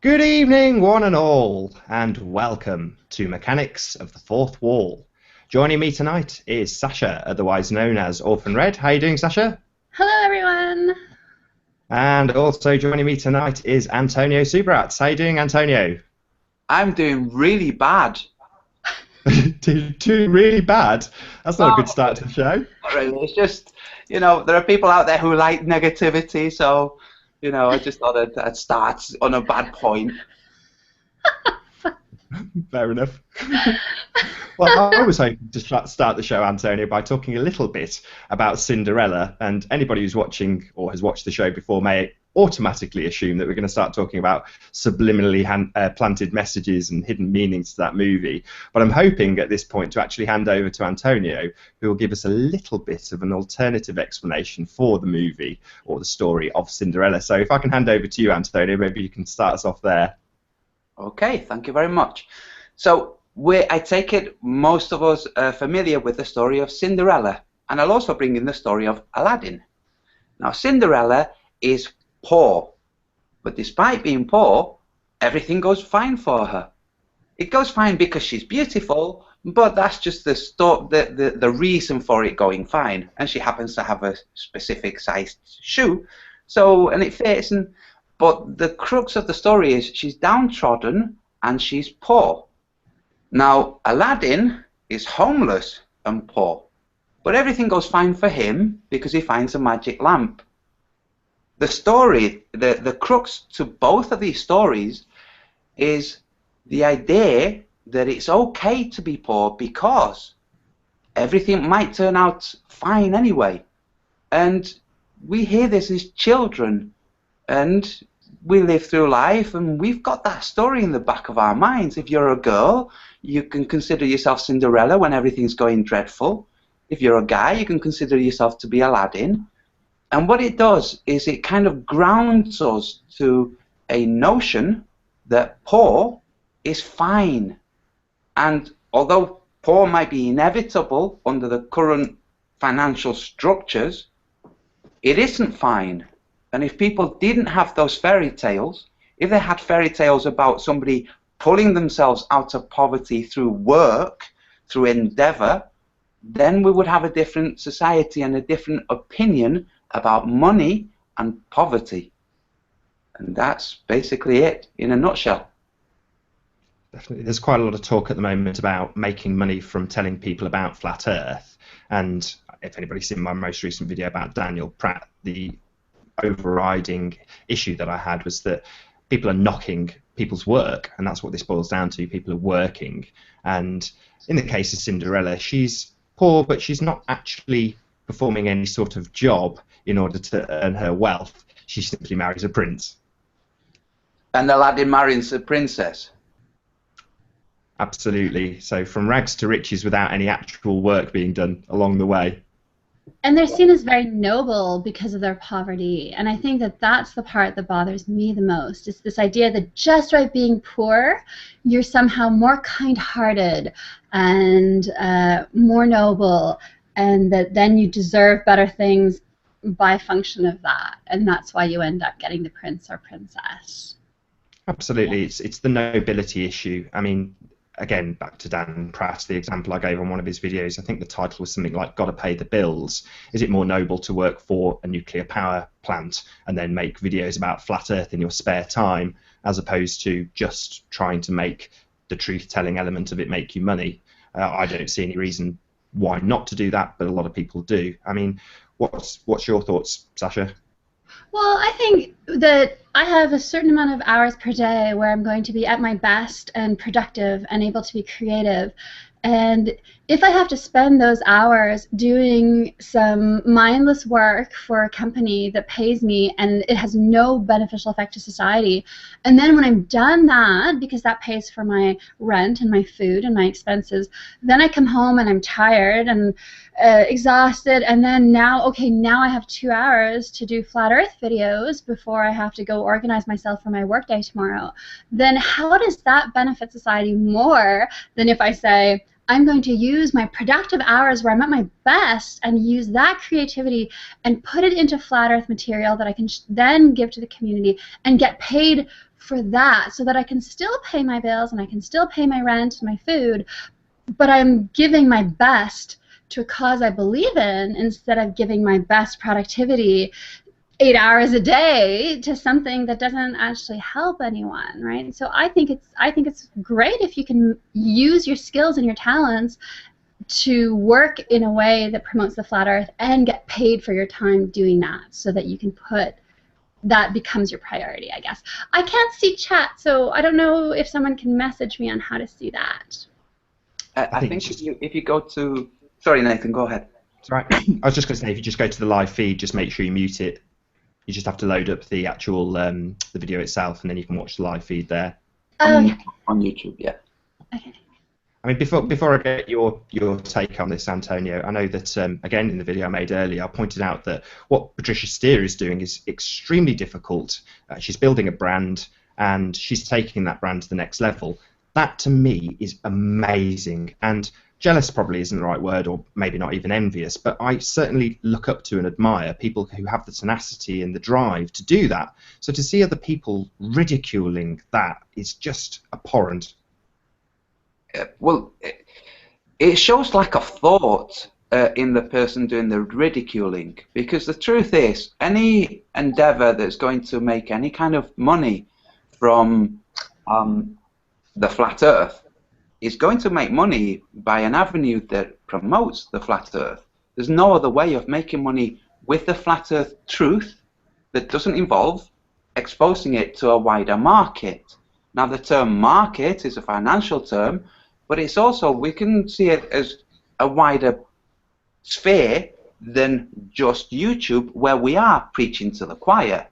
Good evening, one and all, and welcome to Mechanics of the Fourth Wall. Joining me tonight is Sasha, otherwise known as Orphan Red. How are you doing, Sasha? Hello, everyone. And also joining me tonight is Antonio Subirats. How are you doing, Antonio? I'm doing really bad. Doing really bad. That's not a Oh, good start to the show. not really. It's just, there are people out there who like negativity, so, I just thought I'd start on a bad point. Fair enough. Well, I was hoping to start the show, Antonio, by talking a little bit about Cinderella. And anybody who's watching or has watched the show before may automatically assume that we're going to start talking about subliminally planted messages and hidden meanings to that movie. But I'm hoping at this point to actually hand over to Antonio, who will give us a little bit of an alternative explanation for the movie or the story of Cinderella. So if I can hand over to you, Antonio, maybe you can start us off there. Okay, thank you very much. So, I take it most of us are familiar with the story of Cinderella, and I'll also bring in the story of Aladdin. Now, Cinderella is poor, but despite being poor, everything goes fine for her. It goes fine because she's beautiful, but that's just the reason for it going fine, and she happens to have a specific sized shoe, and it fits. But the crux of the story is she's downtrodden and she's poor. Now, Aladdin is homeless and poor, but everything goes fine for him because he finds a magic lamp. The story, the crux to both of these stories is the idea that it's okay to be poor because everything might turn out fine anyway. And we hear this as children, and we live through life, and we've got that story in the back of our minds. If you're a girl, you can consider yourself Cinderella when everything's going dreadful. If you're a guy, you can consider yourself to be Aladdin. And what it does is it kind of grounds us to a notion that poor is fine. And although poor might be inevitable under the current financial structures, it isn't fine. And if people didn't have those fairy tales, if they had fairy tales about somebody pulling themselves out of poverty through work, through endeavor, then we would have a different society and a different opinion about money and poverty. And that's basically it in a nutshell. Definitely. There's quite a lot of talk at the moment about making money from telling people about flat Earth. And if anybody's seen my most recent video about Daniel Pratt, the overriding issue that I had was that people are knocking people's work, and that's what this boils down to. People are working, and in the case of Cinderella, she's poor, but she's not actually performing any sort of job in order to earn her wealth. She simply marries a prince. And Aladdin marries a princess. Absolutely. So from rags to riches without any actual work being done along the way. And they're seen as very noble because of their poverty. And I think that that's the part that bothers me the most. It's this idea that just by being poor, you're somehow more kind-hearted and more noble, and that then you deserve better things by function of that. And that's why you end up getting the prince or princess. Absolutely. It's the nobility issue. I mean, again, back to Dan Pratt, the example I gave on one of his videos, I think the title was something like "Gotta Pay the Bills." Is it more noble to work for a nuclear power plant and then make videos about flat Earth in your spare time, as opposed to just trying to make the truth-telling element of it make you money? I don't see any reason why not to do that, but a lot of people do. I mean, what's your thoughts, Sasha? Well, I think that I have a certain amount of hours per day where I'm going to be at my best and productive and able to be creative. And if I have to spend those hours doing some mindless work for a company that pays me and it has no beneficial effect to society, and then when I'm done that, because that pays for my rent and my food and my expenses, then I come home and I'm tired and exhausted, and then now I have 2 hours to do flat earth videos before I have to go organize myself for my workday tomorrow. Then how does that benefit society more than if I say, I'm going to use my productive hours where I'm at my best and use that creativity and put it into flat earth material that I can then give to the community and get paid for that, so that I can still pay my bills and I can still pay my rent and my food, but I'm giving my best to a cause I believe in instead of giving my best productivity 8 hours a day to something that doesn't actually help anyone, right? And so I think it's great if you can use your skills and your talents to work in a way that promotes the flat earth and get paid for your time doing that, so that you can put that becomes your priority, I guess. I can't see chat, so I don't know if someone can message me on how to see that. I think if you go to... Sorry, Nathan, go ahead. That's right. I was just going to say, if you just go to the live feed, just make sure you mute it. You just have to load up the actual the video itself, and then you can watch the live feed there. Okay. On YouTube, yeah. Okay. I mean, before I get your take on this, Antonio, I know that, again, in the video I made earlier, I pointed out that what Patricia Steer is doing is extremely difficult. She's building a brand, and she's taking that brand to the next level. That, to me, is amazing. And jealous probably isn't the right word, or maybe not even envious, but I certainly look up to and admire people who have the tenacity and the drive to do that. So to see other people ridiculing that is just abhorrent. Well, it shows lack of thought in the person doing the ridiculing, because the truth is, any endeavor that's going to make any kind of money from the flat earth is going to make money by an avenue that promotes the flat earth. There's no other way of making money with the flat earth truth that doesn't involve exposing it to a wider market. Now, the term market is a financial term, but it's also, we can see it as a wider sphere than just YouTube, where we are preaching to the choir.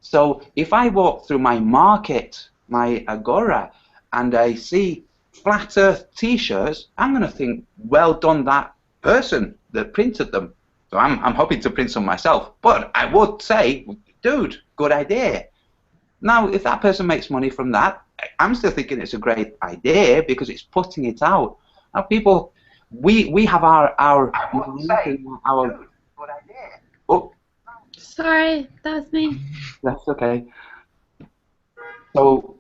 So if I walk through my market, my agora, and I see flat earth t-shirts, I'm going to think, well done, that person that printed them. So I'm hoping to print some myself, but I would say, dude, good idea. Now, if that person makes money from that, I'm still thinking it's a great idea because it's putting it out. Now, people, we have our good idea. Oh, Sorry, that was me. that's okay. So,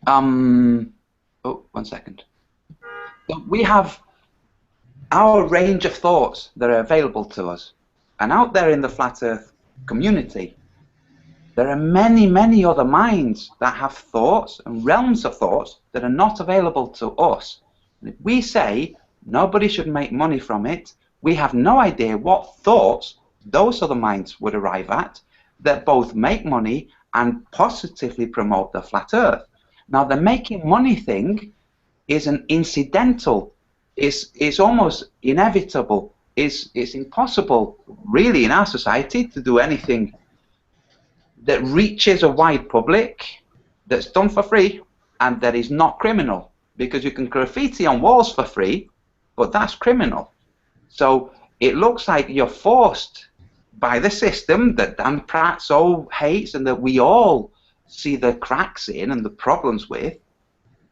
oh, 1 second. So we have our range of thoughts that are available to us, and out there in the flat earth community, there are many, many other minds that have thoughts and realms of thoughts that are not available to us. And if we say nobody should make money from it, we have no idea what thoughts those other minds would arrive at that both make money and positively promote the flat earth. Now, the making money thing is an incidental, is almost inevitable, it's impossible really in our society to do anything that reaches a wide public, that's done for free, and that is not criminal. Because you can graffiti on walls for free, but that's criminal. So it looks like you're forced by the system that Dan Pratt so hates and that we all see the cracks in and the problems with,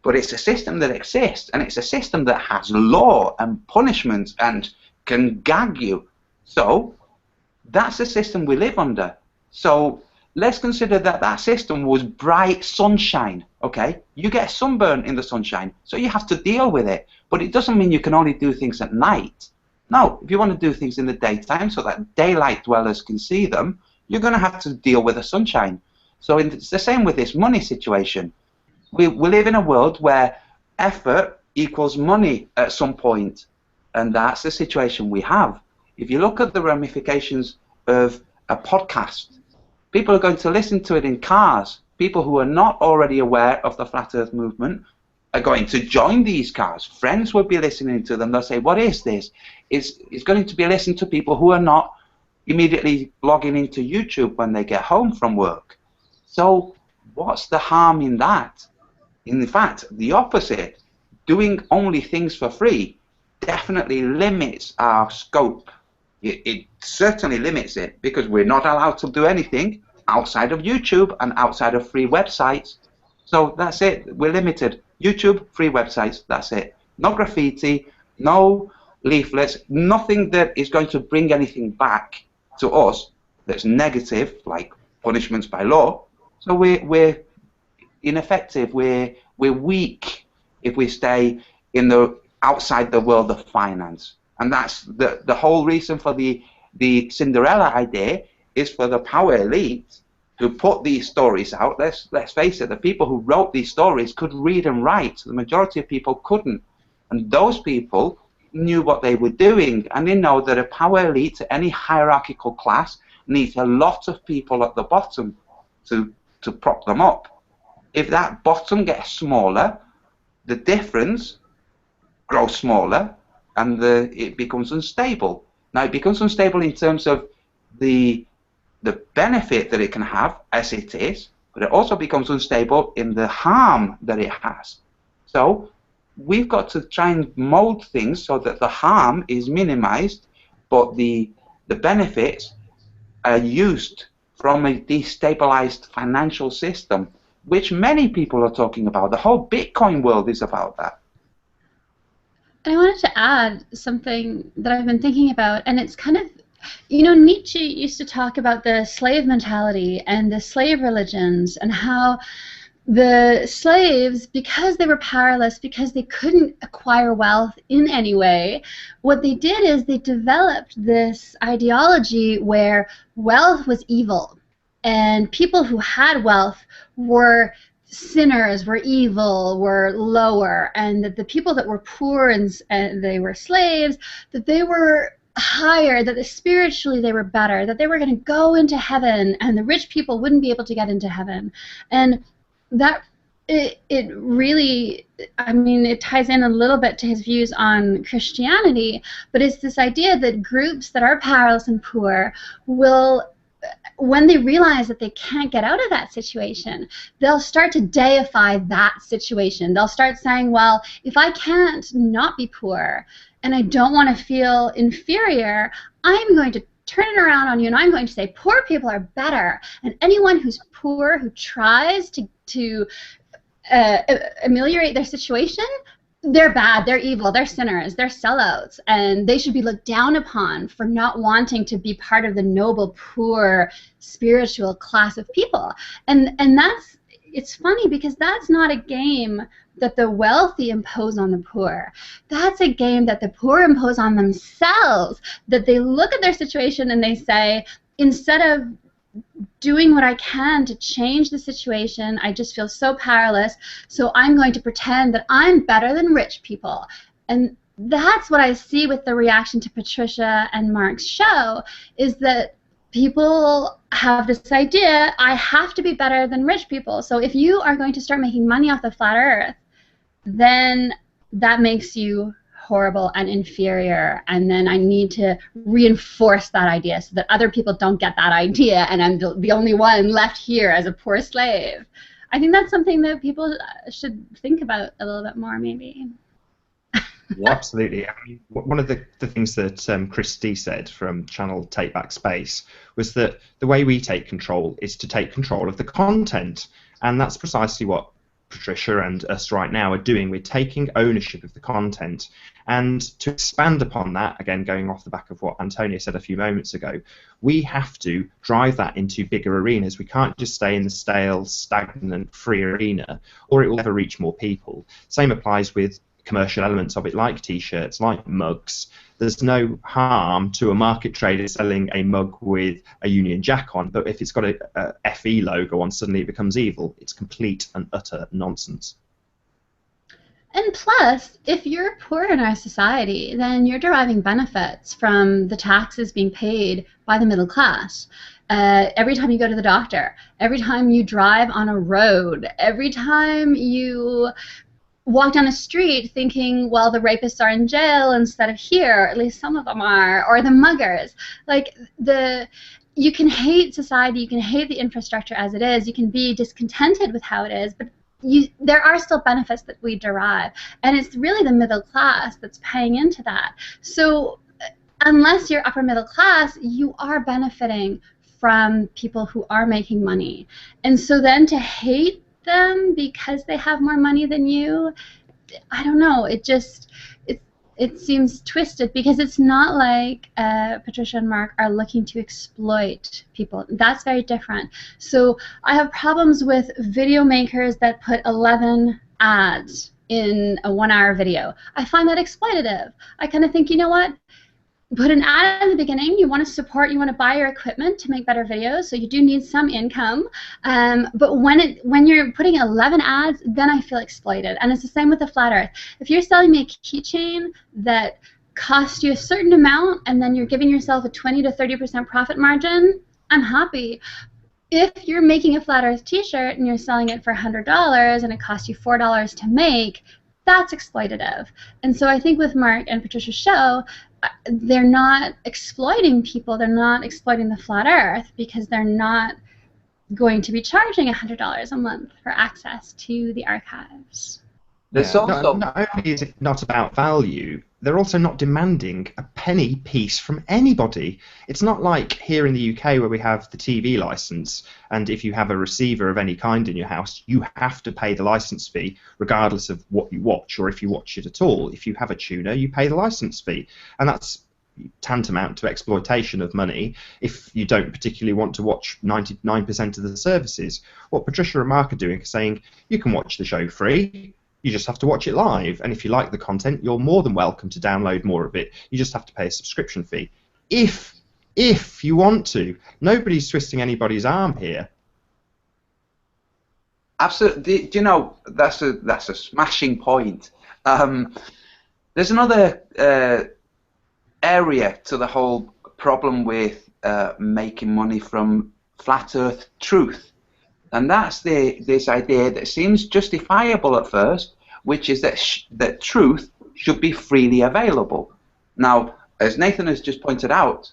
but it's a system that exists, and it's a system that has law and punishment and can gag you. So that's the system we live under. So let's consider that that system was bright sunshine, okay? You get sunburn in the sunshine, so you have to deal with it. But it doesn't mean you can only do things at night. No, if you want to do things in the daytime so that daylight dwellers can see them, you're going to have to deal with the sunshine. So it's the same with this money situation. We live in a world where effort equals money at some point, and that's the situation we have. If you look at the ramifications of a podcast, people are going to listen to it in cars. People who are not already aware of the Flat Earth movement are going to join these cars. Friends will be listening to them. They'll say, what is this? It's going to be listening to people who are not immediately logging into YouTube when they get home from work. So what's the harm in that? In fact, the opposite. Doing only things for free definitely limits our scope. It certainly limits it, because we're not allowed to do anything outside of YouTube and outside of free websites. So that's it. We're limited. YouTube, free websites, that's it. No graffiti, no leaflets, nothing that is going to bring anything back to us that's negative, like punishments by law. So we're ineffective. We're weak if we stay in the outside the world of finance. And that's the whole reason for the Cinderella idea, is for the power elite to put these stories out. Let's face it, the people who wrote these stories could read and write. The majority of people couldn't. And those people knew what they were doing, and they know that a power elite, any hierarchical class, needs a lot of people at the bottom to prop them up. If that bottom gets smaller, the difference grows smaller, and it becomes unstable. Now, it becomes unstable in terms of the benefit that it can have, as it is, but it also becomes unstable in the harm that it has. So we've got to try and mold things so that the harm is minimized, but the benefits are used from a destabilized financial system, which many people are talking about. The whole Bitcoin world is about that. And I wanted to add something that I've been thinking about, and it's kind of, you know, Nietzsche used to talk about the slave mentality and the slave religions, and how the slaves, because they were powerless, because they couldn't acquire wealth in any way, what they did is they developed this ideology where wealth was evil, and people who had wealth were sinners, were evil, were lower, and that the people that were poor and they were slaves, that they were higher, that spiritually they were better, that they were going to go into heaven, and the rich people wouldn't be able to get into heaven. And that it really, I mean, it ties in a little bit to his views on Christianity, but it's this idea that groups that are powerless and poor will, when they realize that they can't get out of that situation, they'll start to deify that situation. They'll start saying, well, if I can't not be poor and I don't want to feel inferior, I'm going to turn it around on you, and I'm going to say poor people are better, and anyone who's poor, who tries to ameliorate their situation, they're bad, they're evil, they're sinners, they're sellouts, and they should be looked down upon for not wanting to be part of the noble, poor, spiritual class of people. And that's, it's funny because that's not a game that the wealthy impose on the poor. That's a game that the poor impose on themselves, that they look at their situation and they say, instead of doing what I can to change the situation, I just feel so powerless, so I'm going to pretend that I'm better than rich people. And that's what I see with the reaction to Patricia and Mark's show, is that people have this idea, I have to be better than rich people. So if you are going to start making money off the flat earth, then that makes you horrible and inferior, and then I need to reinforce that idea so that other people don't get that idea, and I'm the only one left here as a poor slave. I think that's something that people should think about a little bit more, maybe. Yeah, absolutely. I mean, one of the things that Christy said from channel Take Back Space was that the way we take control is to take control of the content, and that's precisely what Patricia and us right now are doing. We're taking ownership of the content, and to expand upon that, again going off the back of what Antonio said a few moments ago, we have to drive that into bigger arenas. We can't just stay in the stale, stagnant, free arena, or it will never reach more people. Same applies with commercial elements of it, like t-shirts, like mugs. There's no harm to a market trader selling a mug with a Union Jack on, but if it's got a FE logo on, suddenly it becomes evil. It's complete and utter nonsense. And plus, if you're poor in our society, then you're deriving benefits from the taxes being paid by the middle class. Every time you go to the doctor, every time you drive on a road, every time you walk down a street thinking, well, the rapists are in jail instead of here, or at least some of them are, or the muggers. Like, you can hate society, you can hate the infrastructure as it is, you can be discontented with how it is, but there are still benefits that we derive, and it's really the middle class that's paying into that. So unless you're upper middle class, you are benefiting from people who are making money. And so then to hate them because they have more money than you, I don't know, it seems twisted because it's not like Patricia and Mark are looking to exploit people. That's very different. So I have problems with video makers that put 11 ads in a 1-hour video. I find that exploitative. I kind of think, you know what? Put an ad in the beginning. You want to support, you want to buy your equipment to make better videos, so you do need some income. But when you're putting 11 ads, then I feel exploited. And it's the same with the flat earth. If you're selling me a keychain that costs you a certain amount and then you're giving yourself a 20 to 30% profit margin, I'm happy. If you're making a flat earth t-shirt and you're selling it for $100 and it costs you $4 to make, that's exploitative. And so I think with Mark and Patricia's show, they're not exploiting people, they're not exploiting the flat earth, because they're not going to be charging $100 a month for access to the archives. There's also... Not only is it not about value, they're also not demanding a penny piece from anybody. It's not like here in the UK where we have the TV license, and if you have a receiver of any kind in your house, you have to pay the license fee regardless of what you watch or if you watch it at all. If you have a tuner, you pay the license fee, and that's tantamount to exploitation of money if you don't particularly want to watch 99% of the services. What Patricia and Mark are doing is saying you can watch the show free, you just have to watch it live, and if you like the content, you're more than welcome to download more of it. You just have to pay a subscription fee. If you want to. Nobody's twisting anybody's arm here. Absolutely. Do you know, that's a smashing point. There's another area to the whole problem with making money from flat earth truth. And that's this idea that seems justifiable at first, which is that truth should be freely available. Now, as Nathan has just pointed out,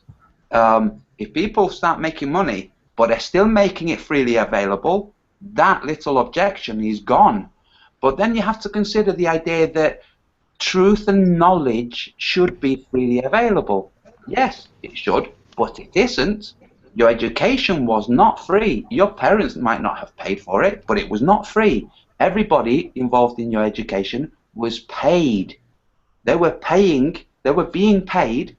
if people start making money, but they're still making it freely available, that little objection is gone. But then you have to consider the idea that truth and knowledge should be freely available. Yes, it should, but it isn't. Your education was not free. Your parents might not have paid for it, but it was not free. Everybody involved in your education was paid. They were being paid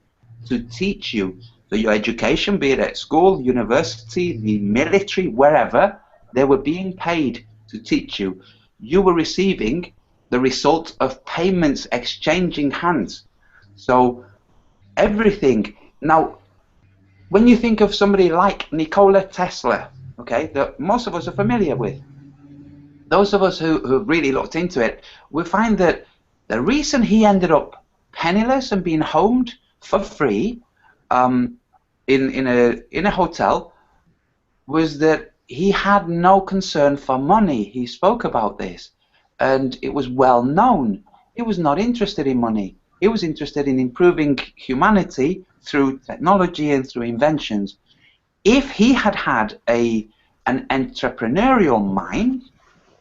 to teach you. So your education, be it at school, university, the military, wherever, they were being paid to teach you. You were receiving the result of payments exchanging hands. So everything. Now, when you think of somebody like Nikola Tesla, okay, that most of us are familiar with, those of us who really looked into it, we find that the reason he ended up penniless and being homed for free in a hotel was that he had no concern for money. He spoke about this, and it was well known. He was not interested in money. He was interested in improving humanity through technology and through inventions. If he had had an entrepreneurial mind,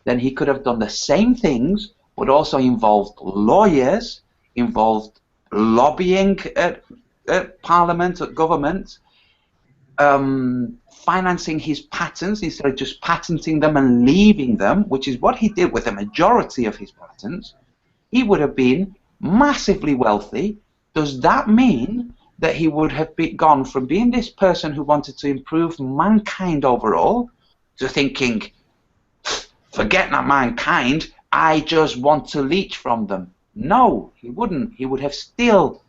then he could have done the same things, but also involved lawyers, involved lobbying at Parliament, at government, financing his patents instead of just patenting them and leaving them, which is what he did with the majority of his patents. He would have been massively wealthy. Does that mean that he would have gone from being this person who wanted to improve mankind overall to thinking, forget not mankind, I just want to leech from them? No, he wouldn't. He would have still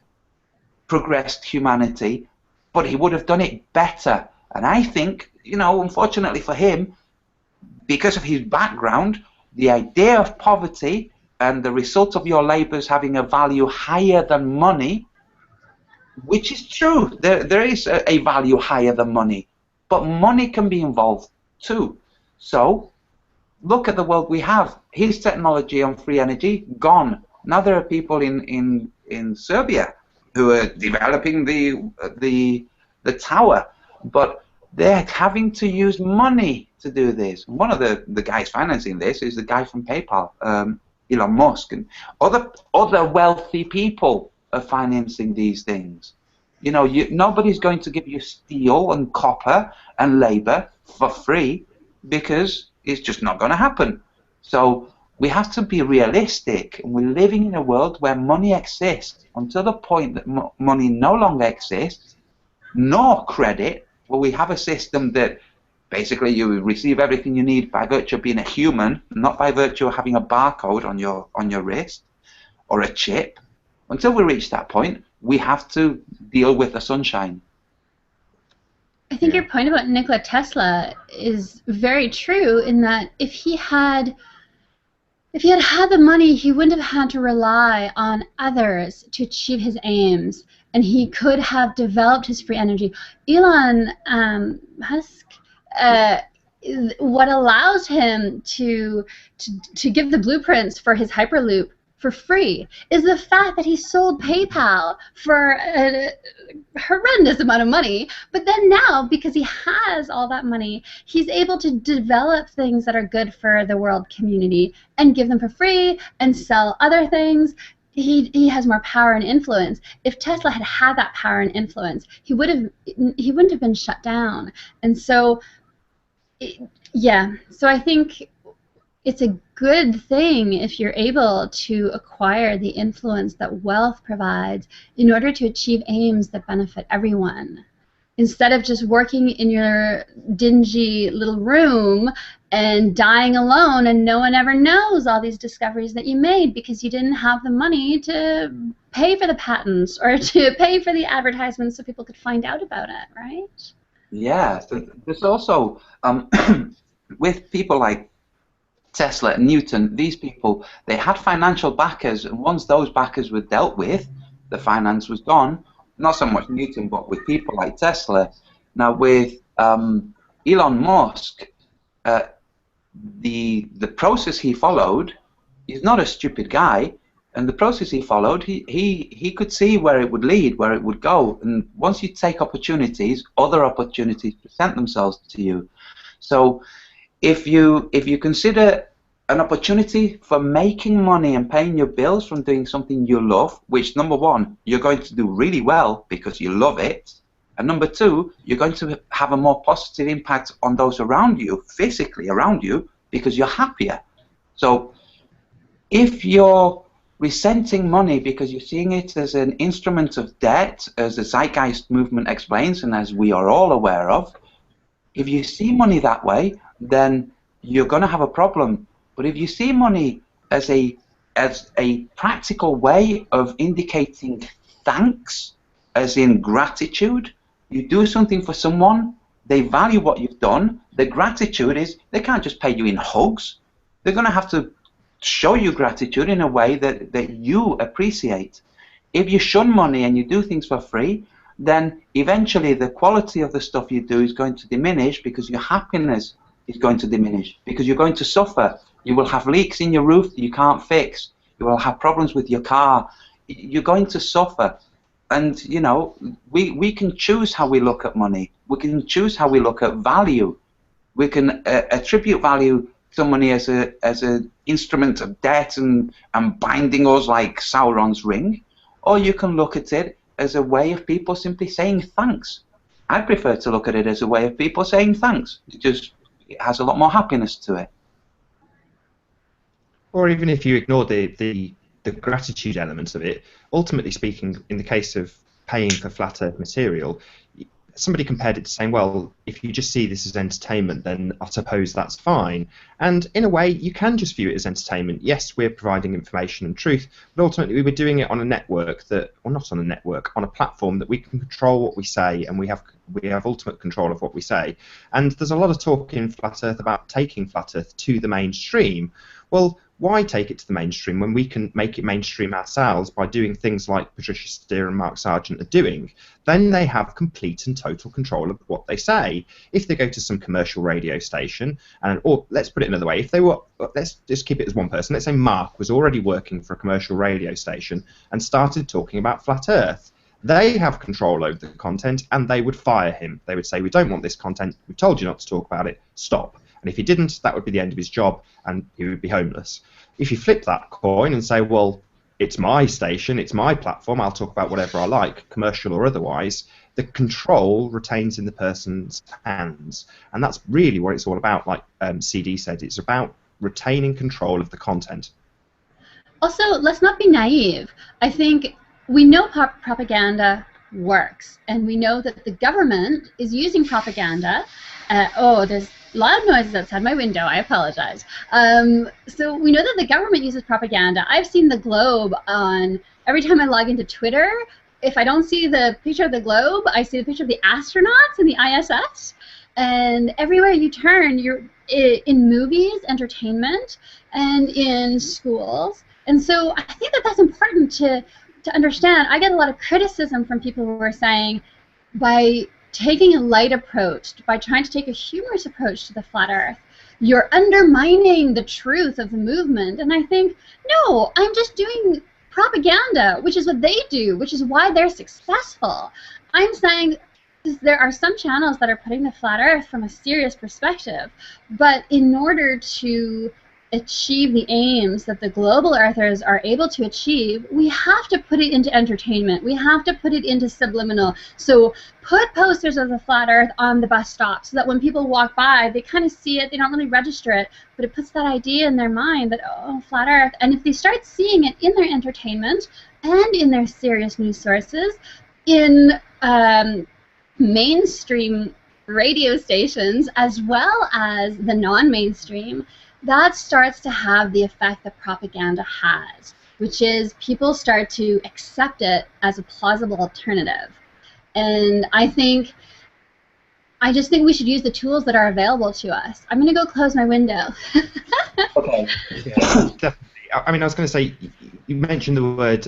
progressed humanity, but he would have done it better. And I think, you know, unfortunately for him, because of his background, the idea of poverty and the result of your labours having a value higher than money, which is true, there is a value higher than money, but money can be involved too. So look at the world we have. His technology on free energy, gone. Now there are people in Serbia who are developing the tower, but they're having to use money to do this. One of the guys financing this is the guy from PayPal, Elon Musk, and other wealthy people are financing these things. You know, nobody's going to give you steel and copper and labor for free, because it's just not going to happen. So we have to be realistic. And we're living in a world where money exists until the point that money no longer exists, nor credit, where we have a system that basically you receive everything you need by virtue of being a human, not by virtue of having a barcode on your wrist or a chip. Until we reach that point, we have to deal with the sunshine. I think your point about Nikola Tesla is very true, in that if he had had the money, he wouldn't have had to rely on others to achieve his aims, and he could have developed his free energy. Elon Musk, what allows him to give the blueprints for his Hyperloop for free is the fact that he sold PayPal for a horrendous amount of money, but then now, because he has all that money, he's able to develop things that are good for the world community and give them for free and sell other things. He has more power and influence. If Tesla had had that power and influence, he wouldn't have been shut down. And so, so I think it's a good thing if you're able to acquire the influence that wealth provides in order to achieve aims that benefit everyone, instead of just working in your dingy little room and dying alone and no one ever knows all these discoveries that you made because you didn't have the money to pay for the patents or to pay for the advertisements so people could find out about it, right? Yeah, so there's also, with people like Tesla and Newton, these people, they had financial backers, and once those backers were dealt with, the finance was gone. Not so much Newton, but with people like Tesla. Now with Elon Musk, the process he followed, he's not a stupid guy, and the process he followed, he could see where it would lead, where it would go, and once you take opportunities, other opportunities present themselves to you. So if you consider an opportunity for making money and paying your bills from doing something you love, which, number one, you're going to do really well because you love it, and number two, you're going to have a more positive impact on those around you, physically around you, because you're happier. So if you're resenting money because you're seeing it as an instrument of debt, as the Zeitgeist movement explains, and as we are all aware of, if you see money that way, then you're going to have a problem. But if you see money as a practical way of indicating thanks, as in gratitude, you do something for someone, they value what you've done. The gratitude is they can't just pay you in hugs. They're going to have to show you gratitude in a way that you appreciate. If you shun money and you do things for free, then eventually the quality of the stuff you do is going to diminish, because your happiness is going to diminish, because you're going to suffer. You will have leaks in your roof that you can't fix. You will have problems with your car. You're going to suffer. And, you know, we can choose how we look at money. We can choose how we look at value. We can attribute value to money as an instrument of debt and binding us like Sauron's ring. Or you can look at it as a way of people simply saying thanks. I prefer to look at it as a way of people saying thanks. It has a lot more happiness to it. Or even if you ignore the gratitude elements of it, ultimately speaking, in the case of paying for flat earth material, somebody compared it to saying, well, if you just see this as entertainment, then I suppose that's fine. And in a way, you can just view it as entertainment. Yes, we're providing information and truth, but ultimately we're doing it on a network that, or not on a network, on a platform that we can control what we say, and we have ultimate control of what we say. And there's a lot of talk in Flat Earth about taking Flat Earth to the mainstream. Well, why take it to the mainstream when we can make it mainstream ourselves by doing things like Patricia Steer and Mark Sargent are doing? Then they have complete and total control of what they say. If they go to some commercial radio station, or let's put it another way, if they were, let's just keep it as one person, let's say Mark was already working for a commercial radio station and started talking about Flat Earth, they have control over the content and they would fire him. They would say, we don't want this content, we told you not to talk about it, stop. And if he didn't, that would be the end of his job and he would be homeless. If you flip that coin and say, well, it's my station, it's my platform, I'll talk about whatever I like, commercial or otherwise, the control retains in the person's hands. And that's really what it's all about, like CD said. It's about retaining control of the content. Also, let's not be naive. I think we know propaganda works, and we know that the government is using propaganda. Oh, there's loud noises outside my window. I apologize. So we know that the government uses propaganda. I've seen the globe on every time I log into Twitter. If I don't see the picture of the globe, I see the picture of the astronauts in the ISS. And everywhere you turn, you're in movies, entertainment, and in schools. And so I think that that's important to understand. I get a lot of criticism from people who are saying, by taking a light approach, by trying to take a humorous approach to the flat earth, you're undermining the truth of the movement. And I think, no, I'm just doing propaganda, which is what they do, which is why they're successful. I'm saying there are some channels that are putting the flat earth from a serious perspective, but in order to achieve the aims that the global earthers are able to achieve, we have to put it into entertainment. We have to put it into subliminal. So put posters of the flat earth on the bus stop so that when people walk by, they kind of see it, they don't really register it, but it puts that idea in their mind that, oh, flat earth. And if they start seeing it in their entertainment and in their serious news sources, in mainstream radio stations as well as the non-mainstream, that starts to have the effect that propaganda has, which is people start to accept it as a plausible alternative. And I just think we should use the tools that are available to us. I'm going to go close my window. Okay. Yeah, definitely. I mean, I was going to say, you mentioned the word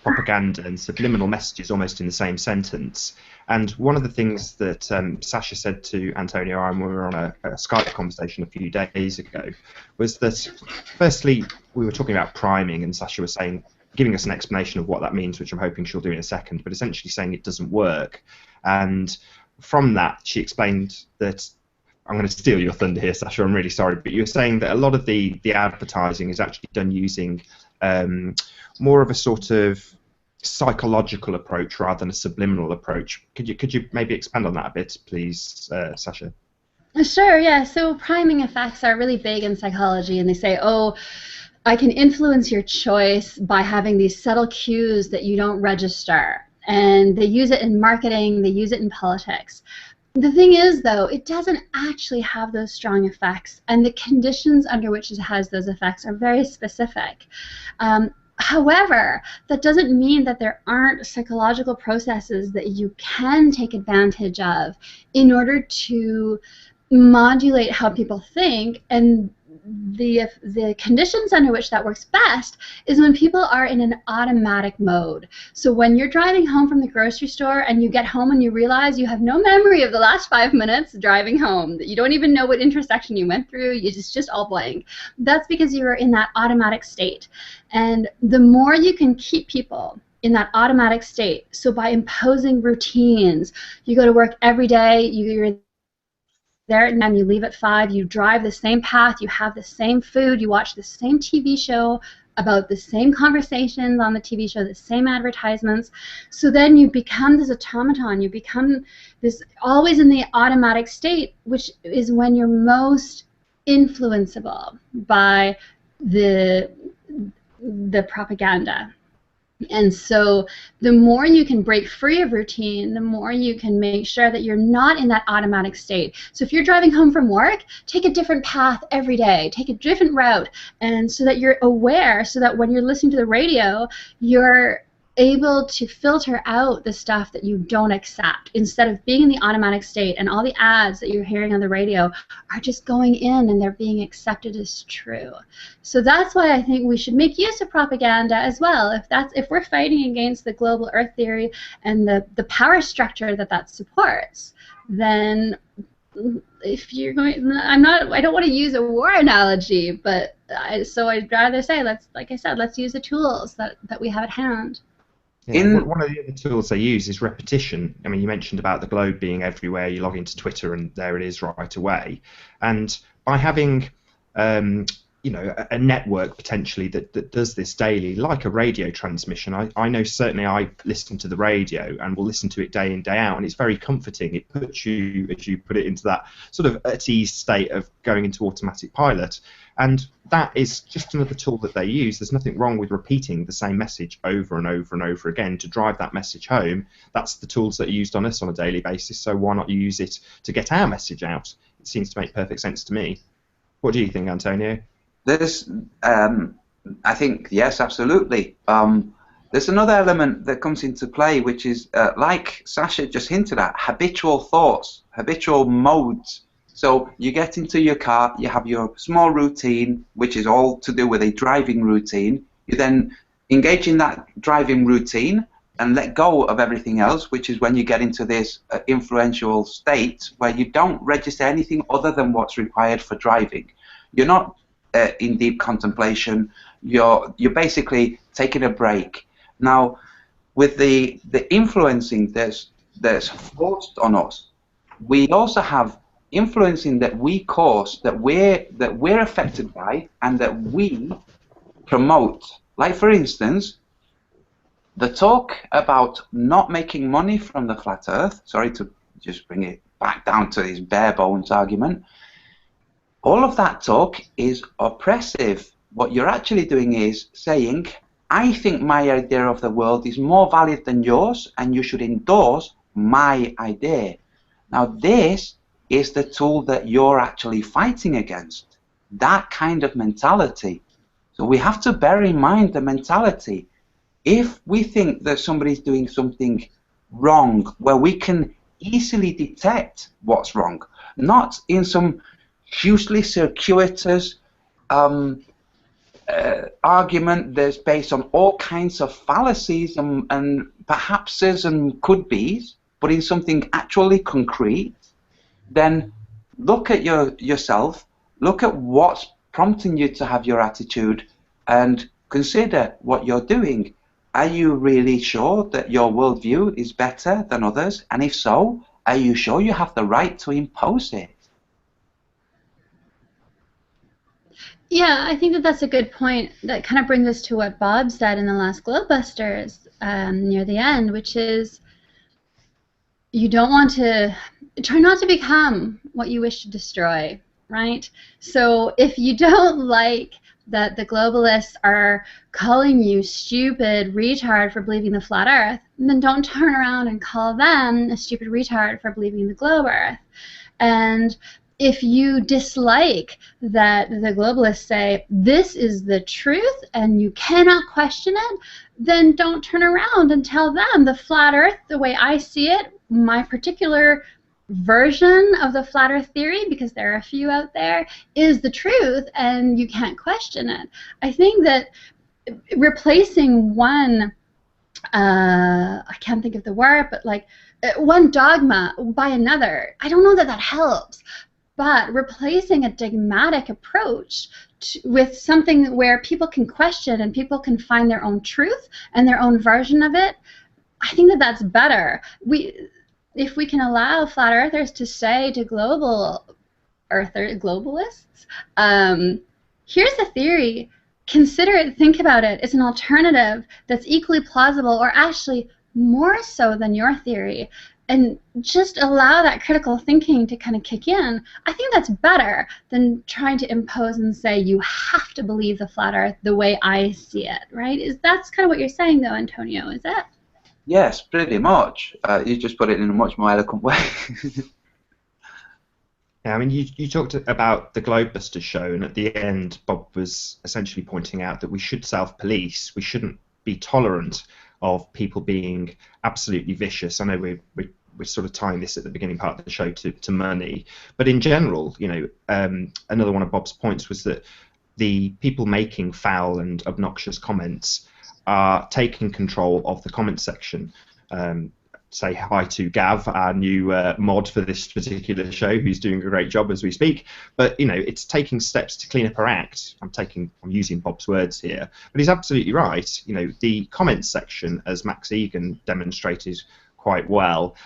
propaganda and subliminal messages almost in the same sentence. And one of the things that Sasha said to Antonio when we were on a Skype conversation a few days ago was that, firstly, we were talking about priming, and Sasha was saying, giving us an explanation of what that means, which I'm hoping she'll do in a second, but essentially saying it doesn't work. And from that, she explained that, I'm going to steal your thunder here, Sasha, I'm really sorry, but you were saying that a lot of the advertising is actually done using more of a sort of psychological approach rather than a subliminal approach. Could you maybe expand on that a bit, please, Sasha? Sure, yeah. So priming effects are really big in psychology, and they say, oh, I can influence your choice by having these subtle cues that you don't register. And they use it in marketing, they use it in politics. The thing is, though, it doesn't actually have those strong effects, and the conditions under which it has those effects are very specific. However, that doesn't mean that there aren't psychological processes that you can take advantage of in order to modulate how people think, and the conditions under which that works best is when people are in an automatic mode. So when you're driving home from the grocery store and you get home and you realize you have no memory of the last 5 minutes driving home, that you don't even know what intersection you went through, it's just all blank. That's because you are in that automatic state. And the more you can keep people in that automatic state, so by imposing routines, you go to work every day, you're there at 9, you leave at 5, you drive the same path, you have the same food, you watch the same TV show about the same conversations on the TV show, the same advertisements. So then you become this automaton, you become this always in the automatic state, which is when you're most influenceable by the propaganda. And so the more you can break free of routine, the more you can make sure that you're not in that automatic state. So if you're driving home from work, take a different path every day, take a different route, and so that you're aware, so that when you're listening to the radio, you're able to filter out the stuff that you don't accept, instead of being in the automatic state and all the ads that you're hearing on the radio are just going in and they're being accepted as true. So that's why I think we should make use of propaganda as well. If we're fighting against the global earth theory and the power structure that supports, then if you're going, I don't want to use a war analogy, but so I'd rather say, like I said, let's use the tools that we have at hand. Yeah, one of the other tools they use is repetition. I mean, you mentioned about the globe being everywhere. You log into Twitter and there it is right away. And by having a network potentially that does this daily, like a radio transmission. I know certainly I listen to the radio and will listen to it day in, day out, and it's very comforting. It puts you, as you put it, into that sort of at ease state of going into automatic pilot. And that is just another tool that they use. There's nothing wrong with repeating the same message over and over and over again to drive that message home. That's the tools that are used on us on a daily basis, so why not use it to get our message out? It seems to make perfect sense to me. What do you think, Antonio? There's, I think, yes, absolutely. There's another element that comes into play, which is, like Sasha just hinted at, habitual thoughts, habitual modes. So you get into your car, you have your small routine, which is all to do with a driving routine. You then engage in that driving routine and let go of everything else, which is when you get into this influential state where you don't register anything other than what's required for driving. You're not in deep contemplation. You're basically taking a break. Now, with the influencing that's forced on us, we also have influencing that we cause, that we're affected by, and that we promote. Like, for instance, the talk about not making money from the flat Earth. Sorry to just bring it back down to this bare bones argument. All of that talk is oppressive. What you're actually doing is saying, I think my idea of the world is more valid than yours, and you should endorse my idea. Now, this is the tool that you're actually fighting against, that kind of mentality. So we have to bear in mind the mentality. If we think that somebody's doing something wrong, where we can easily detect what's wrong, not in some hugely circuitous argument that's based on all kinds of fallacies and perhapses and could-be's, but in something actually concrete, then look at yourself, look at what's prompting you to have your attitude, and consider what you're doing. Are you really sure that your worldview is better than others? And if so, are you sure you have the right to impose it? Yeah, I think that that's a good point. That kind of brings us to what Bob said in the last Globebusters near the end, which is you don't want to try not to become what you wish to destroy, right? So if you don't like that the globalists are calling you stupid retard for believing the flat Earth, then don't turn around and call them a stupid retard for believing the globe Earth. And if you dislike that the globalists say this is the truth and you cannot question it, then don't turn around and tell them the flat Earth, the way I see it, my particular version of the flat Earth theory, because there are a few out there, is the truth and you can't question it. I think that replacing one, I can't think of the word, but like one dogma by another, I don't know that that helps. But replacing a dogmatic approach with something where people can question and people can find their own truth and their own version of it, I think that that's better. If we can allow flat earthers to say to globalists, here's a theory, consider it, think about it, it's an alternative that's equally plausible or actually more so than your theory, and just allow that critical thinking to kind of kick in, I think that's better than trying to impose and say you have to believe the flat Earth the way I see it, right? That's kind of what you're saying, though, Antonio, is it? Yes, pretty much. You just put it in a much more eloquent way. Yeah, I mean, you talked about the Globebusters show, and at the end, Bob was essentially pointing out that we should self-police. We shouldn't be tolerant of people being absolutely vicious. I know we're sort of tying this at the beginning part of the show to money, but in general, you know, another one of Bob's points was that the people making foul and obnoxious comments are taking control of the comment section. Say hi to Gav, our new mod for this particular show, who's doing a great job as we speak. But you know, it's taking steps to clean up her act. I'm using Bob's words here, but he's absolutely right. You know, the comments section, as Max Egan demonstrated quite well,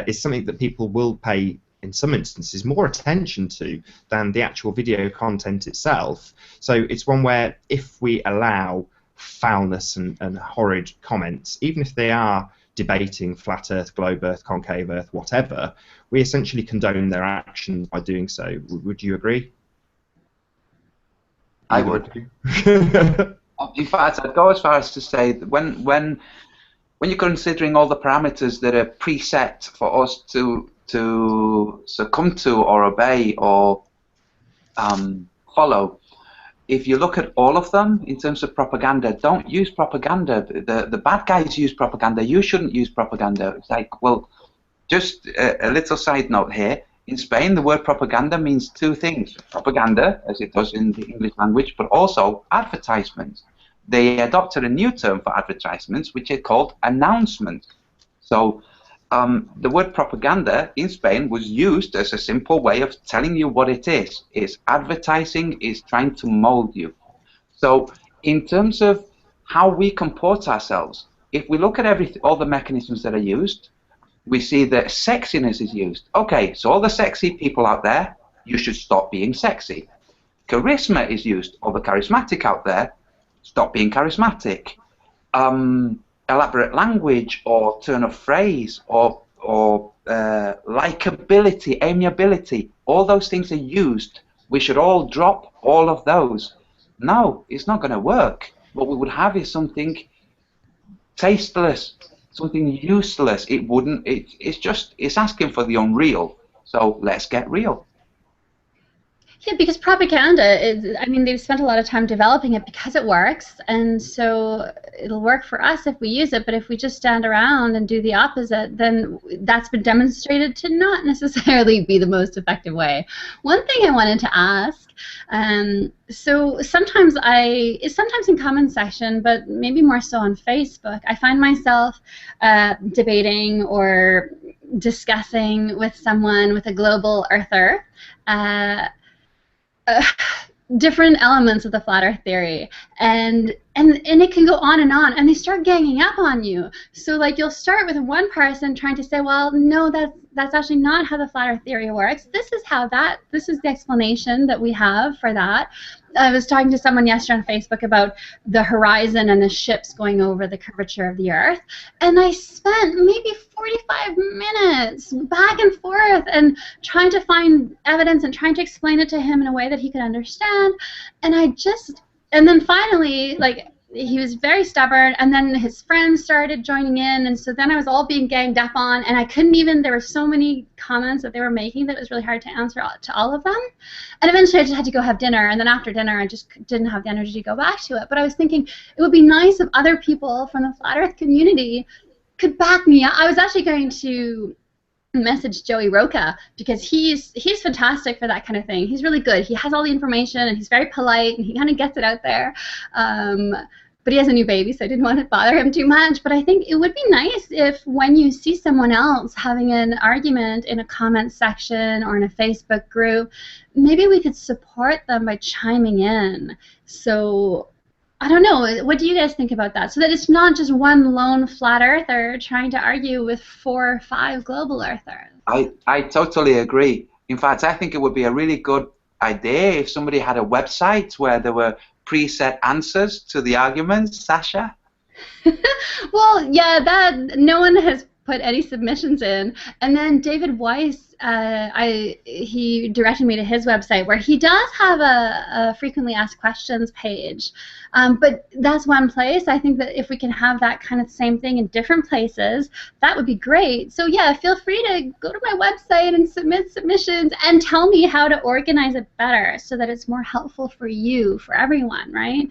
is something that people will pay in some instances, more attention to than the actual video content itself. So it's one where if we allow foulness and horrid comments, even if they are debating flat Earth, globe Earth, concave Earth, whatever, we essentially condone their actions by doing so. Would you agree? I would. In fact, I'd go as far as to say that when you're considering all the parameters that are preset for us to succumb to or obey or follow, if you look at all of them in terms of propaganda, don't use propaganda. The bad guys use propaganda. You shouldn't use propaganda. It's like, well, just a little side note here. In Spain, the word propaganda means two things. Propaganda, as it does in the English language, but also advertisement. They adopted a new term for advertisements, which is called announcement. So the word propaganda in Spain was used as a simple way of telling you what it is. It's advertising, is trying to mold you. So in terms of how we comport ourselves, if we look at all the mechanisms that are used, we see that sexiness is used. Okay, so all the sexy people out there, you should stop being sexy. Charisma is used. All the charismatic out there, stop being charismatic. Elaborate language or turn of phrase or likability, amiability, all those things are used. We should all drop all of those. No, it's not going to work. What we would have is something tasteless, something useless. It wouldn't. It's asking for the unreal. So let's get real. Yeah, because propaganda is, I mean, they've spent a lot of time developing it because it works, and so it'll work for us if we use it, but if we just stand around and do the opposite, then that's been demonstrated to not necessarily be the most effective way. One thing I wanted to ask, so sometimes in comment section, but maybe more so on Facebook, I find myself debating or discussing with someone, with a global earther, different elements of the flat earth theory, and it can go on, and they start ganging up on you. So like you'll start with one person trying to say, well, no, that's actually not how the flat earth theory works. This is the explanation that we have for that. I was talking to someone yesterday on Facebook about the horizon and the ships going over the curvature of the Earth, and I spent maybe 45 minutes back and forth and trying to find evidence and trying to explain it to him in a way that he could understand, and then finally, like, he was very stubborn, and then his friends started joining in, and so then I was all being ganged up on, and I couldn't even, there were so many comments that they were making that it was really hard to answer to all of them, and eventually I just had to go have dinner, and then after dinner I just didn't have the energy to go back to it. But I was thinking it would be nice if other people from the flat earth community could back me up. I was actually going to message Joey Roca, because he's fantastic for that kind of thing. He's really good. He has all the information, and he's very polite, and he kind of gets it out there. But he has a new baby, so I didn't want to bother him too much. But I think it would be nice if, when you see someone else having an argument in a comment section or in a Facebook group, maybe we could support them by chiming in. So I don't know. What do you guys think about that? So that it's not just one lone flat earther trying to argue with 4 or 5 global earthers. I totally agree. In fact, I think it would be a really good idea if somebody had a website where there were preset answers to the arguments. Sasha? Well, yeah, that no one has put any submissions in, and then David Weiss, he directed me to his website, where he does have a frequently asked questions page, but that's one place. I think that if we can have that kind of same thing in different places, that would be great. So yeah, feel free to go to my website and submit submissions and tell me how to organize it better so that it's more helpful for you, for everyone, right?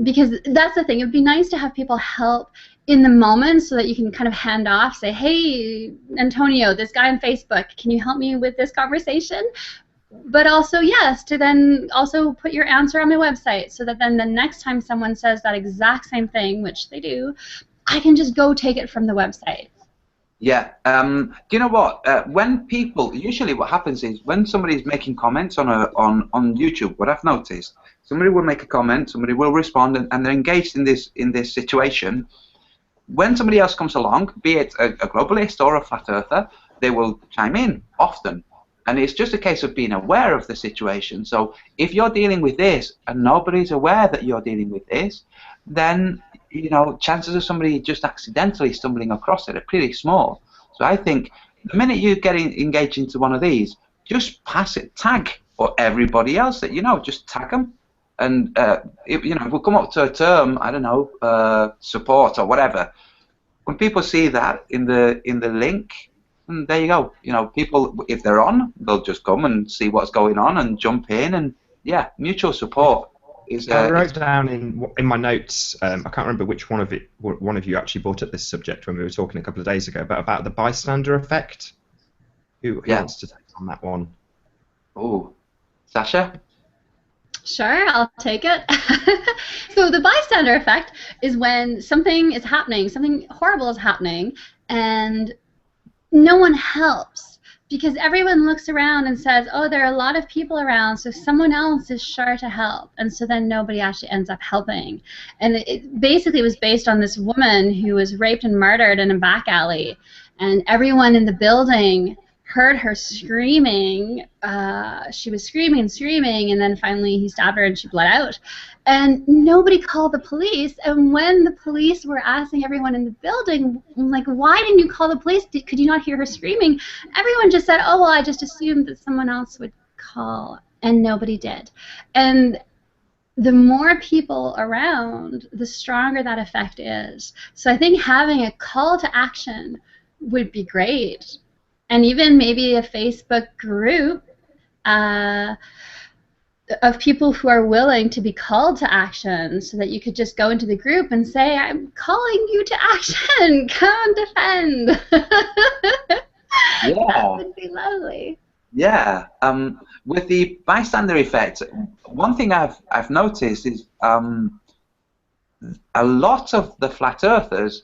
Because that's the thing. It would be nice to have people help in the moment so that you can kind of hand off, say, hey, Antonio, this guy on Facebook, can you help me with this conversation? But also, yes, to then also put your answer on my website so that then the next time someone says that exact same thing, which they do, I can just go take it from the website. Yeah. Do you know what? When people, usually what happens is when somebody's making comments on YouTube, what I've noticed, somebody will make a comment, somebody will respond, and they're engaged in this situation. When somebody else comes along, be it a globalist or a flat earther, they will chime in often. And it's just a case of being aware of the situation. So if you're dealing with this and nobody's aware that you're dealing with this, then, you know, chances of somebody just accidentally stumbling across it are pretty small. So I think the minute you get engaged into one of these, just pass it, tag, or everybody else that you know, just tag them. And you know, if we come up to a term, I don't know, support or whatever, when people see that in the link, and there you go. You know, people, if they're on, they'll just come and see what's going on and jump in, and yeah, mutual support is. I wrote down in my notes. I can't remember which one of you actually brought up this subject when we were talking a couple of days ago, but about the bystander effect. Who wants to take on that one? Oh, Sasha. Sure, I'll take it. So the bystander effect is when something is happening, something horrible is happening, and no one helps because everyone looks around and says, oh, there are a lot of people around, so someone else is sure to help. And so then nobody actually ends up helping. And it basically was based on this woman who was raped and murdered in a back alley. And everyone in the building heard her screaming. She was screaming and screaming, and then finally he stabbed her and she bled out. And nobody called the police. And when the police were asking everyone in the building, like, why didn't you call the police? Could you not hear her screaming? Everyone just said, oh, well, I just assumed that someone else would call. And nobody did. And the more people around, the stronger that effect is. So I think having a call to action would be great. And even maybe a Facebook group of people who are willing to be called to action, so that you could just go into the group and say, I'm calling you to action, come defend. Yeah. That would be lovely. Yeah. With the bystander effect, one thing I've noticed is a lot of the flat earthers,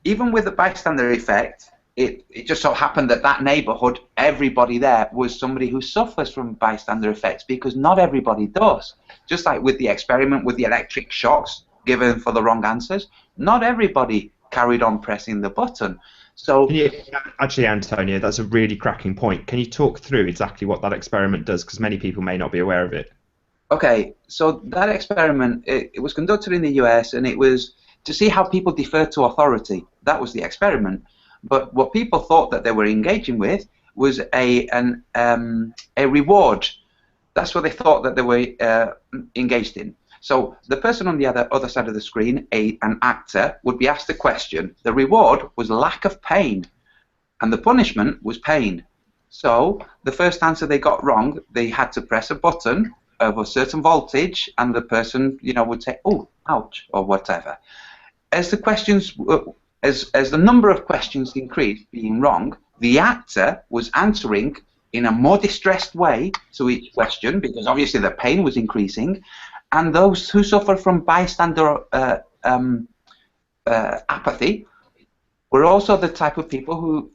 even with the bystander effect, it just so happened that that neighborhood, everybody there was somebody who suffers from bystander effects, because not everybody does. Just like with the experiment with the electric shocks given for the wrong answers, not everybody carried on pressing the button. So actually, Antonio, that's a really cracking point. Can you talk through exactly what that experiment does? Because many people may not be aware of it. Okay, so that experiment, it was conducted in the US, and it was to see how people defer to authority. That was the experiment. But what people thought that they were engaging with was a reward. That's what they thought that they were engaged in. So the person on the other side of the screen, an actor, would be asked a question. The reward was lack of pain, and the punishment was pain. So the first answer they got wrong, they had to press a button of a certain voltage, and the person, you know, would say, "Oh, ouch," or whatever. As the questions, as the number of questions increased, being wrong, the actor was answering in a more distressed way to each question, because obviously the pain was increasing. And those who suffer from bystander apathy were also the type of people who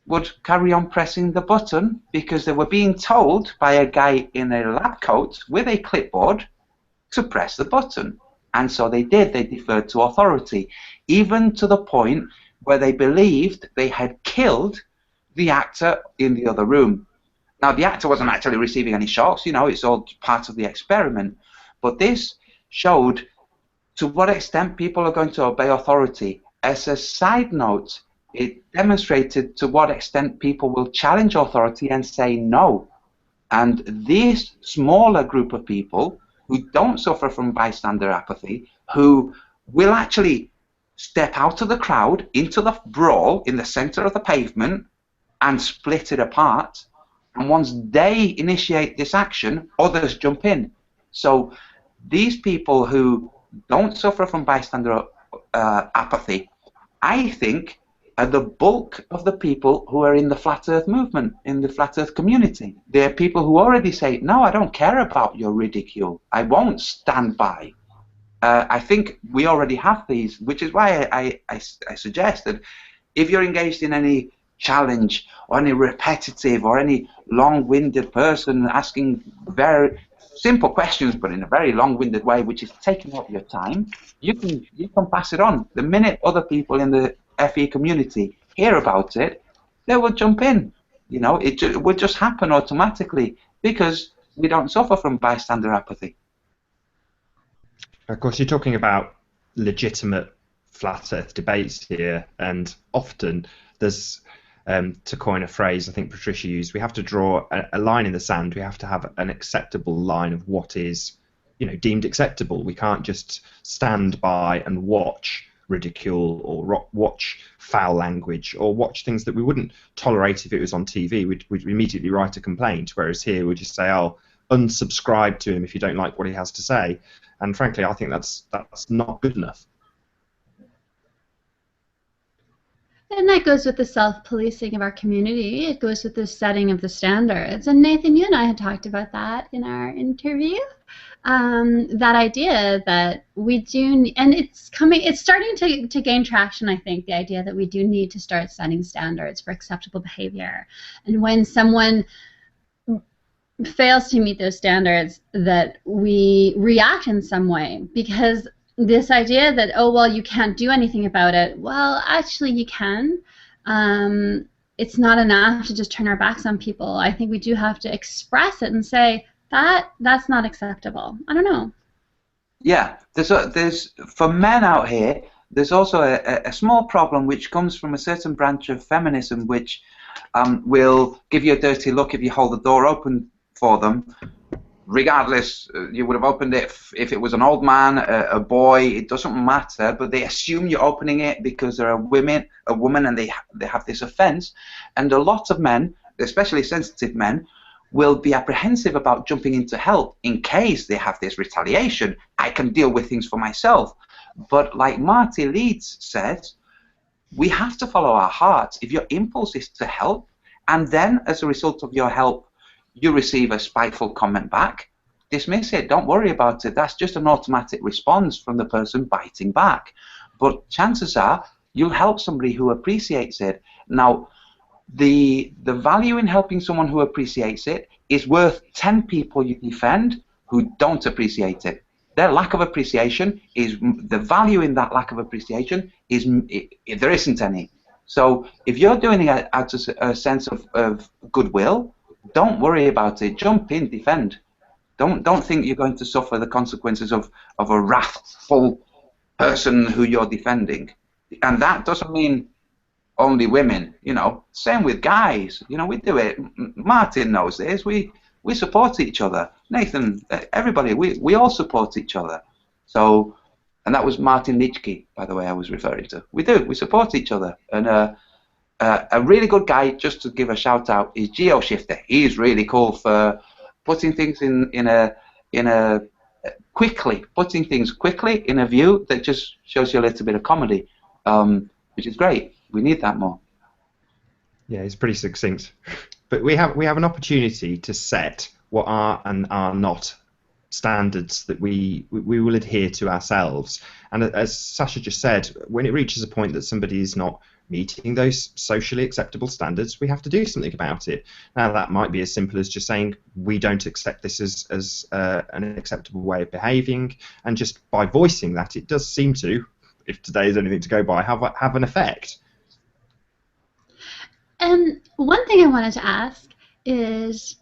would carry on pressing the button because they were being told by a guy in a lab coat with a clipboard to press the button. And so they did. They deferred to authority, even to the point where they believed they had killed the actor in the other room. Now, the actor wasn't actually receiving any shocks. You know, it's all part of the experiment. But this showed to what extent people are going to obey authority. As a side note, it demonstrated to what extent people will challenge authority and say no. And this smaller group of people who don't suffer from bystander apathy, who will actually step out of the crowd into the brawl in the center of the pavement and split it apart. And once they initiate this action, others jump in. So these people who don't suffer from bystander apathy, I think, are the bulk of the people who are in the Flat Earth movement, in the Flat Earth community. They're people who already say, no, I don't care about your ridicule. I won't stand by. I think we already have these, which is why I suggest that if you're engaged in any challenge or any repetitive or any long-winded person asking very simple questions but in a very long-winded way, which is taking up your time, you can pass it on. The minute other people in the FE community hear about it, they will jump in. You know, it would just happen automatically because we don't suffer from bystander apathy. Of course, you're talking about legitimate flat Earth debates here, and often there's, to coin a phrase I think Patricia used, we have to draw a line in the sand. We have to have an acceptable line of what is, you know, deemed acceptable. We can't just stand by and watch ridicule or watch foul language or watch things that we wouldn't tolerate if it was on TV. We'd immediately write a complaint, whereas here we'd just say, oh, unsubscribe to him if you don't like what he has to say. And frankly, I think that's not good enough. And that goes with the self-policing of our community. It goes with the setting of the standards. And Nathan, you and I had talked about that in our interview. That idea that we do, and it's starting to gain traction, I think, the idea that we do need to start setting standards for acceptable behavior. And when someone fails to meet those standards, that we react in some way, because this idea that, oh, well, you can't do anything about it. Well, actually, you can. It's not enough to just turn our backs on people. I think we do have to express it and say, that's not acceptable. I don't know. Yeah, there's for men out here, there's also a small problem which comes from a certain branch of feminism which will give you a dirty look if you hold the door open for them. Regardless, you would have opened it if it was an old man, a boy, it doesn't matter, but they assume you're opening it because they're a woman, and they have this offense. And a lot of men, especially sensitive men, will be apprehensive about jumping in to help in case they have this retaliation. I can deal with things for myself. But like Marty Leeds says, we have to follow our hearts. If your impulse is to help, and then as a result of your help, you receive a spiteful comment back, dismiss it. Don't worry about it. That's just an automatic response from the person biting back. But chances are you'll help somebody who appreciates it. Now, the value in helping someone who appreciates it is worth 10 people you defend who don't appreciate it. Their lack of appreciation is the value in that lack of appreciation is there isn't any. So if you're doing it out of a sense of goodwill, don't worry about it. Jump in, defend. Don't think you're going to suffer the consequences of a wrathful person who you're defending. And that doesn't mean only women, you know. Same with guys. You know, we do it. Martin knows this. We support each other. Nathan, everybody, we all support each other. So, and that was Martin Nitschke, by the way, I was referring to. We do. We support each other. And a really good guy, just to give a shout out, is GeoShifter. He's really cool for putting things putting things quickly in a view that just shows you a little bit of comedy, which is great. We need that more. Yeah, it's pretty succinct. But we have an opportunity to set what are and are not standards that we will adhere to ourselves. And as Sasha just said, when it reaches a point that somebody is not meeting those socially acceptable standards, we have to do something about it. Now, that might be as simple as just saying we don't accept this as an acceptable way of behaving, and just by voicing that, it does seem to, if today is anything to go by, have an effect. And one thing I wanted to ask is,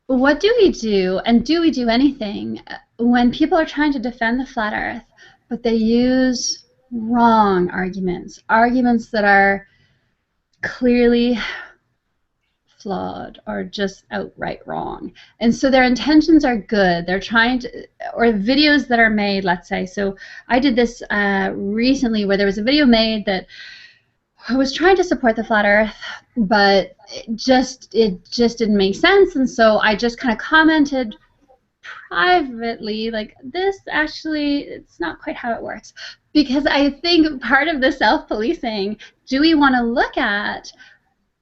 what do we do, and do we do anything, when people are trying to defend the flat Earth, but they use wrong arguments that are clearly flawed or just outright wrong? And so their intentions are good. They're trying to, or videos that are made, let's say. So I did this recently where there was a video made that was trying to support the flat Earth, but it just didn't make sense, and so I just kind of commented privately, like, this actually, it's not quite how it works. Because I think part of the self-policing, do we want to look at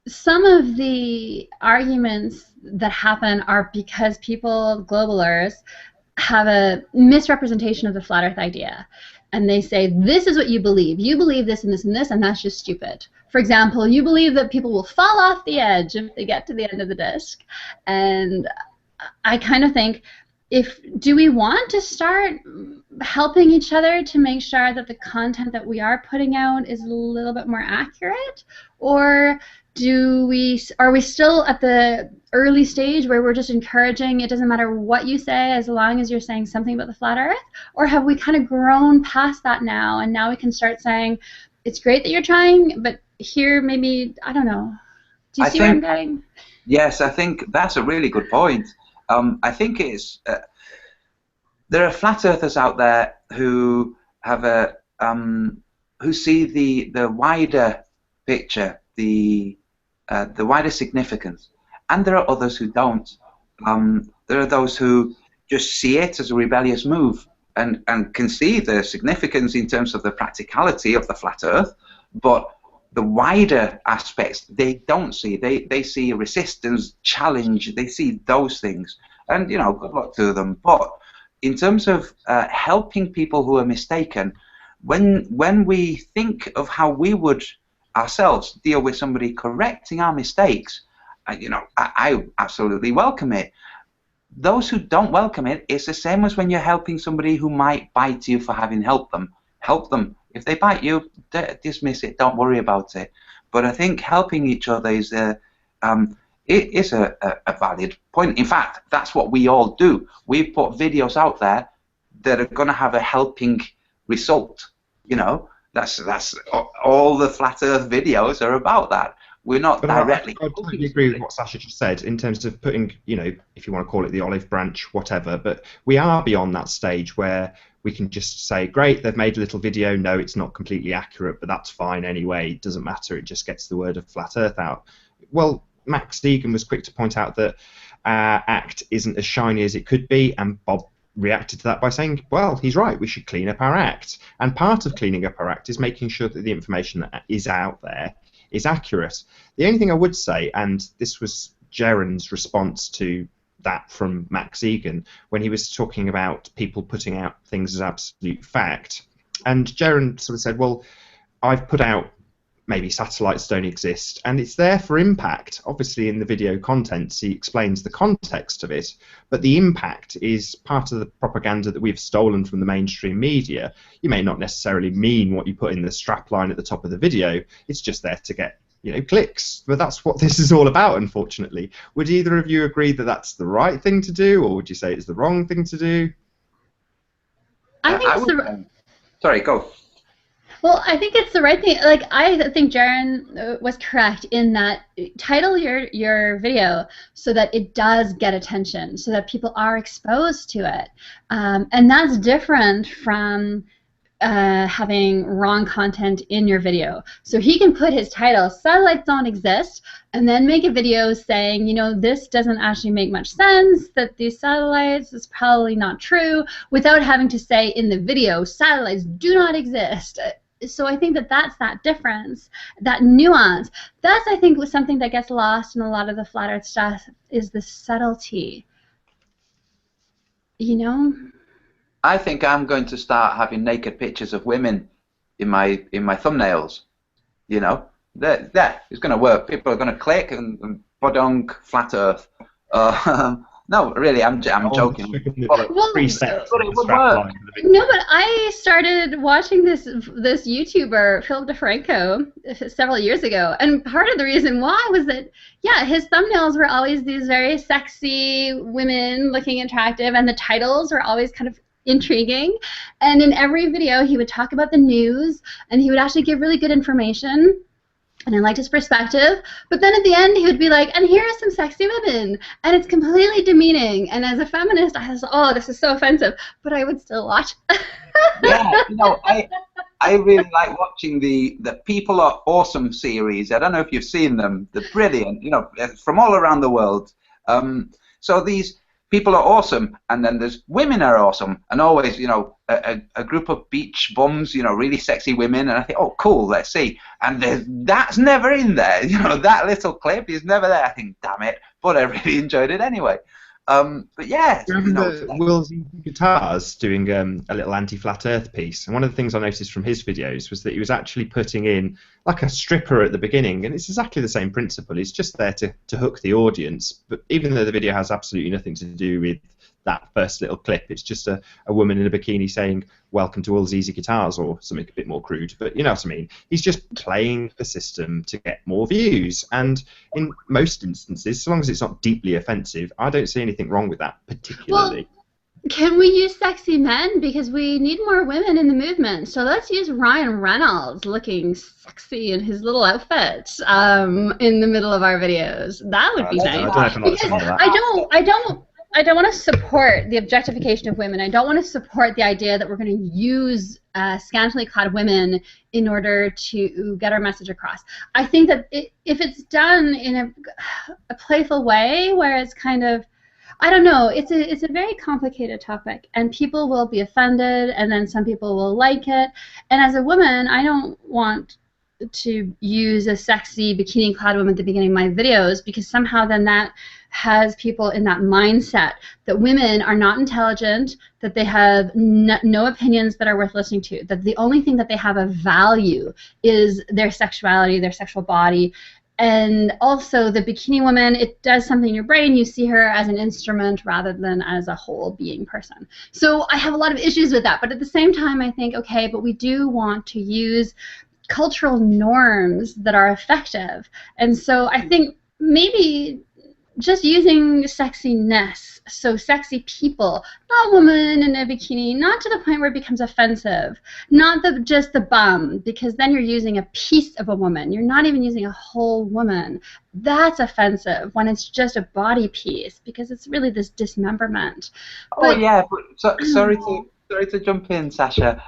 some of the arguments that happen are because people, globalers, have a misrepresentation of the flat Earth idea. And they say, this is what you believe. You believe this and this and this, and that's just stupid. For example, you believe that people will fall off the edge if they get to the end of the disc. And I kind of think, do we want to start helping each other to make sure that the content that we are putting out is a little bit more accurate? Or are we still at the early stage where we're just encouraging it doesn't matter what you say as long as you're saying something about the flat earth? Or have we kind of grown past that now, and now we can start saying it's great that you're trying, but here maybe, I don't know. Do you see where I'm going? Yes, I think that's a really good point. I think it's there are flat earthers out there who have who see the wider picture, the wider significance, and there are others who don't. There are those who just see it as a rebellious move and can see the significance in terms of the practicality of the flat earth, but the wider aspects they don't see. They see resistance, challenge, they see those things, and you know, good luck to them. But in terms of helping people who are mistaken, when we think of how we would ourselves deal with somebody correcting our mistakes, you know, I absolutely welcome it. Those who don't welcome it, it's the same as when you're helping somebody who might bite you for having helped them. Help them. If they bite you, dismiss it. Don't worry about it. But I think helping each other is it is a valid point. In fact, that's what we all do. We put videos out there that are going to have a helping result. You know, that's all the flat Earth videos are about. That we're not directly. I totally agree with what Sasha just said in terms of putting, you know, if you want to call it the olive branch, whatever. But we are beyond that stage where we can just say, great, they've made a little video. No, it's not completely accurate, but that's fine anyway. It doesn't matter. It just gets the word of flat Earth out. Well, Max Deegan was quick to point out that our act isn't as shiny as it could be, and Bob reacted to that by saying, well, he's right, we should clean up our act. And part of cleaning up our act is making sure that the information that is out there is accurate. The only thing I would say, and this was Jaron's response to that from Max Egan, when he was talking about people putting out things as absolute fact, and Jaron sort of said, well, I've put out maybe satellites don't exist, and it's there for impact. Obviously in the video contents he explains the context of it, but the impact is part of the propaganda that we've stolen from the mainstream media. You may not necessarily mean what you put in the strapline at the top of the video, it's just there to get, you know, clicks, but that's what this is all about, unfortunately. Would either of you agree that that's the right thing to do, or would you say it's the wrong thing to do? I think it's Sorry, go. Well, I think it's the right thing. Like, I think Jaron was correct in that title your video so that it does get attention, so that people are exposed to it. And that's different from having wrong content in your video. So he can put his title, satellites don't exist, and then make a video saying, you know, this doesn't actually make much sense, that these satellites is probably not true, without having to say in the video, satellites do not exist. So I think that that's that difference, that nuance. That's, I think, was something that gets lost in a lot of the flat earth stuff, is the subtlety. You know? I think I'm going to start having naked pictures of women in my thumbnails. You know, there, it's going to work. People are going to click and podong flat Earth. No, really, I'm joking. Well, but it would work. No, but I started watching this YouTuber, Philip DeFranco, several years ago, and part of the reason why was that, yeah, his thumbnails were always these very sexy women looking attractive, and the titles were always kind of intriguing, and in every video he would talk about the news, and he would actually give really good information, and I liked his perspective, but then at the end he would be like, and here are some sexy women, and it's completely demeaning, and as a feminist I was, oh, this is so offensive, but I would still watch. Yeah, you know, I really like watching the People Are Awesome series. I don't know if you've seen them. They're brilliant, you know, from all around the world. So these people are awesome, and then there's women are awesome, and always, you know, a group of beach bums, you know, really sexy women, and I think, oh, cool, let's see. And that's never in there, you know, that little clip is never there. I think, damn it, but I really enjoyed it anyway. But yeah. Remember Will's Guitars doing a little anti-flat Earth piece, and one of the things I noticed from his videos was that he was actually putting in like a stripper at the beginning, and it's exactly the same principle. It's just there to hook the audience, but even though the video has absolutely nothing to do with that first little clip. It's just a woman in a bikini saying, "Welcome to all easy guitars," or something a bit more crude, but you know what I mean. He's just playing the system to get more views, and in most instances, so long as it's not deeply offensive, I don't see anything wrong with that particularly. Well, can we use sexy men? Because we need more women in the movement. So let's use Ryan Reynolds looking sexy in his little outfit in the middle of our videos. That would be nice. I don't want to support the objectification of women. I don't want to support the idea that we're going to use scantily clad women in order to get our message across. I think that if it's done in a playful way where it's kind of, I don't know, it's a very complicated topic, and people will be offended, and then some people will like it. And as a woman, I don't want to use a sexy bikini-clad woman at the beginning of my videos, because somehow then that has people in that mindset that women are not intelligent, that they have no opinions that are worth listening to, that the only thing that they have of value is their sexuality, their sexual body. And also the bikini woman, it does something in your brain. You see her as an instrument rather than as a whole being person. So I have a lot of issues with that. But at the same time, I think, okay, but we do want to use cultural norms that are effective. And so I think maybe just using sexiness, so sexy people, not woman in a bikini, not to the point where it becomes offensive, not just the bum, because then you're using a piece of a woman. You're not even using a whole woman. That's offensive when it's just a body piece, because it's really this dismemberment. But, sorry to jump in, Sasha.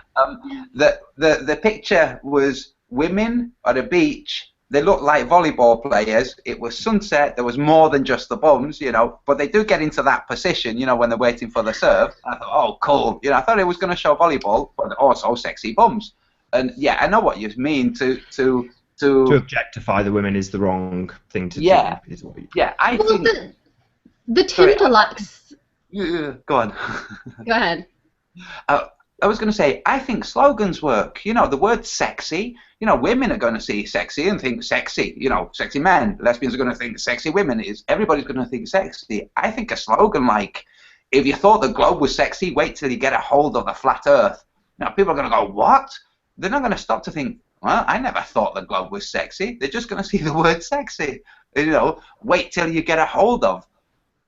The picture was women at a beach. They look like volleyball players. It was sunset. There was more than just the bums, you know. But they do get into that position, you know, when they're waiting for the serve. I thought, oh, cool. You know, I thought it was going to show volleyball, but also sexy bums. And yeah, I know what you mean. To objectify the women is the wrong thing to do. Is what I think the Tim Deluxe. Go on. Go ahead. I was going to say, I think slogans work. You know, the word sexy, you know, women are going to see sexy and think sexy. You know, sexy men. Lesbians are going to think sexy women. Everybody's going to think sexy. I think a slogan like, if you thought the globe was sexy, wait till you get a hold of the flat earth. Now, people are going to go, what? They're not going to stop to think, well, I never thought the globe was sexy. They're just going to see the word sexy. You know, wait till you get a hold of.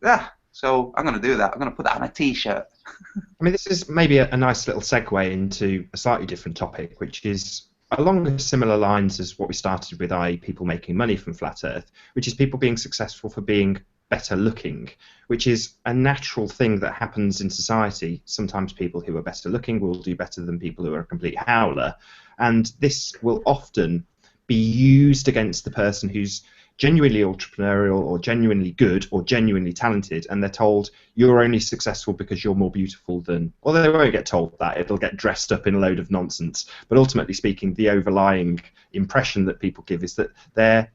Yeah. So I'm going to do that. I'm going to put that on a T-shirt. I mean, this is maybe a nice little segue into a slightly different topic, which is along similar lines as what we started with, i.e. people making money from Flat Earth, which is people being successful for being better looking, which is a natural thing that happens in society. Sometimes people who are better looking will do better than people who are a complete howler, and this will often be used against the person who's genuinely entrepreneurial or genuinely good or genuinely talented, and they're told you're only successful because you're more beautiful than, well, they won't get told that, it'll get dressed up in a load of nonsense, but ultimately speaking, the overlying impression that people give is that they're,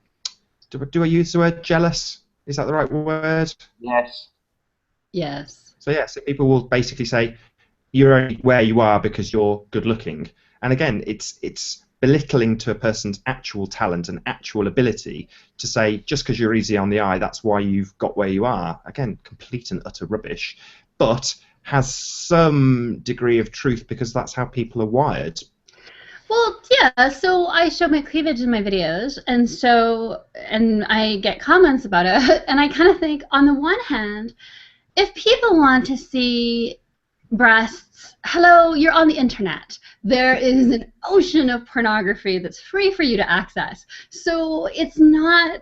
do I use the word jealous? Is that the right word? Yes. Yes. So yeah, so people will basically say you're only where you are because you're good looking, and again, it's belittling to a person's actual talent and actual ability to say just because you're easy on the eye, that's why you've got where you are. Again, complete and utter rubbish, but has some degree of truth because that's how people are wired. Well, yeah, so I show my cleavage in my videos, and I get comments about it, and I kind of think, on the one hand, if people want to see breasts, hello, you're on the internet. There is an ocean of pornography that's free for you to access. So it's not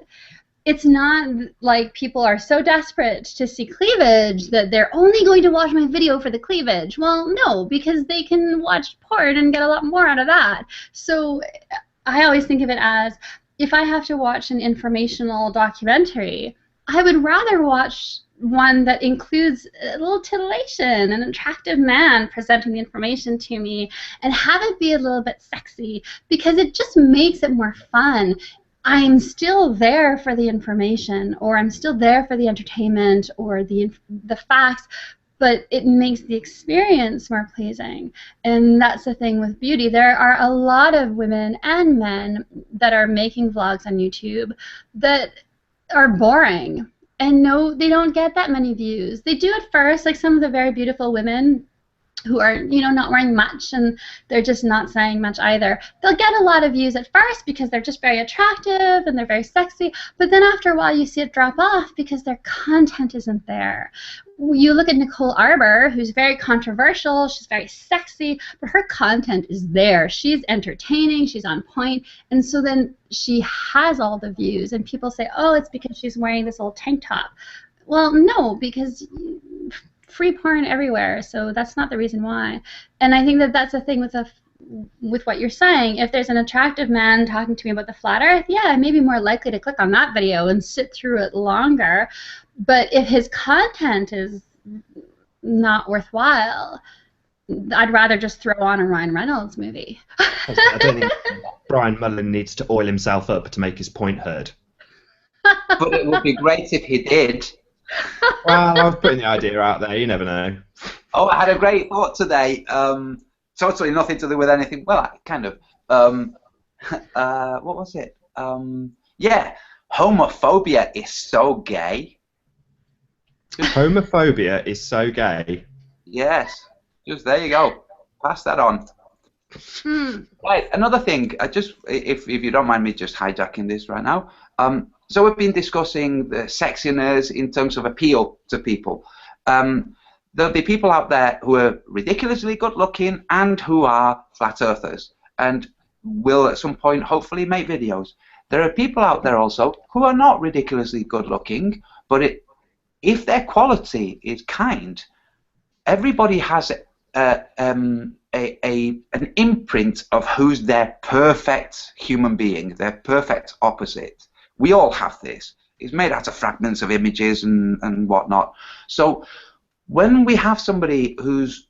like people are so desperate to see cleavage that they're only going to watch my video for the cleavage. Well, no, because they can watch porn and get a lot more out of that. So I always think of it as, if I have to watch an informational documentary, I would rather watch one that includes a little titillation, an attractive man presenting the information to me, and have it be a little bit sexy, because it just makes it more fun. I'm still there for the information, or I'm still there for the entertainment or the facts, but it makes the experience more pleasing. And that's the thing with beauty. There are a lot of women and men that are making vlogs on YouTube that are boring. And no, they don't get that many views. They do at first, like some of the very beautiful women who are, you know, not wearing much and they're just not saying much either. They'll get a lot of views at first because they're just very attractive and they're very sexy, but then after a while you see it drop off because their content isn't there. You look at Nicole Arbor, who's very controversial, she's very sexy, but her content is there. She's entertaining, she's on point, and so then she has all the views, and people say, oh, it's because she's wearing this old tank top. Well, no, because free porn everywhere, so that's not the reason why. And I think that that's the thing with what you're saying. If there's an attractive man talking to me about the flat earth, yeah, I may be more likely to click on that video and sit through it longer. But if his content is not worthwhile, I'd rather just throw on a Ryan Reynolds movie. I don't think Brian Mullen needs to oil himself up to make his point heard. But it would be great if he did. Well, I was putting the idea out there. You never know. Oh, I had a great thought today. Totally nothing to do with anything. Well, kind of. What was it? Yeah, homophobia is so gay. Homophobia is so gay. Yes. Just there you go. Pass that on. Right. Another thing. If you don't mind me just hijacking this right now. So we've been discussing the sexiness in terms of appeal to people. There'll be people out there who are ridiculously good looking and who are flat earthers and will at some point hopefully make videos. There are people out there also who are not ridiculously good looking, but if their quality is kind, everybody has an imprint of who's their perfect human being, their perfect opposite. We all have this. It's made out of fragments of images and whatnot. So when we have somebody whose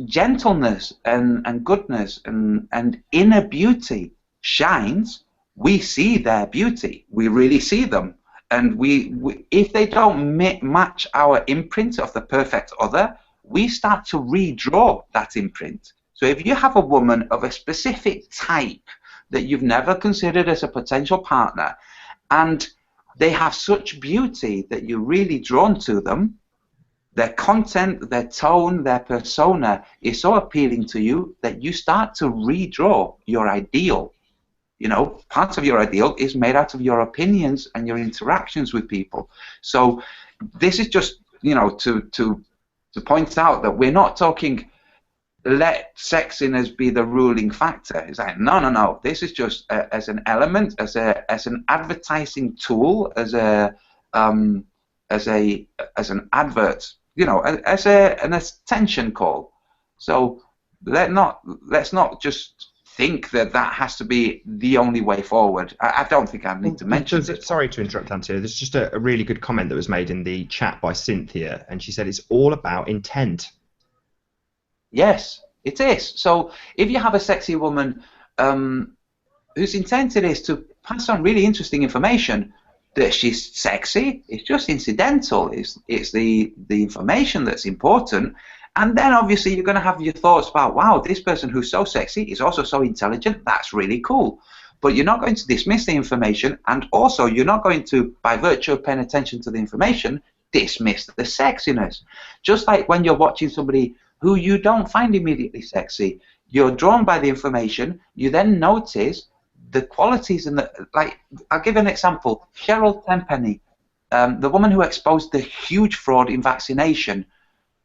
gentleness and goodness and inner beauty shines, we see their beauty. We really see them. And if they don't match our imprint of the perfect other, we start to redraw that imprint. So if you have a woman of a specific type that you've never considered as a potential partner, and they have such beauty that you're really drawn to them, their content, their tone, their persona is so appealing to you that you start to redraw your ideal. You know, part of your ideal is made out of your opinions and your interactions with people. So this is just, you know, to point out that we're not talking let sexiness be the ruling factor. It's like no. This is just as an element, as an advertising tool, as an advert, you know, as an attention call. So let's not just think that has to be the only way forward. I don't think I need to mention it. Sorry to interrupt, Antonio. There's just a really good comment that was made in the chat by Cynthia, and she said it's all about intent. Yes, it is. So if you have a sexy woman whose intent it is to pass on really interesting information, that she's sexy, it's just incidental. It's the information that's important. And then obviously you're going to have your thoughts about, wow, this person who's so sexy is also so intelligent. That's really cool. But you're not going to dismiss the information, and also you're not going to, by virtue of paying attention to the information, dismiss the sexiness. Just like when you're watching somebody who you don't find immediately sexy, you're drawn by the information, you then notice the qualities and like, I'll give an example. Cheryl Tenpenny, the woman who exposed the huge fraud in vaccination.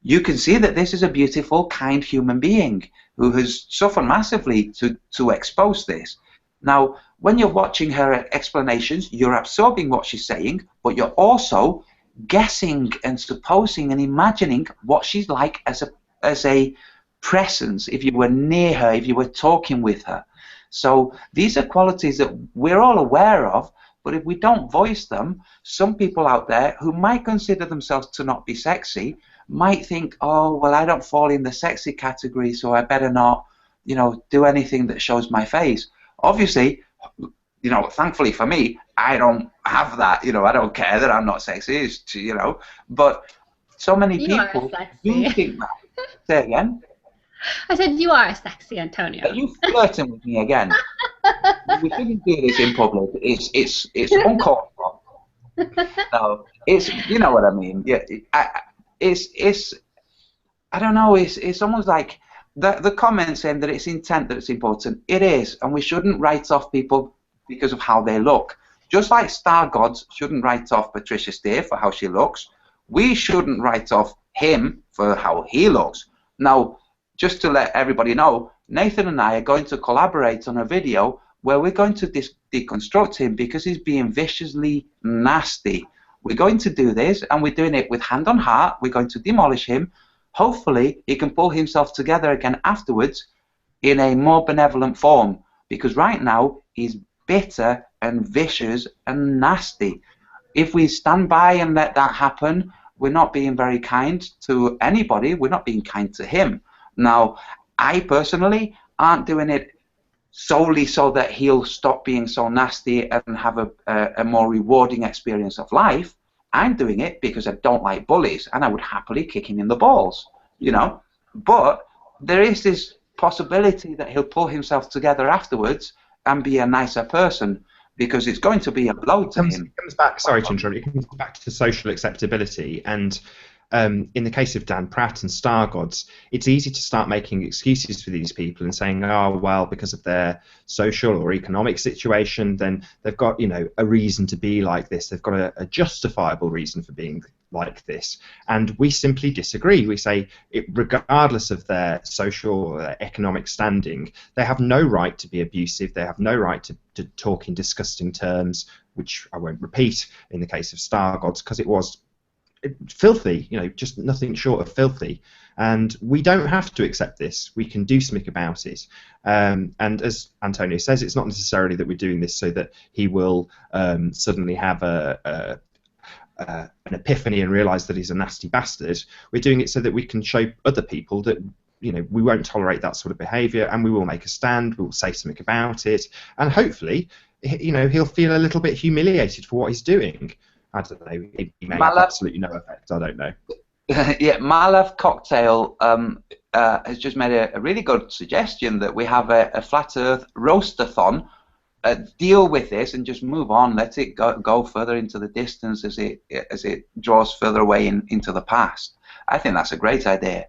You can see that this is a beautiful, kind human being who has suffered massively to expose this. Now, when you're watching her explanations, you're absorbing what she's saying, but you're also guessing and supposing and imagining what she's like as a presence, if you were near her, if you were talking with her. So these are qualities that we're all aware of, but if we don't voice them, some people out there who might consider themselves to not be sexy might think, oh, well, I don't fall in the sexy category, so I better not, you know, do anything that shows my face. Obviously, you know, thankfully for me, I don't have that. You know, I don't care that I'm not sexy, you know, but so many people do think that. Say again. I said you are sexy, Antonio. Are you flirting with me again? We shouldn't do this in public. It's uncalled for. No, it's, you know what I mean. Yeah, it's I don't know. It's almost like the comment saying that it's intent that's important. It is, and we shouldn't write off people because of how they look. Just like Star Gods shouldn't write off Patricia Steer for how she looks, we shouldn't write off him for how he looks. Now, just to let everybody know, Nathan and I are going to collaborate on a video where we're going to deconstruct him because he's being viciously nasty. We're going to do this, and we're doing it with hand on heart. We're going to demolish him. Hopefully, he can pull himself together again afterwards in a more benevolent form, because right now he's bitter and vicious and nasty. If we stand by and let that happen, we're not being very kind to anybody. We're not being kind to him. Now, I personally aren't doing it solely so that he'll stop being so nasty and have a more rewarding experience of life. I'm doing it because I don't like bullies, and I would happily kick him in the balls, you know. But there is this possibility that he'll pull himself together afterwards and be a nicer person, because it's going to be a blow to him. It comes back, sorry to interrupt, it comes back to social acceptability. And in the case of Dan Pratt and Star Gods, it's easy to start making excuses for these people and saying, oh, well, because of their social or economic situation, then they've got, you know, a reason to be like this. They've got a justifiable reason for being like this. And we simply disagree. We say, regardless of their social or their economic standing, they have no right to be abusive. They have no right to talk in disgusting terms, which I won't repeat in the case of Star Gods, because it was filthy, you know, just nothing short of filthy. And we don't have to accept this. We can do something about it. And as Antonio says, it's not necessarily that we're doing this so that he will suddenly have an epiphany and realise that he's a nasty bastard. We're doing it so that we can show other people that, you know, we won't tolerate that sort of behaviour, and we will make a stand. We'll say something about it, and hopefully, you know, he'll feel a little bit humiliated for what he's doing. I don't know. He may have absolutely no effect. I don't know. Yeah, Malav Cocktail has just made a really good suggestion that we have a flat Earth roastathon. Deal with this and just move on. Let it go further into the distance as it draws further away into the past. I think that's a great idea.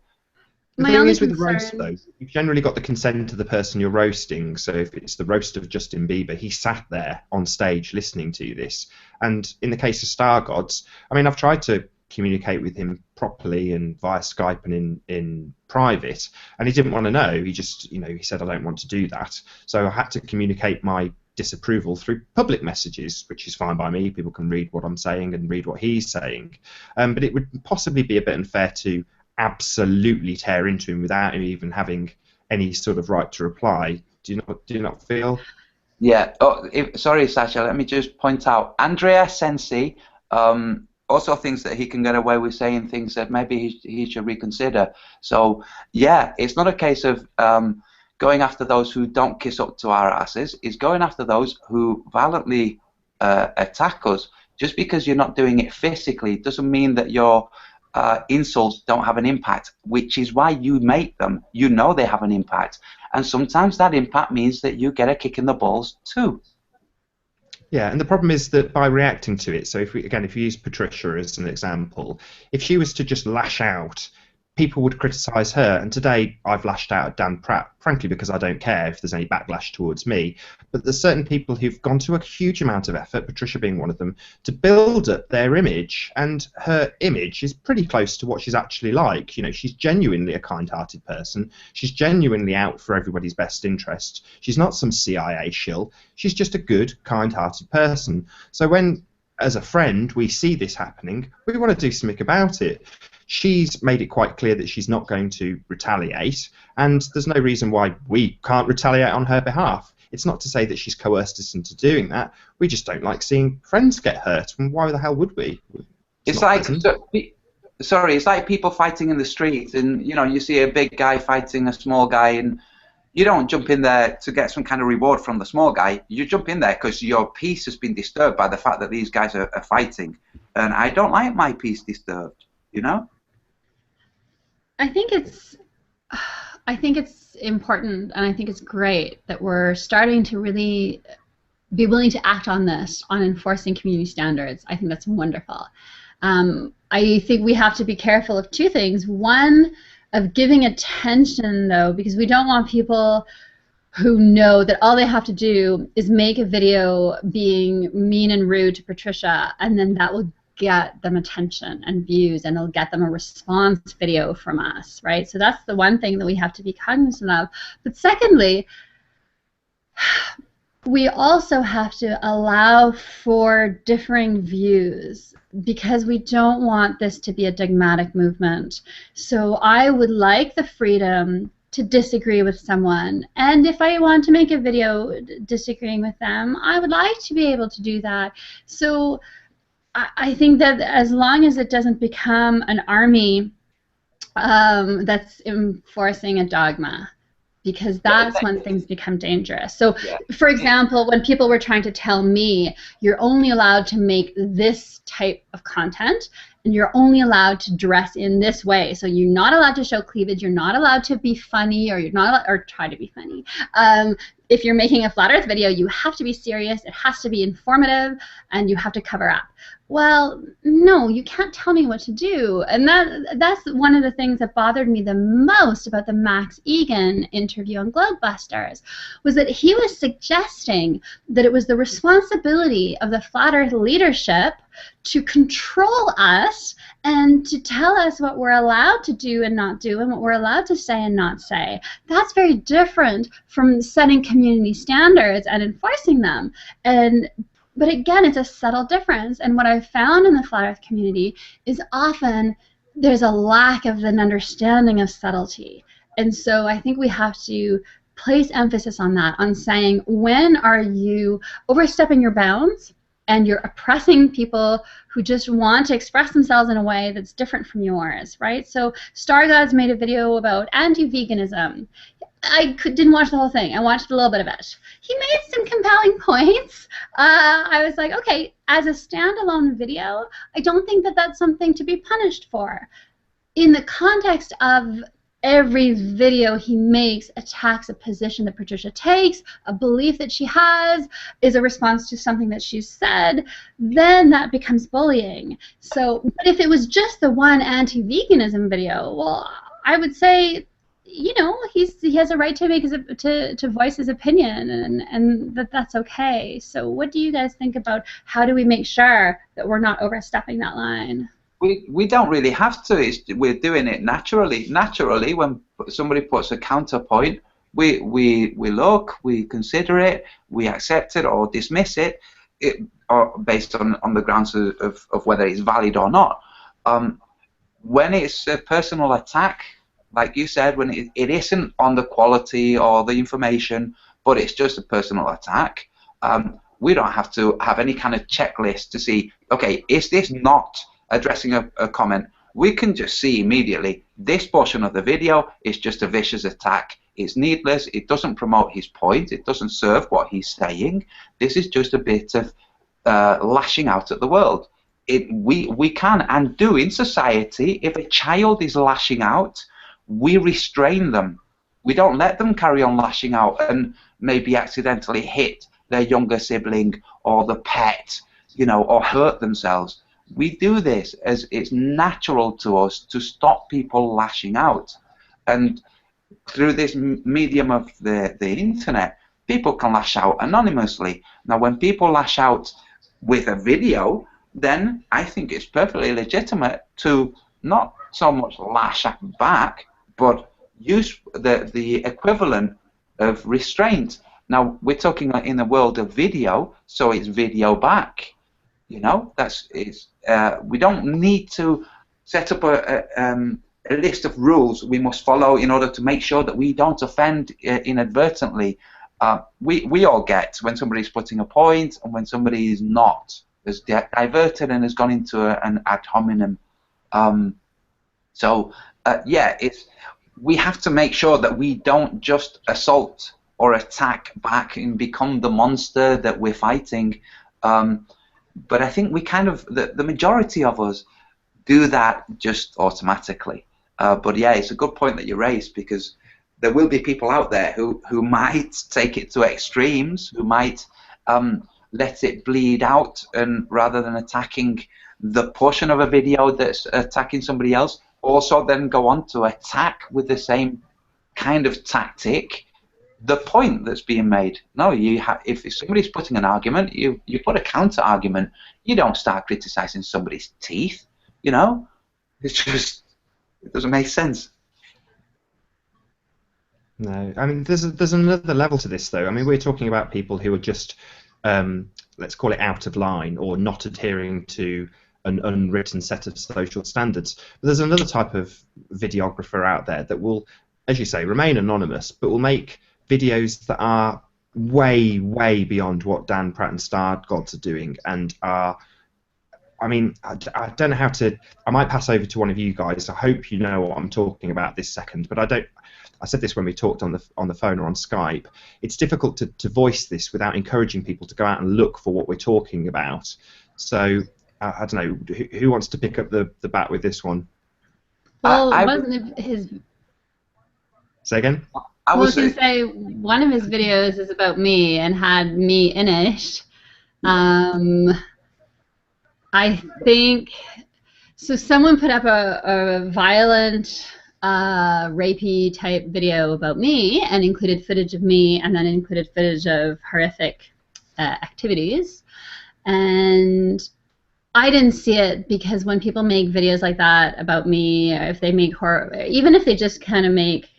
The thing is with the roast, though, you've generally got the consent of the person you're roasting. So if it's the roast of Justin Bieber, he sat there on stage listening to this. And in the case of Star Gods, I mean, I've tried to communicate with him properly and via Skype and in private, and he didn't want to know. He just, you know, he said, I don't want to do that. So I had to communicate my disapproval through public messages, which is fine by me. People can read what I'm saying and read what he's saying. But it would possibly be a bit unfair to absolutely tear into him without him even having any sort of right to reply. Do you not feel? Yeah. Oh, sorry, Sasha. Let me just point out, Andrea Sensi also thinks that he can get away with saying things that maybe he should reconsider. So yeah, it's not a case of going after those who don't kiss up to our asses. It's going after those who violently attack us. Just because you're not doing it physically doesn't mean that your insults don't have an impact, which is why you make them. You know they have an impact, and sometimes that impact means that you get a kick in the balls too. Yeah, and the problem is that by reacting to it, so if we use Patricia as an example, if she was to just lash out, people would criticise her. And today I've lashed out at Dan Pratt, frankly, because I don't care if there's any backlash towards me. But there's certain people who've gone to a huge amount of effort, Patricia being one of them, to build up their image. And her image is pretty close to what she's actually like. You know, she's genuinely a kind-hearted person. She's genuinely out for everybody's best interest. She's not some CIA shill. She's just a good, kind-hearted person. So when, as a friend, we see this happening, we want to do something about it. She's made it quite clear that she's not going to retaliate, and there's no reason why we can't retaliate on her behalf. It's not to say that she's coerced us into doing that. We just don't like seeing friends get hurt, and why the hell would we? It's like, sorry, it's like people fighting in the street, and you know, you see a big guy fighting a small guy, and you don't jump in there to get some kind of reward from the small guy. You jump in there because your peace has been disturbed by the fact that these guys are fighting, and I don't like my peace disturbed, you know? I think it's important, and I think it's great that we're starting to really be willing to act on this, on enforcing community standards. I think that's wonderful. I think we have to be careful of two things. One, of giving attention, though, because we don't want people who know that all they have to do is make a video being mean and rude to Patricia, and then that will get them attention and views, and it'll get them a response video from us, right? So that's the one thing that we have to be cognizant of. But secondly, we also have to allow for differing views, because we don't want this to be a dogmatic movement. So I would like the freedom to disagree with someone, and if I want to make a video disagreeing with them, I would like to be able to do that. So I think that as long as it doesn't become an army that's enforcing a dogma, because that's when things become dangerous. So, for example, when people were trying to tell me, you're only allowed to make this type of content, and you're only allowed to dress in this way. So you're not allowed to show cleavage, you're not allowed to be funny, or you're not allowed, or try to be funny. If you're making a flat earth video, you have to be serious, it has to be informative, and you have to cover up. Well, no, you can't tell me what to do. And that's one of the things that bothered me the most about the Max Egan interview on Globebusters, was that he was suggesting that it was the responsibility of the flat earth leadership to control us and to tell us what we're allowed to do and not do, and what we're allowed to say and not say. That's very different from setting community standards and enforcing them. But again, it's a subtle difference, and what I've found in the flat earth community is often there's a lack of an understanding of subtlety. And so I think we have to place emphasis on that, on saying, when are you overstepping your bounds and you're oppressing people who just want to express themselves in a way that's different from yours, right? So Stargods made a video about anti-veganism. I didn't watch the whole thing. I watched a little bit of it. He made some compelling points. I was like, okay, as a standalone video, I don't think that that's something to be punished for. In the context of every video he makes attacks a position that Patricia takes, a belief that she has, is a response to something that she's said, then that becomes bullying. So, but if it was just the one anti-veganism video, well, I would say, you know, he has a right to make to voice his opinion, and that's okay. So what do you guys think about how do we make sure that we're not overstepping that line? We don't really have to. We're doing it naturally. Naturally, when somebody puts a counterpoint, we look, we consider it, we accept it or dismiss it, or based on the grounds of whether it's valid or not. When it's a personal attack, like you said, when it isn't on the quality or the information, but it's just a personal attack, we don't have to have any kind of checklist to see, okay, is this not addressing a comment? We can just see immediately this portion of the video is just a vicious attack. It's needless. It doesn't promote his point. It doesn't serve what he's saying. This is just a bit of lashing out at the world. We can and do in society. If a child is lashing out, we restrain them. We don't let them carry on lashing out and maybe accidentally hit their younger sibling or the pet, you know, or hurt themselves. We do this as it's natural to us to stop people lashing out. And through this medium of the internet, people can lash out anonymously. Now, when people lash out with a video, then I think it's perfectly legitimate to not so much lash back, but use the equivalent of restraint. Now, we're talking in the world of video, so it's video back. You know, we don't need to set up a list of rules we must follow in order to make sure that we don't offend inadvertently. We all get when somebody's putting a point and when somebody is not, has diverted and has gone into an ad hominem. Yeah, we have to make sure that we don't just assault or attack back and become the monster that we're fighting. But I think we kind of, the majority of us do that just automatically. But yeah, it's a good point that you raised, because there will be people out there who might take it to extremes, who might let it bleed out, and rather than attacking the portion of a video that's attacking somebody else, also then go on to attack with the same kind of tactic the point that's being made. No, if somebody's putting an argument, you put a counter argument. You don't start criticizing somebody's teeth. You know, it's just, it doesn't make sense. No, I mean there's another level to this though. I mean we're talking about people who are just let's call it out of line or not adhering to an unwritten set of social standards. But there's another type of videographer out there that will, as you say, remain anonymous, but will make videos that are way, way beyond what Dan Pratt and Star Gods are doing, and are, I mean, I don't know how to. I might pass over to one of you guys. I hope you know what I'm talking about this second, but I don't. I said this when we talked on the phone or on Skype. It's difficult to voice this without encouraging people to go out and look for what we're talking about. So I don't know who wants to pick up the bat with this one. Well, wasn't his? Say again. I was going to say one of his videos is about me and had me in it. I think so. Someone put up a violent, rapey type video about me and included footage of me, and then included footage of horrific activities. And I didn't see it because when people make videos like that about me, or if they make horror, even if they just kind of make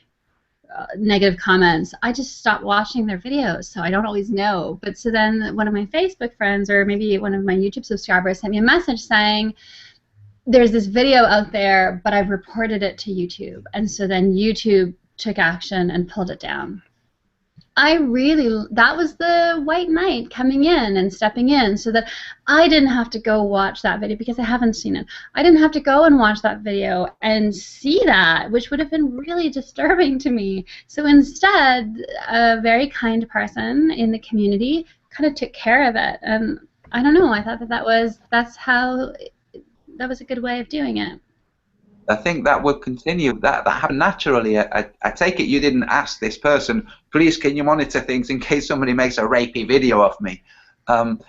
negative comments, I just stop watching their videos, so I don't always know. But so then one of my Facebook friends or maybe one of my YouTube subscribers sent me a message saying, there's this video out there, but I've reported it to YouTube. And so then YouTube took action and pulled it down. That was the white knight coming in and stepping in so that I didn't have to go watch that video because I haven't seen it. I didn't have to go and watch that video and see that, which would have been really disturbing to me. So instead, a very kind person in the community kind of took care of it. And I don't know, I thought that that was a good way of doing it. I think that would continue. That happened naturally. I take it you didn't ask this person, please can you monitor things in case somebody makes a rapey video of me.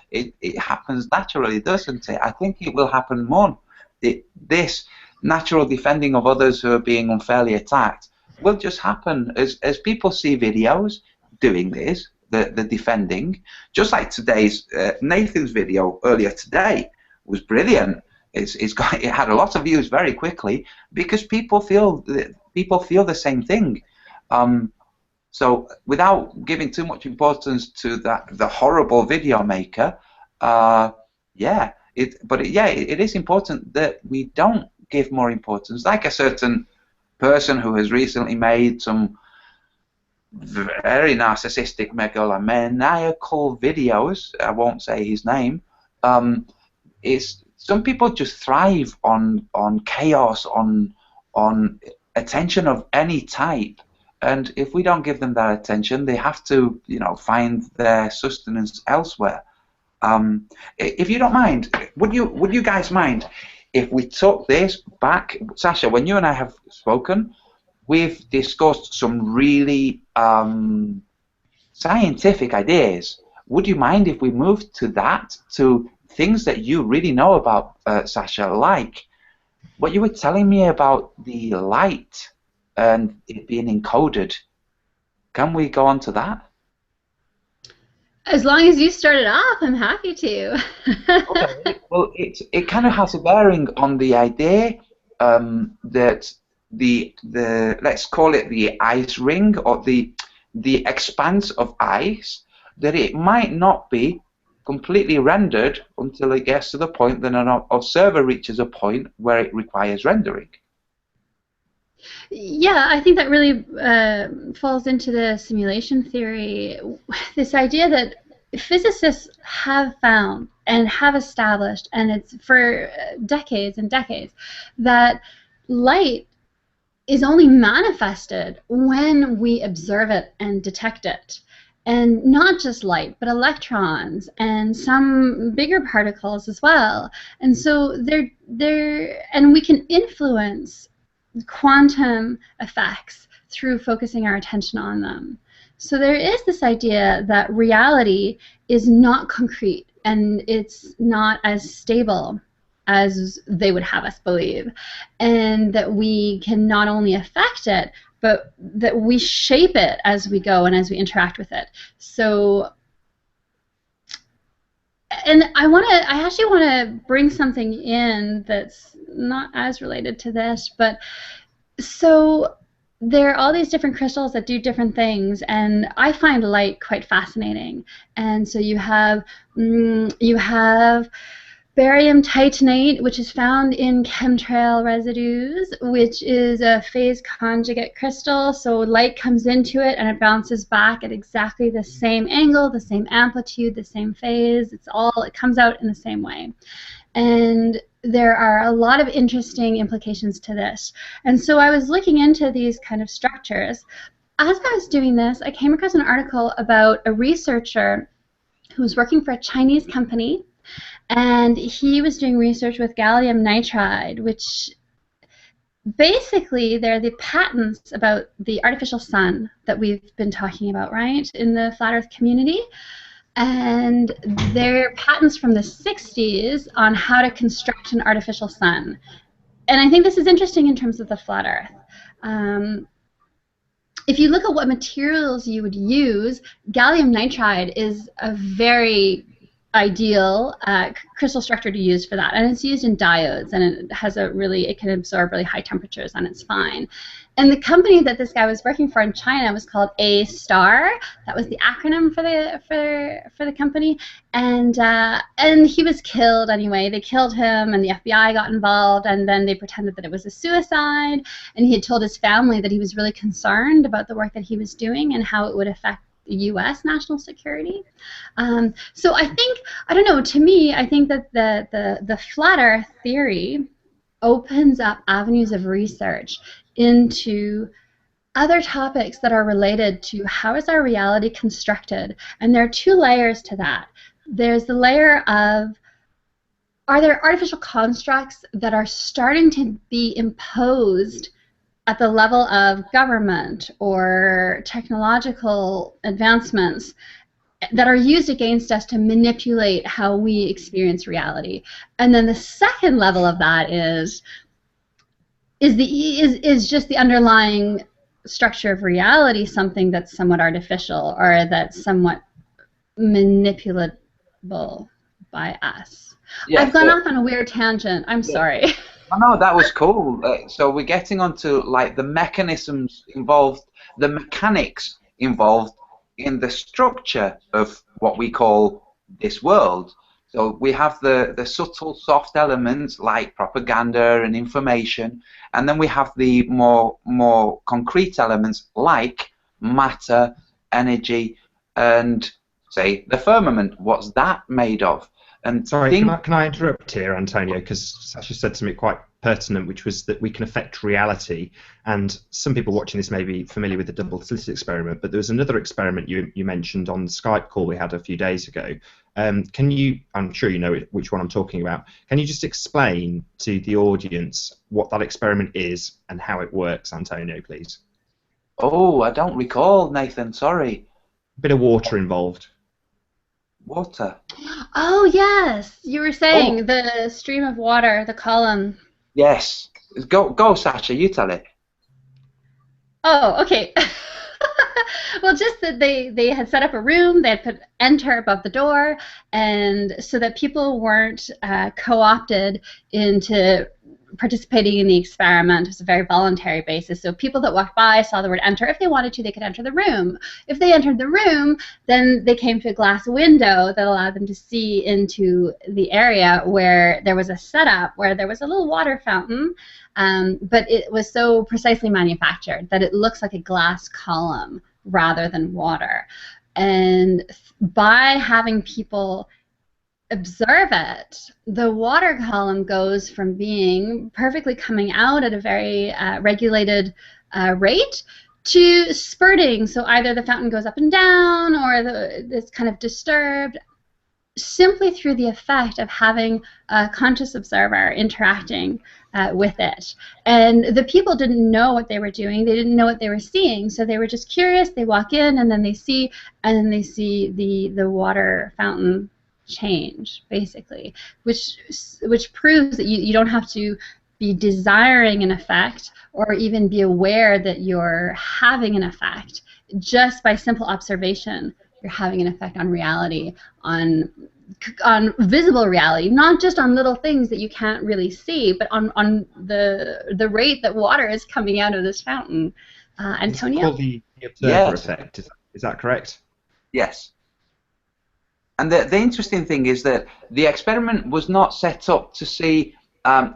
It happens naturally, doesn't it? I think it will happen more. This natural defending of others who are being unfairly attacked will just happen as people see videos doing this, the defending. Just like today's Nathan's video earlier today was brilliant. It had a lot of views very quickly because people feel the same thing. So without giving too much importance to the horrible video maker, it is important that we don't give more importance. Like a certain person who has recently made some very narcissistic, megalomaniacal videos. I won't say his name. Some people just thrive on chaos, on attention of any type, and if we don't give them that attention, they have to, find their sustenance elsewhere. If you don't mind, would you guys mind if we took this back, Sasha? When you and I have spoken, we've discussed some really scientific ideas. Would you mind if we moved to that, to things that you really know about, Sasha, like what you were telling me about the light and it being encoded? Can we go on to that? As long as you started off, I'm happy to. Okay. Well, it kind of has a bearing on the idea that the let's call it the ice ring, or the expanse of ice, that it might not be completely rendered until it gets to the point that an observer reaches a point where it requires rendering. Yeah, I think that really falls into the simulation theory. This idea that physicists have found and have established, and it's for decades and decades, that light is only manifested when we observe it and detect it. And not just light, but electrons and some bigger particles as well. And so and we can influence quantum effects through focusing our attention on them. So there is this idea that reality is not concrete and it's not as stable as they would have us believe, and that we can not only affect it, but that we shape it as we go and as we interact with it. So, and I actually want to bring something in that's not as related to this, but so there are all these different crystals that do different things, and I find light quite fascinating. And so you have barium titanate, which is found in chemtrail residues, which is a phase conjugate crystal. So light comes into it and it bounces back at exactly the same angle, the same amplitude, the same phase. It comes out in the same way. And there are a lot of interesting implications to this. And so I was looking into these kind of structures. As I was doing this, I came across an article about a researcher who was working for a Chinese company, and he was doing research with gallium nitride, which basically they're the patents about the artificial sun that we've been talking about, right, in the flat earth community. And they're patents from the 60s on how to construct an artificial sun. And I think this is interesting in terms of the flat earth. If you look at what materials you would use, gallium nitride is a very ideal crystal structure to use for that, and it's used in diodes, and it can absorb really high temperatures, and it's fine. And the company that this guy was working for in China was called A-Star. That was the acronym for the company, and he was killed anyway. They killed him, and the FBI got involved, and then they pretended that it was a suicide. And he had told his family that he was really concerned about the work that he was doing and how it would affect U.S. national security. So I don't know, to me, I think that the flat earth theory opens up avenues of research into other topics that are related to how is our reality constructed. And there are two layers to that. There's the layer of, are there artificial constructs that are starting to be imposed at the level of government or technological advancements that are used against us to manipulate how we experience reality? And then the second level of that is just the underlying structure of reality something that's somewhat artificial or that's somewhat manipulable by us? Yeah, I've gone off on a weird tangent. I'm sorry. Oh, no, that was cool. So we're getting onto like the mechanisms involved, the mechanics involved in the structure of what we call this world. So we have the subtle, soft elements like propaganda and information, and then we have the more concrete elements like matter, energy, and say the firmament. What's that made of? And sorry, can I interrupt here, Antonio? Because Sasha said something quite pertinent, which was that we can affect reality. And some people watching this may be familiar with the double slit experiment, but there was another experiment you mentioned on the Skype call we had a few days ago. Can you, I'm sure you know which one I'm talking about, can you just explain to the audience what that experiment is and how it works, Antonio, please? Oh, I don't recall, Nathan, sorry. A bit of water involved. Water. Oh, yes. You were saying the stream of water, the column. Yes. Go, Sasha, you tell it. Oh, okay. Well, just that they had set up a room, they had put enter above the door, and so that people weren't co-opted into participating in the experiment. It was a very voluntary basis. So people that walked by saw the word enter. If they wanted to, they could enter the room. If they entered the room, then they came to a glass window that allowed them to see into the area where there was a setup, where there was a little water fountain, but it was so precisely manufactured that it looks like a glass column rather than water. And by having people observe it, the water column goes from being perfectly coming out at a very regulated rate to spurting. So either the fountain goes up and down or it's kind of disturbed, simply through the effect of having a conscious observer interacting with it. And the people didn't know what they were doing. They didn't know what they were seeing. So they were just curious. They walk in, and then they see the water fountain change, basically, which proves that you don't have to be desiring an effect or even be aware that you're having an effect. Just by simple observation, you're having an effect on reality, on visible reality, not just on little things that you can't really see, but on the rate that water is coming out of this fountain. Antonio? It's called the observer effect. Is that correct? Yes. And the interesting thing is that the experiment was not set up to see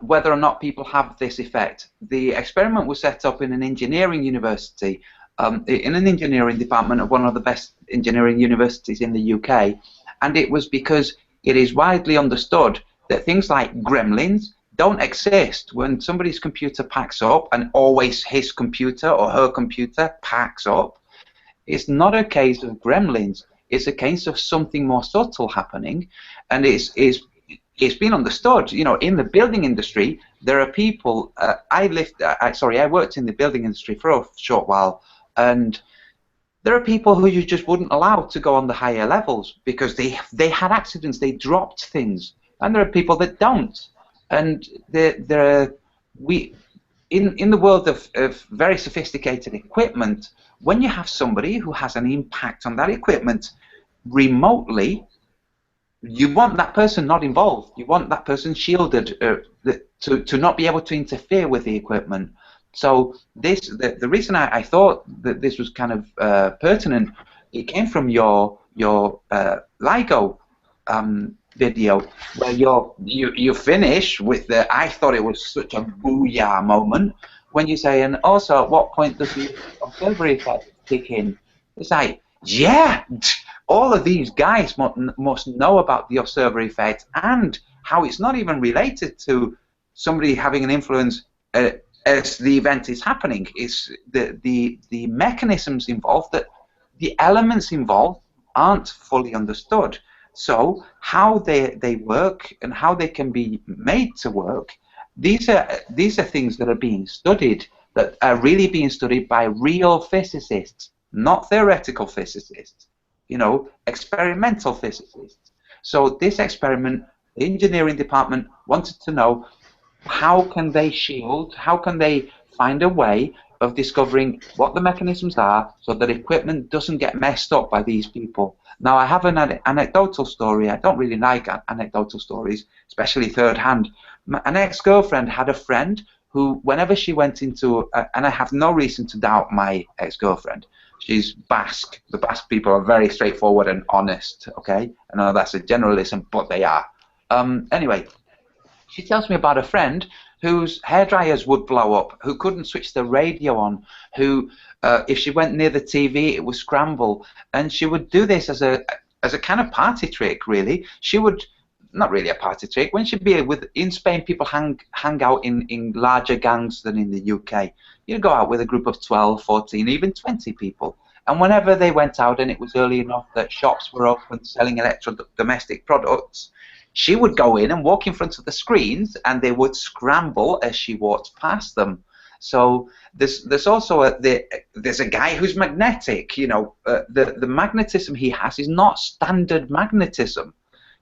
whether or not people have this effect. The experiment was set up in an engineering university, in an engineering department of one of the best engineering universities in the UK, and it was because it is widely understood that things like gremlins don't exist when somebody's computer packs up, and always his computer or her computer packs up. It's not a case of gremlins. It's a case of something more subtle happening, and it's been understood. You know, in the building industry, there are people. I worked in the building industry for a short while, and there are people who you just wouldn't allow to go on the higher levels because they had accidents, they dropped things, and there are people that don't. And in the world of very sophisticated equipment, when you have somebody who has an impact on that equipment remotely, you want that person not involved. You want that person shielded to not be able to interfere with the equipment. So the reason I thought that this was kind of pertinent, it came from your LIGO video, where you finish with the, I thought it was such a booyah moment when you say, and also at what point does the observer effect kick in? It's like, yeah, all of these guys must know about the observer effect and how it's not even related to somebody having an influence as the event is happening. It's the mechanisms involved, that the elements involved aren't fully understood. So how they work and how they can be made to work, these are things that are being studied, that are really being studied by real physicists, not theoretical physicists, you know, experimental physicists. So this experiment, the engineering department wanted to know, how can they shield, how can they find a way of discovering what the mechanisms are so that equipment doesn't get messed up by these people. Now, I have an anecdotal story. I don't really like anecdotal stories, especially third hand. An ex-girlfriend had a friend who, whenever she went into, and I have no reason to doubt my ex-girlfriend, she's Basque. The Basque people are very straightforward and honest, okay? I know that's a generalism, but they are. Anyway, she tells me about a friend whose hairdryers would blow up, who couldn't switch the radio on, who, if she went near the TV, it would scramble. And she would do this as a kind of party trick, really. She would, not really a party trick, when she'd be in Spain, people hang out in larger gangs than in the UK. You'd go out with a group of 12, 14, even 20 people. And whenever they went out and it was early enough that shops were open selling electro-domestic products, she would go in and walk in front of the screens, and they would scramble as she walked past them. So there's also there's a guy who's magnetic. You know, the magnetism he has is not standard magnetism.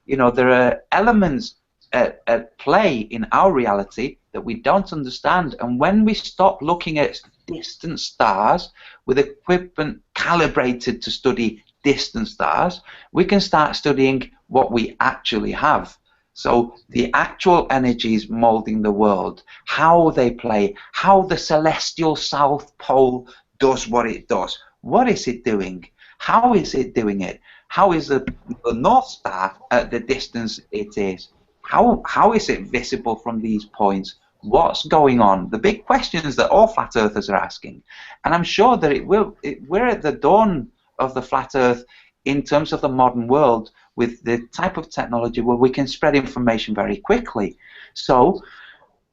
You know, there are elements at play in our reality that we don't understand. And when we stop looking at distant stars with equipment calibrated to study distant stars, we can start studying what we actually have. So the actual energies molding the world, how they play, how the celestial South Pole does what it does. What is it doing? How is it doing it? How is the North Star at the distance it is? How is it visible from these points? What's going on? The big questions that all flat earthers are asking. And I'm sure that we're at the dawn of the flat earth in terms of the modern world, with the type of technology where we can spread information very quickly. So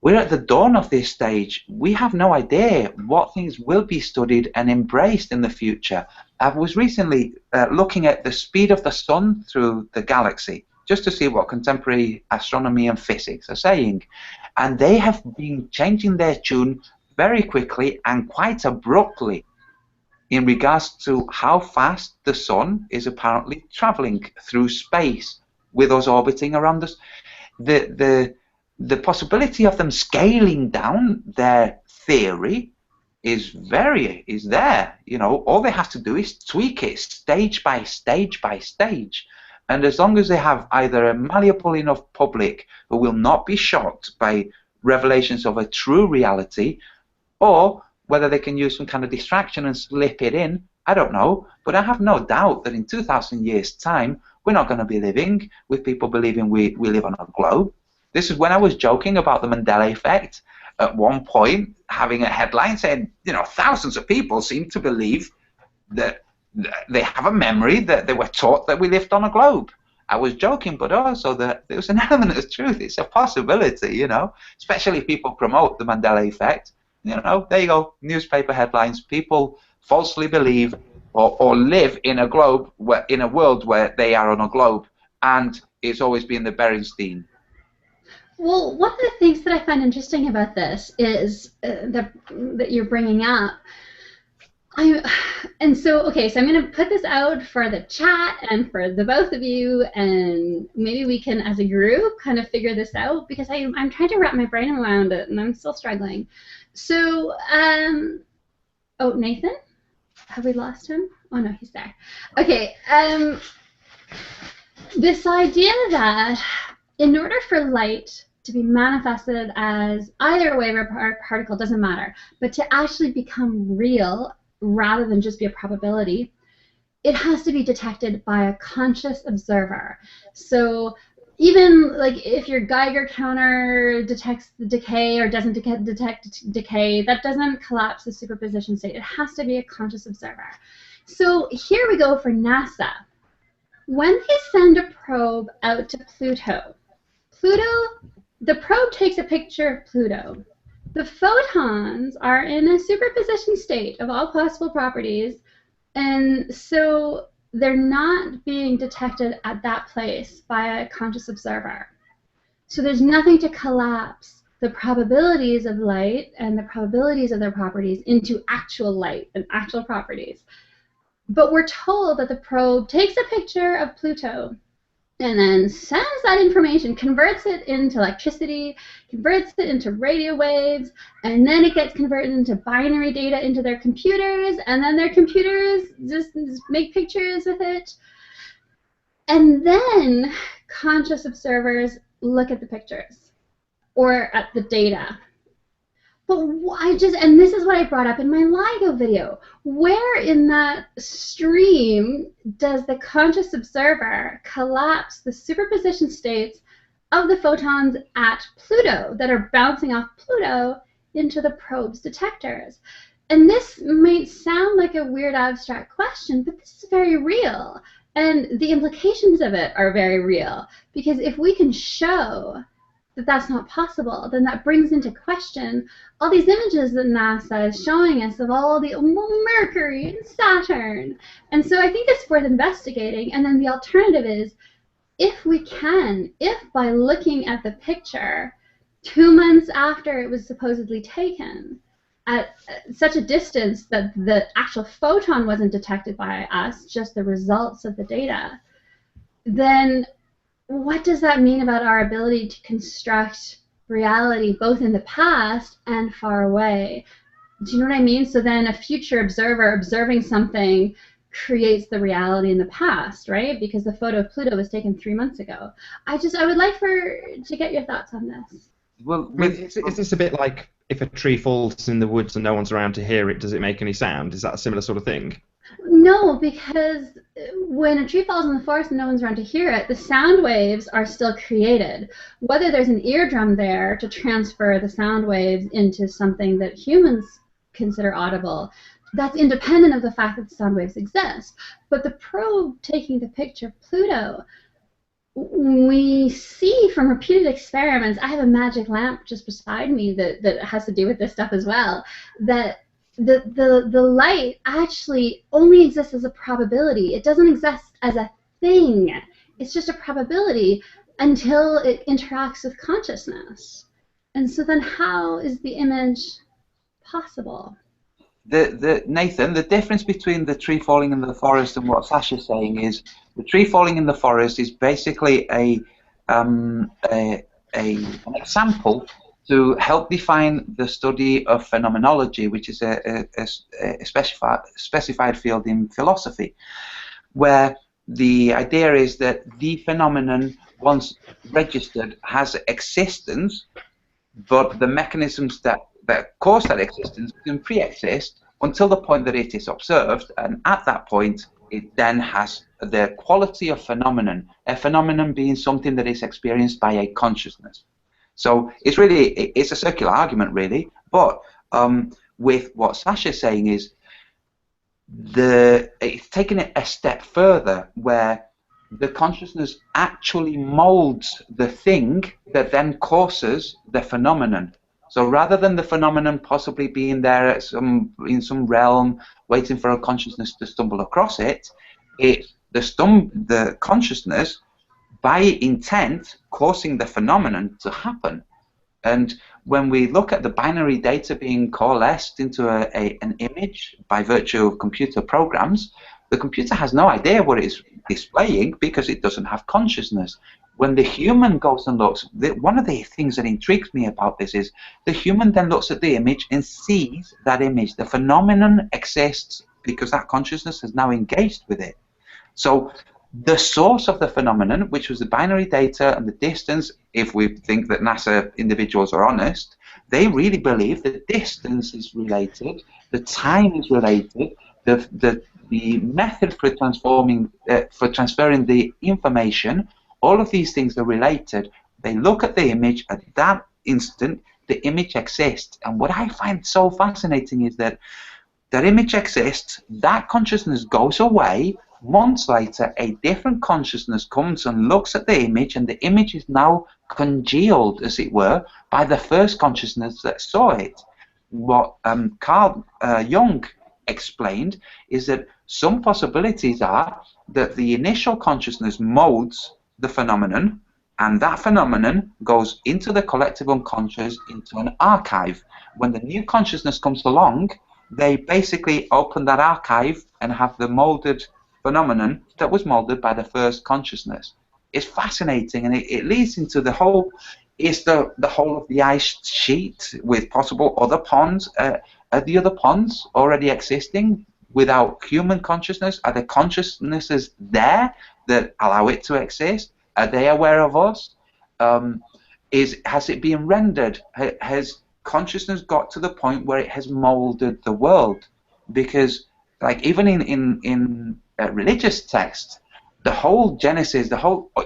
we're at the dawn of this stage. We have no idea what things will be studied and embraced in the future. I was recently looking at the speed of the sun through the galaxy, just to see what contemporary astronomy and physics are saying. and they have been changing their tune very quickly and quite abruptly in regards to how fast the sun is apparently traveling through space with us orbiting around us. The possibility of them scaling down their theory is there. You know, all they have to do is tweak it stage by stage by stage. And as long as they have either a malleable enough public who will not be shocked by revelations of a true reality, or whether they can use some kind of distraction and slip it in, I don't know. But I have no doubt that in 2,000 years' time, we're not going to be living with people believing we live on a globe. This is when I was joking about the Mandela effect. At one point, having a headline saying, you know, thousands of people seem to believe that they have a memory that they were taught that we lived on a globe. I was joking, but also that there was an element of truth. It's a possibility, you know, especially if people promote the Mandela effect. You know, there you go, newspaper headlines. People falsely believe or live in a globe, in a world where they are on a globe, and it's always been the Berenstain. Well, one of the things that I find interesting about this is that you're bringing up. And so, okay, so I'm going to put this out for the chat and for the both of you, and maybe we can, as a group, kind of figure this out, because I'm trying to wrap my brain around it, and I'm still struggling. So, oh, Nathan? Have we lost him? Oh, no, he's there. Okay, this idea that in order for light to be manifested as either a wave or particle, doesn't matter, but to actually become real rather than just be a probability, it has to be detected by a conscious observer. So even like if your Geiger counter detects the decay or doesn't detect decay, that doesn't collapse the superposition state. It has to be a conscious observer. So here we go for NASA. When they send a probe out to Pluto, the probe takes a picture of Pluto. The photons are in a superposition state of all possible properties, and so they're not being detected at that place by a conscious observer. So there's nothing to collapse the probabilities of light and the probabilities of their properties into actual light and actual properties. But we're told that the probe takes a picture of Pluto and then sends that information, converts it into electricity, converts it into radio waves, and then it gets converted into binary data into their computers, and then their computers just make pictures with it. And then conscious observers look at the pictures or at the data. But and this is what I brought up in my LIGO video. Where in that stream does the conscious observer collapse the superposition states of the photons at Pluto that are bouncing off Pluto into the probe's detectors? And this might sound like a weird abstract question, but this is very real. And the implications of it are very real. Because if we can show that that's not possible, then that brings into question all these images that NASA is showing us of all the Mercury and Saturn. And so I think it's worth investigating. And then the alternative is, if by looking at the picture 2 months after it was supposedly taken, at such a distance that the actual photon wasn't detected by us, just the results of the data, then what does that mean about our ability to construct reality both in the past and far away? Do you know what I mean? So then a future observer observing something creates the reality in the past, right? Because the photo of Pluto was taken 3 months ago. I would like to get your thoughts on this. Well, is this a bit like if a tree falls in the woods and no one's around to hear it, does it make any sound? Is that a similar sort of thing? No, because when a tree falls in the forest and no one's around to hear it, the sound waves are still created. Whether there's an eardrum there to transfer the sound waves into something that humans consider audible, that's independent of the fact that the sound waves exist. But the probe taking the picture of Pluto, we see from repeated experiments, I have a magic lamp just beside me that has to do with this stuff as well, that the light actually only exists as a probability. It doesn't exist as a thing. It's just a probability until it interacts with consciousness. And so then how is the image possible? Nathan, the difference between the tree falling in the forest and what Sasha's saying is the tree falling in the forest is basically an example to help define the study of phenomenology, which is a specified field in philosophy, where the idea is that the phenomenon, once registered, has existence, but the mechanisms that cause that existence can pre-exist until the point that it is observed, and at that point it then has the quality of phenomenon, a phenomenon being something that is experienced by a consciousness. So it's a circular argument really, but with what Sasha's saying is it's taking it a step further, where the consciousness actually molds the thing that then causes the phenomenon. So rather than the phenomenon possibly being there in some realm waiting for a consciousness to stumble across it, it's the consciousness by intent causing the phenomenon to happen. And when we look at the binary data being coalesced into an image by virtue of computer programs, the computer has no idea what it's displaying because it doesn't have consciousness. When the human goes and looks, one of the things that intrigues me about this is the human then looks at the image and sees that image. The phenomenon exists because that consciousness has now engaged with it. So the source of the phenomenon, which was the binary data and the distance, if we think that NASA individuals are honest, they really believe the distance is related, the time is related, the method for transferring the information, all of these things are related. They look at the image at that instant, the image exists. And what I find so fascinating is that that image exists, that consciousness goes away. Months later, a different consciousness comes and looks at the image, and the image is now congealed, as it were, by the first consciousness that saw it. What Carl Jung explained is that some possibilities are that the initial consciousness molds the phenomenon, and that phenomenon goes into the collective unconscious, into an archive. When the new consciousness comes along, they basically open that archive and have the molded phenomenon that was molded by the first consciousness. It's fascinating, and it leads into the whole, is the whole of the ice sheet with possible other ponds. Are the other ponds already existing without human consciousness? Are the consciousnesses there that allow it to exist? Are they aware of us? Has it been rendered? Has consciousness got to the point where it has molded the world? Because like even in religious texts, the whole Genesis,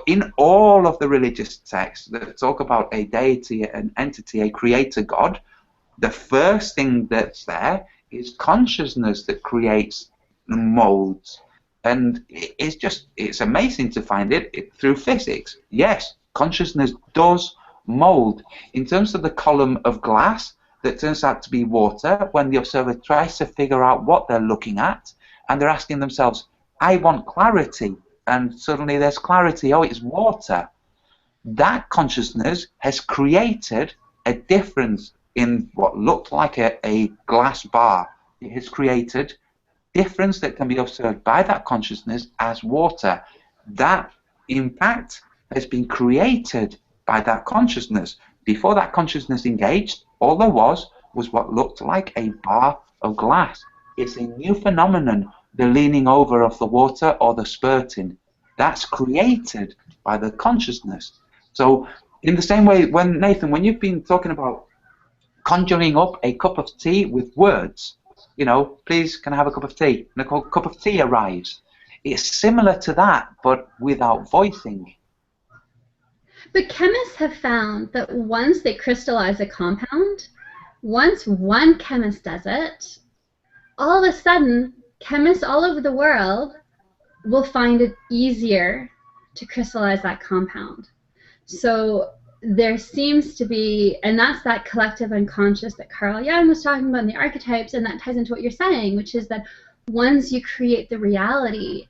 in all of the religious texts that talk about a deity, an entity, a creator God, the first thing that's there is consciousness that creates molds. And it's amazing to find it through physics. Yes, consciousness does mold. In terms of the column of glass that turns out to be water, when the observer tries to figure out what they're looking at, and they're asking themselves, I want clarity, and suddenly there's clarity, oh, it's water. That consciousness has created a difference in what looked like a glass bar. It has created difference that can be observed by that consciousness as water. That impact has been created by that consciousness. Before that consciousness engaged, all there was what looked like a bar of glass. It's a new phenomenon, the leaning over of the water or the spurting. That's created by the consciousness. So in the same way, Nathan, when you've been talking about conjuring up a cup of tea with words, you know, please can I have a cup of tea? And a cup of tea arrives. It's similar to that, but without voicing. But chemists have found that once they crystallize a compound, once one chemist does it, all of a sudden, chemists all over the world will find it easier to crystallize that compound. So there seems to be, and that's that collective unconscious that Carl Jung was talking about in the archetypes, and that ties into what you're saying, which is that once you create the reality,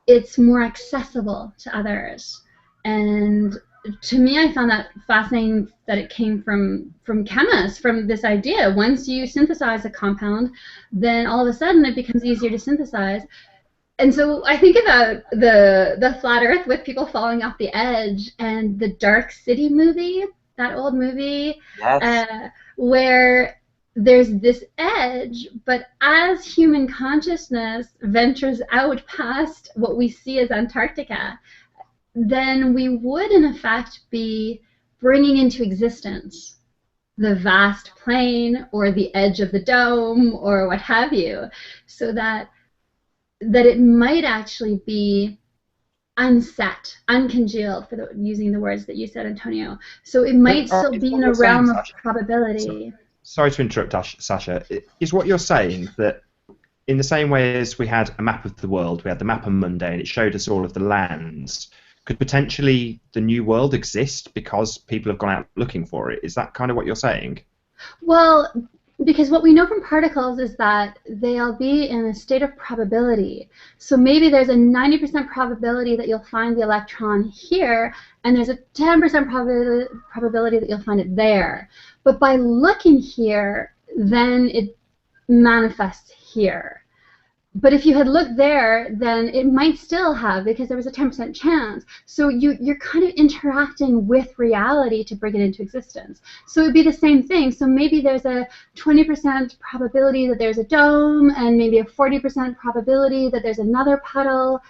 it's more accessible to others. And to me, I found that fascinating that it came from chemists, from this idea. Once you synthesize a compound, then all of a sudden it becomes easier to synthesize. And so I think about the flat Earth with people falling off the edge, and the Dark City movie, that old movie, Yes. where there's this edge, but as human consciousness ventures out past what we see as Antarctica, then we would in effect be bringing into existence the vast plain or the edge of the dome or what have you, so that it might actually be unset, uncongealed, for using the words that you said, Antonio. So it might still Is be what in a you're saying, realm of Sasha, probability. sorry to interrupt, Sasha. Is what you're saying that in the same way as we had a map of the world, we had the map on Monday, and it showed us all of the lands, could potentially the new world exist because people have gone out looking for it? Is that kind of what you're saying? Well, because what we know from particles is that they'll be in a state of probability. So maybe there's a 90% probability that you'll find the electron here, and there's a 10% probability that you'll find it there. But by looking here, then it manifests here. But if you had looked there, then it might still have, because there was a 10% chance. So you're kind of interacting with reality to bring it into existence. So it would be the same thing. So maybe there's a 20% probability that there's a dome, and maybe a 40% probability that there's another puddle.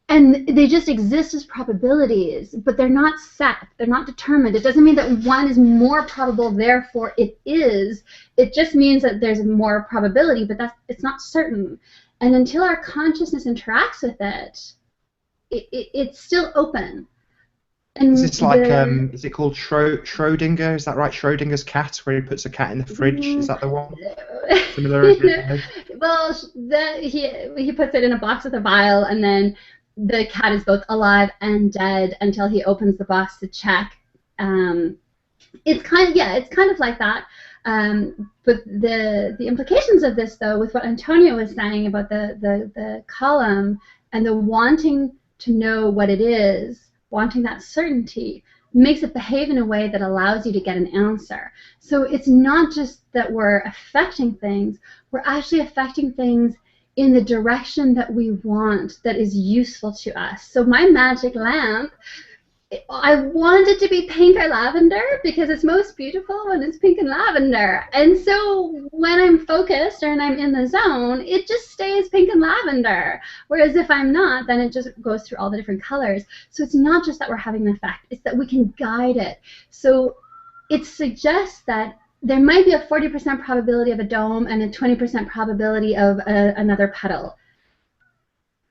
And they just exist as probabilities, but they're not set. They're not determined. It doesn't mean that one is more probable, therefore it is. It just means that there's more probability, but it's not certain. And until our consciousness interacts with it, it's still open. And Is this like, is it called Schrodinger? Is that right? Schrodinger's cat, where he puts a cat in the fridge? Is that the one? Similar? Well, he puts it in a box with a vial, and then the cat is both alive and dead until he opens the box to check. It's kind of like that. But the implications of this, though, with what Antonio was saying about the column and the wanting to know what it is, wanting that certainty, makes it behave in a way that allows you to get an answer. So it's not just that we're affecting things, we're actually affecting things in the direction that we want, that is useful to us. So my magic lamp, I want it to be pink or lavender because it's most beautiful when it's pink and lavender. And so when I'm focused and I'm in the zone, it just stays pink and lavender. Whereas if I'm not, then it just goes through all the different colors. So it's not just that we're having an effect, it's that we can guide it. So it suggests that there might be a 40% probability of a dome and a 20% probability of another puddle.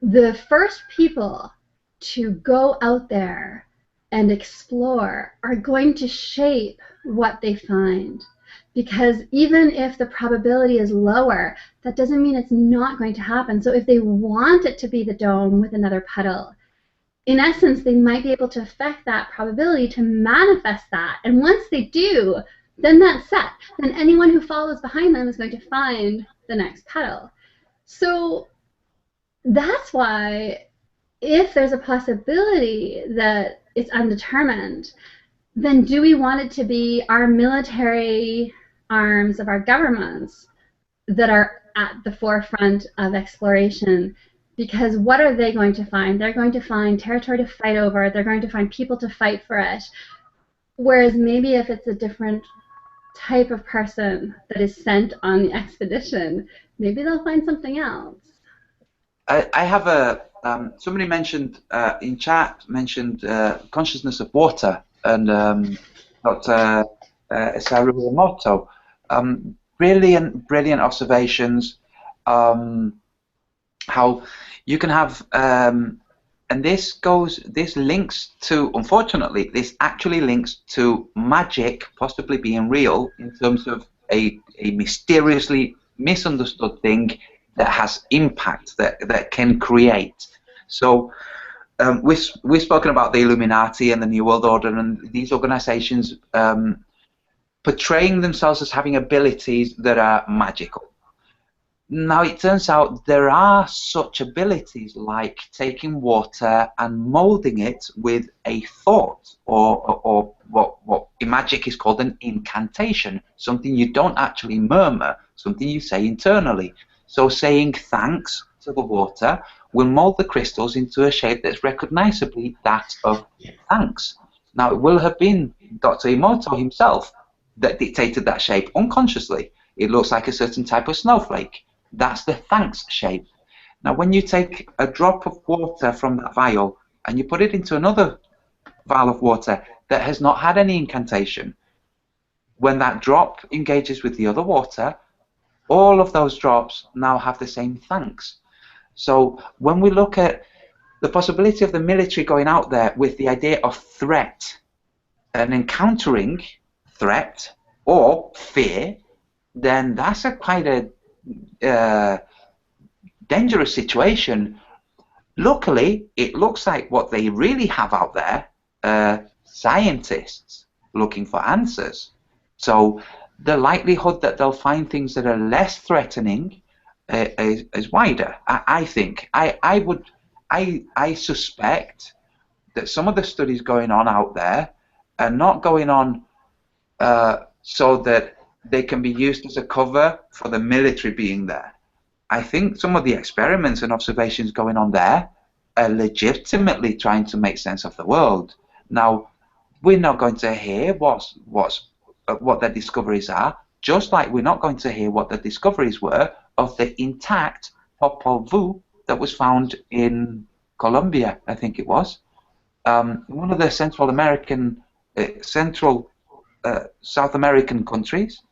The first people to go out there and explore are going to shape what they find. Because even if the probability is lower, that doesn't mean it's not going to happen. So if they want it to be the dome with another puddle, in essence, they might be able to affect that probability to manifest that. And once they do, then that's set. Then anyone who follows behind them is going to find the next puddle. So that's why if there's a possibility that it's undetermined, then do we want it to be our military arms of our governments that are at the forefront of exploration? Because what are they going to find? They're going to find territory to fight over. They're going to find people to fight for it. Whereas maybe if it's a different type of person that is sent on the expedition, maybe they'll find something else. I have a somebody mentioned in chat consciousness of water, and Dr. Sarumoto. Brilliant observations. How you can have and this links to, unfortunately, this actually links to magic possibly being real in terms of a mysteriously misunderstood thing that has impact, that can create. So we've spoken about the Illuminati and the New World Order and these organizations portraying themselves as having abilities that are magical. Now, it turns out there are such abilities like taking water and molding it with a thought, or what in magic is called an incantation, something you don't actually murmur, something you say internally. So saying thanks to the water will mold the crystals into a shape that's recognizably that of thanks. Now, it will have been Dr. Emoto himself that dictated that shape unconsciously. It looks like a certain type of snowflake. That's the thanks shape. Now, when you take a drop of water from that vial and you put it into another vial of water that has not had any incantation, when that drop engages with the other water, all of those drops now have the same thanks. So when we look at the possibility of the military going out there with the idea of threat and encountering threat or fear, then that's a quite a dangerous situation. Luckily, it looks like what they really have out there are scientists looking for answers. So the likelihood that they'll find things that are less threatening is wider. I think. I suspect that some of the studies going on out there are not going on so that they can be used as a cover for the military being there. I think some of the experiments and observations going on there are legitimately trying to make sense of the world. Now, we're not going to hear what their discoveries are, just like we're not going to hear what the discoveries were of the intact Popol Vuh that was found in Colombia, I think it was. One of the Central South American countries.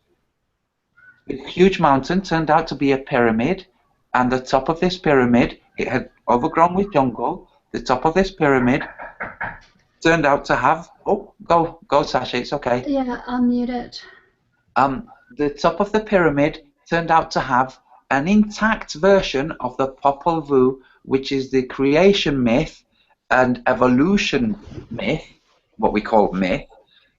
A huge mountain turned out to be a pyramid, and the top of this pyramid, it had overgrown with jungle. The top of this pyramid turned out to have, oh, go Sasha, it's okay. Yeah, I'll mute it. The top of the pyramid turned out to have an intact version of the Popol Vuh, which is the creation myth and evolution myth, what we call myth,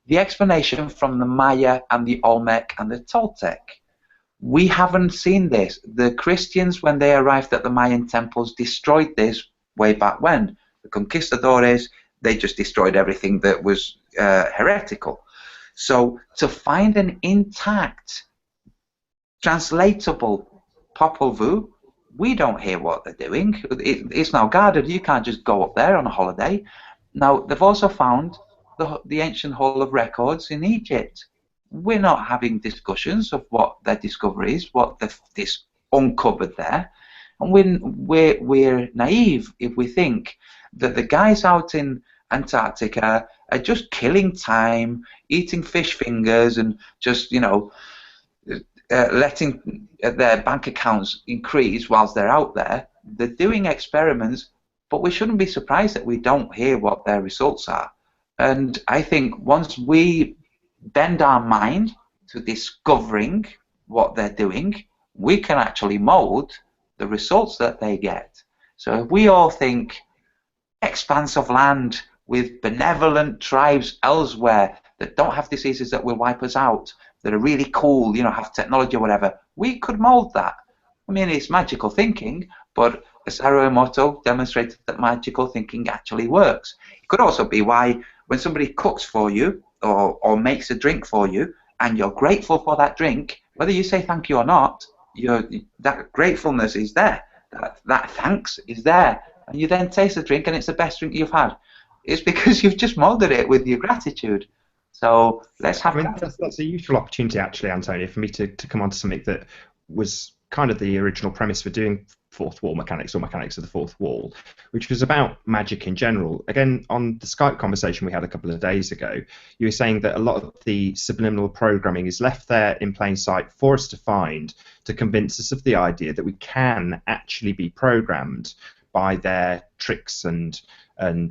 the explanation from the Maya and the Olmec and the Toltec. We haven't seen this. The Christians, when they arrived at the Mayan temples, destroyed this way back when. The conquistadores, they just destroyed everything that was heretical. So to find an intact, translatable Popol Vuh, we don't hear what they're doing. It's now guarded. You can't just go up there on a holiday. Now, they've also found the ancient Hall of Records in Egypt. We're not having discussions of what their discovery is, what this uncovered there, and we're naive if we think that the guys out in Antarctica are just killing time, eating fish fingers, and just letting their bank accounts increase whilst they're out there. They're doing experiments, but we shouldn't be surprised that we don't hear what their results are. And I think once we bend our mind to discovering what they're doing, we can actually mold the results that they get. So if we all think expanse of land with benevolent tribes elsewhere that don't have diseases that will wipe us out, that are really cool, have technology or whatever, we could mold that. I mean, it's magical thinking, but Isaru Emoto demonstrated that magical thinking actually works. It could also be why when somebody cooks for you or makes a drink for you and you're grateful for that drink, whether you say thank you or not, that gratefulness is there, that thanks is there, and you then taste the drink and it's the best drink you've had. It's because you've just molded it with your gratitude. So let's have that's a useful opportunity, actually, Antonio, for me to come on to something that was kind of the original premise for doing fourth wall mechanics, or mechanics of the fourth wall, which was about magic in general. Again, on the Skype conversation we had a couple of days ago, you were saying that a lot of the subliminal programming is left there in plain sight for us to find, to convince us of the idea that we can actually be programmed by their tricks and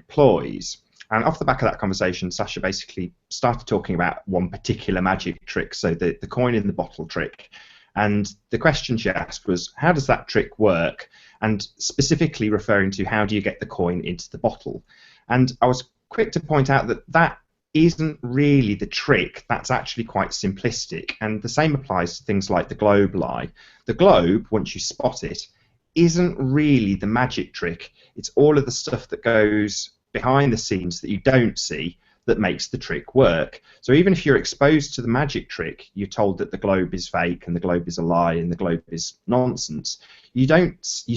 ploys. And off the back of that conversation, Sasha basically started talking about one particular magic trick, so the coin in the bottle trick. And the question she asked was, how does that trick work? And specifically referring to how do you get the coin into the bottle? And I was quick to point out that isn't really the trick. That's actually quite simplistic, and the same applies to things like the globe lie. The globe, once you spot it, isn't really the magic trick. It's all of the stuff that goes behind the scenes that you don't see that makes the trick work. So even if you're exposed to the magic trick, you're told that the globe is fake and the globe is a lie and the globe is nonsense, you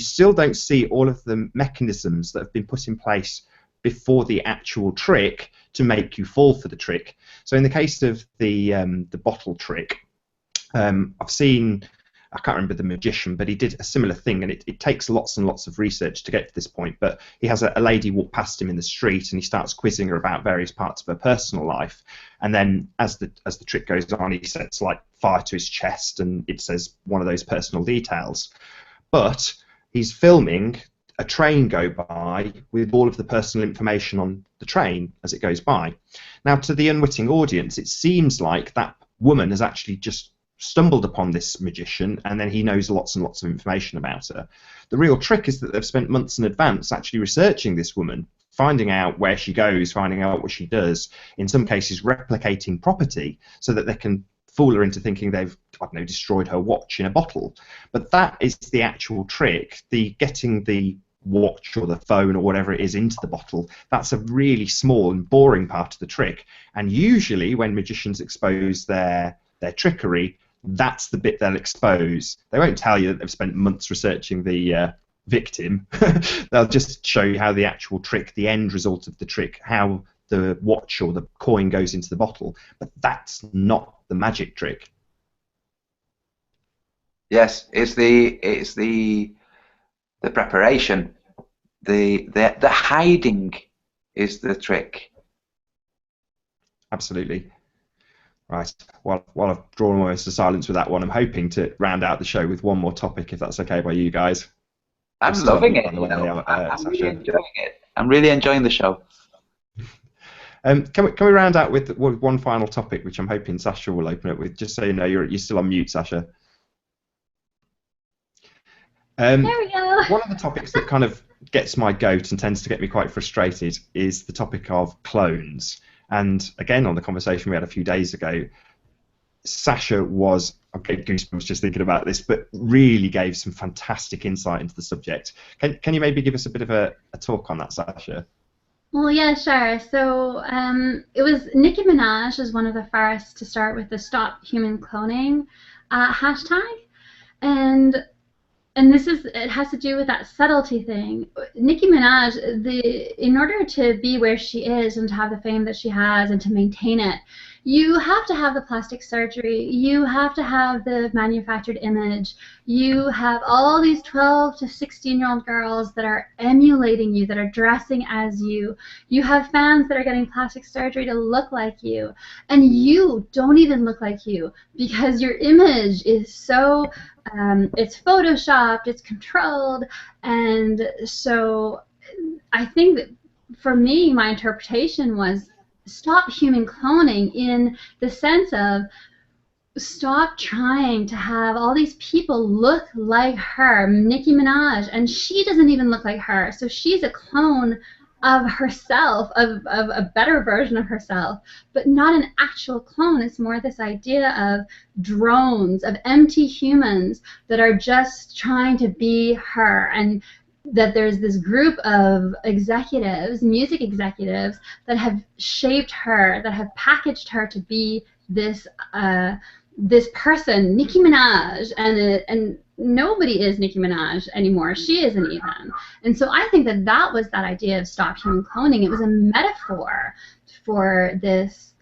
still don't see all of the mechanisms that have been put in place before the actual trick to make you fall for the trick. So in the case of the bottle trick, I've seen, I can't remember the magician, but he did a similar thing, and it takes lots and lots of research to get to this point. But he has a lady walk past him in the street, and he starts quizzing her about various parts of her personal life. And then as the trick goes on, he sets like fire to his chest, and it says one of those personal details. But he's filming a train go by with all of the personal information on the train as it goes by. Now, to the unwitting audience, it seems like that woman has actually just stumbled upon this magician, and then he knows lots and lots of information about her. The real trick is that they've spent months in advance actually researching this woman, finding out where she goes, finding out what she does, in some cases replicating property, so that they can fool her into thinking they've, I don't know, destroyed her watch in a bottle. But that is the actual trick, the getting the watch or the phone or whatever it is into the bottle. That's a really small and boring part of the trick. And usually when magicians expose their trickery, that's the bit they'll expose. They won't tell you that they've spent months researching the victim. They'll just show you how the actual trick, the end result of the trick, how the watch or the coin goes into the bottle. But that's not the magic trick. Yes, it's the preparation, the hiding is the trick. Absolutely. Right. While I've drawn almost to silence with that one, I'm hoping to round out the show with one more topic, if that's okay by you guys. I'm loving it. I'm really enjoying it. I'm really enjoying the show. Can we round out with one final topic, which I'm hoping Sasha will open up with, just so you know you're still on mute, Sasha. There we go. One of the topics that kind of gets my goat and tends to get me quite frustrated is the topic of clones. And again, on the conversation we had a few days ago, Sasha was, I'm getting goosebumps just thinking about this, but really gave some fantastic insight into the subject. Can you maybe give us a bit of a talk on that, Sasha? Well, yeah, sure. So it was Nicki Minaj was one of the first to start with the Stop Human Cloning hashtag, and it has to do with that subtlety thing. Nicki Minaj, in order to be where she is and to have the fame that she has and to maintain it, you have to have the plastic surgery, you have to have the manufactured image, you have all these 12 to 16-year-old girls that are emulating you, that are dressing as you, you have fans that are getting plastic surgery to look like you, and you don't even look like you because your image is so, it's photoshopped, it's controlled, and so I think that for me, my interpretation was stop human cloning in the sense of stop trying to have all these people look like her, Nicki Minaj, and she doesn't even look like her. So she's a clone of herself, of a better version of herself, but not an actual clone. It's more this idea of drones, of empty humans that are just trying to be her, and that there's this group of executives, music executives, that have shaped her, that have packaged her to be this this person, Nicki Minaj, and nobody is Nicki Minaj anymore. She isn't even. And so I think that that was that idea of stop human cloning. It was a metaphor for this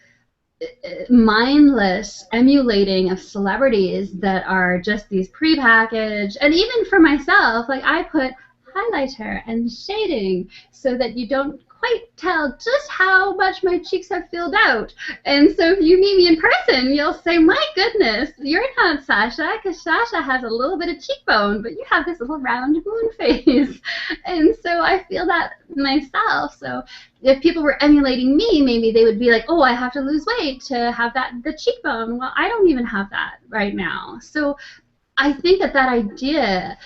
mindless emulating of celebrities that are just these prepackaged, and even for myself, like I put highlighter and shading so that you don't quite tell just how much my cheeks have filled out. And so if you meet me in person, you'll say, my goodness, you're not Sasha, because Sasha has a little bit of cheekbone, but you have this little round moon face. And so I feel that myself. So if people were emulating me, maybe they would be like, oh, I have to lose weight to have the cheekbone. Well, I don't even have that right now. So I think that idea,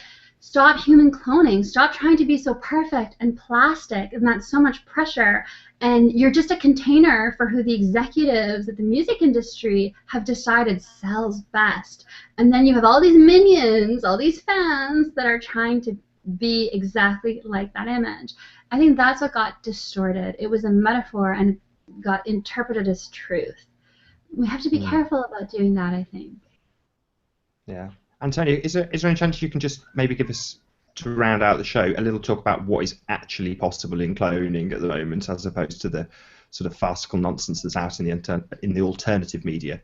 stop human cloning, stop trying to be so perfect and plastic, and that's so much pressure, and you're just a container for who the executives at the music industry have decided sells best. And then you have all these minions, all these fans that are trying to be exactly like that image. I think that's what got distorted. It was a metaphor and got interpreted as truth. We have to be careful about doing that, I think. Yeah. Antonio, is there any chance you can just maybe give us, to round out the show, a little talk about what is actually possible in cloning at the moment, as opposed to the sort of farcical nonsense that's out in the alternative media?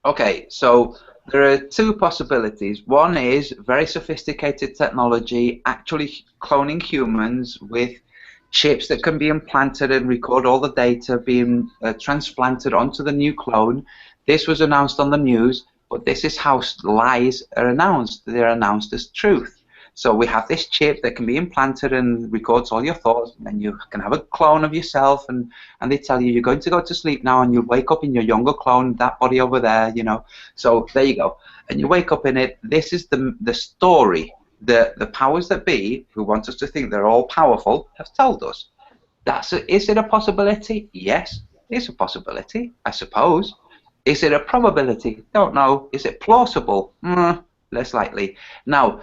Okay, so there are two possibilities. One is very sophisticated technology actually cloning humans with chips that can be implanted and record all the data being transplanted onto the new clone. This was announced on the news, but this is how lies are announced. They're announced as truth. So we have this chip that can be implanted and records all your thoughts, and then you can have a clone of yourself, and they tell you you're going to go to sleep now, and you'll wake up in your younger clone, that body over there, you know. So there you go. And you wake up in it. This is the story. The powers that be, who want us to think they're all powerful, have told us. Is it a possibility? Yes, it's a possibility, I suppose. Is it a probability? Don't know. Is it plausible? Less likely. Now,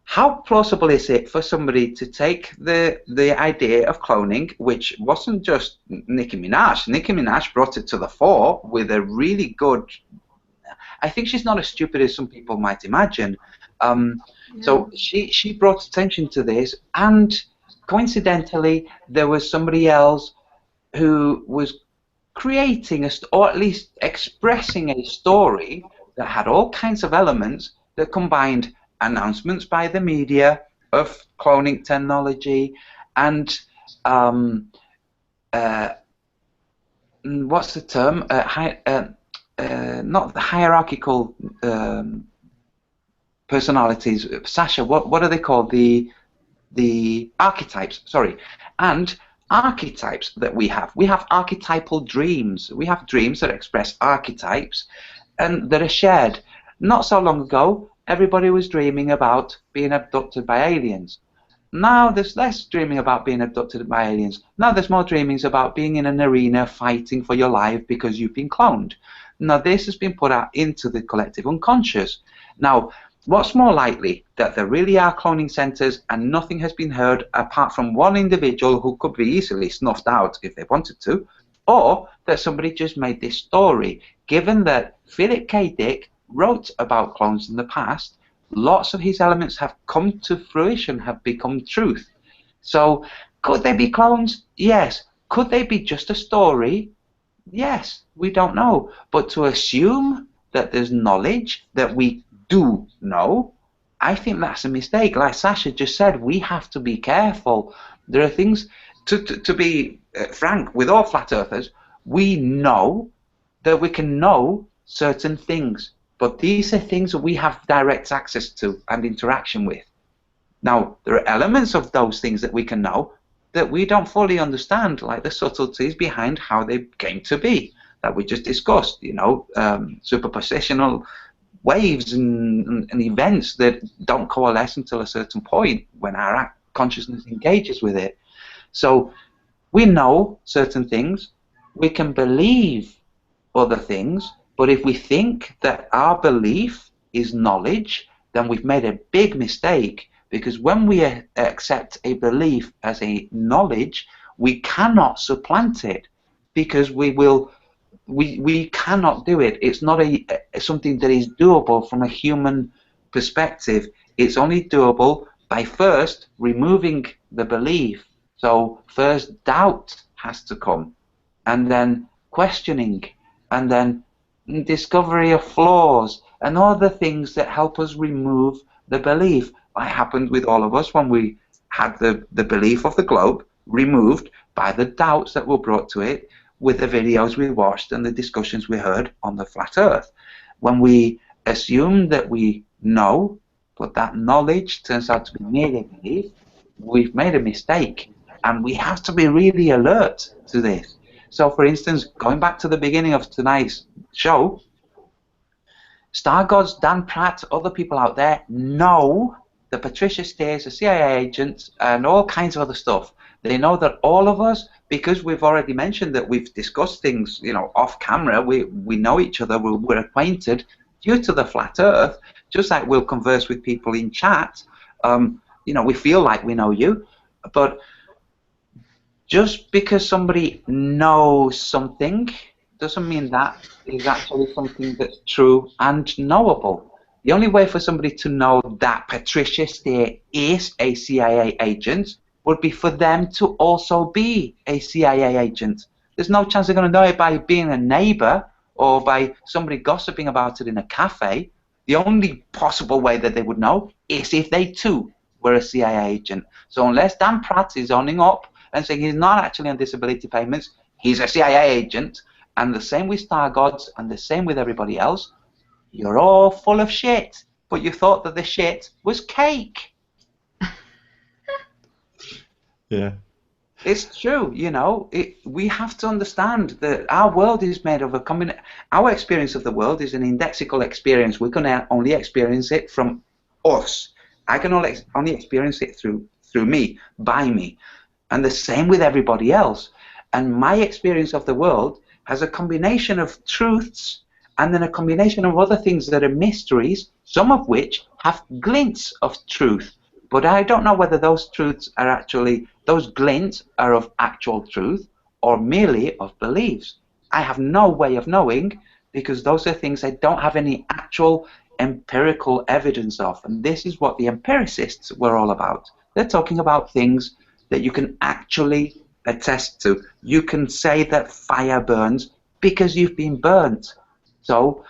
how plausible is it for somebody to take the idea of cloning, which wasn't just Nicki Minaj. Nicki Minaj brought it to the fore with a really good... I think she's not as stupid as some people might imagine. So she brought attention to this, and coincidentally, there was somebody else who was creating, or at least expressing a story that had all kinds of elements that combined announcements by the media of cloning technology and what's the term? Not the hierarchical personalities. Sasha, what are they called? The archetypes. Sorry, and archetypes that we have. We have archetypal dreams. We have dreams that express archetypes and that are shared. Not so long ago, everybody was dreaming about being abducted by aliens. Now there's less dreaming about being abducted by aliens. Now there's more dreamings about being in an arena fighting for your life because you've been cloned. Now this has been put out into the collective unconscious. Now, what's more likely, that there really are cloning centers and nothing has been heard apart from one individual who could be easily snuffed out if they wanted to, or that somebody just made this story? Given that Philip K. Dick wrote about clones in the past, lots of his elements have come to fruition, have become truth. So could they be clones? Yes. Could they be just a story? Yes. We don't know. But to assume that there's knowledge that we do know, I think that's a mistake. Like Sasha just said, we have to be careful. There are things, to be frank with all flat earthers, we know that we can know certain things, but these are things that we have direct access to and interaction with. Now, there are elements of those things that we can know that we don't fully understand, like the subtleties behind how they came to be, that we just discussed, you know, superpositional waves and events that don't coalesce until a certain point when our consciousness engages with it. So we know certain things, we can believe other things, but if we think that our belief is knowledge, then we've made a big mistake, because when we accept a belief as a knowledge, we cannot supplant it, because we cannot do it. It's not something that is doable from a human perspective. It's only doable by first removing the belief. So first doubt has to come, and then questioning, and then discovery of flaws, and all the things that help us remove the belief. What happened with all of us when we had the belief of the globe removed by the doubts that were brought to it with the videos we watched and the discussions we heard on the flat earth. When we assume that we know, but that knowledge turns out to be merely belief, we've made a mistake, and we have to be really alert to this. So, for instance, going back to the beginning of tonight's show, Star Gods, Dan Pratt, other people out there know the Patricia Steers, the CIA agents, and all kinds of other stuff. They know that all of us, because we've already mentioned that we've discussed things, you know, off camera, we know each other, we're acquainted due to the flat Earth, just like we'll converse with people in chat. You know, we feel like we know you, but just because somebody knows something doesn't mean that is actually something that's true and knowable. The only way for somebody to know that Patricia Steer is a CIA agent would be for them to also be a CIA agent. There's no chance they're going to know it by being a neighbor or by somebody gossiping about it in a cafe. The only possible way that they would know is if they too were a CIA agent. So unless Dan Pratt is owning up and saying he's not actually on disability payments, he's a CIA agent, and the same with Star Gods and the same with everybody else, you're all full of shit, but you thought that the shit was cake. Yeah. It's true, you know. We have to understand that our world is made of a our experience of the world is an indexical experience. We can only experience it from us. I can only experience it through me, by me. And the same with everybody else. And my experience of the world has a combination of truths and then a combination of other things that are mysteries, some of which have glints of truth. But I don't know whether those truths are actually, those glints are of actual truth or merely of beliefs. I have no way of knowing, because those are things I don't have any actual empirical evidence of. And this is what the empiricists were all about. They're talking about things that you can actually attest to. You can say that fire burns because you've been burnt. So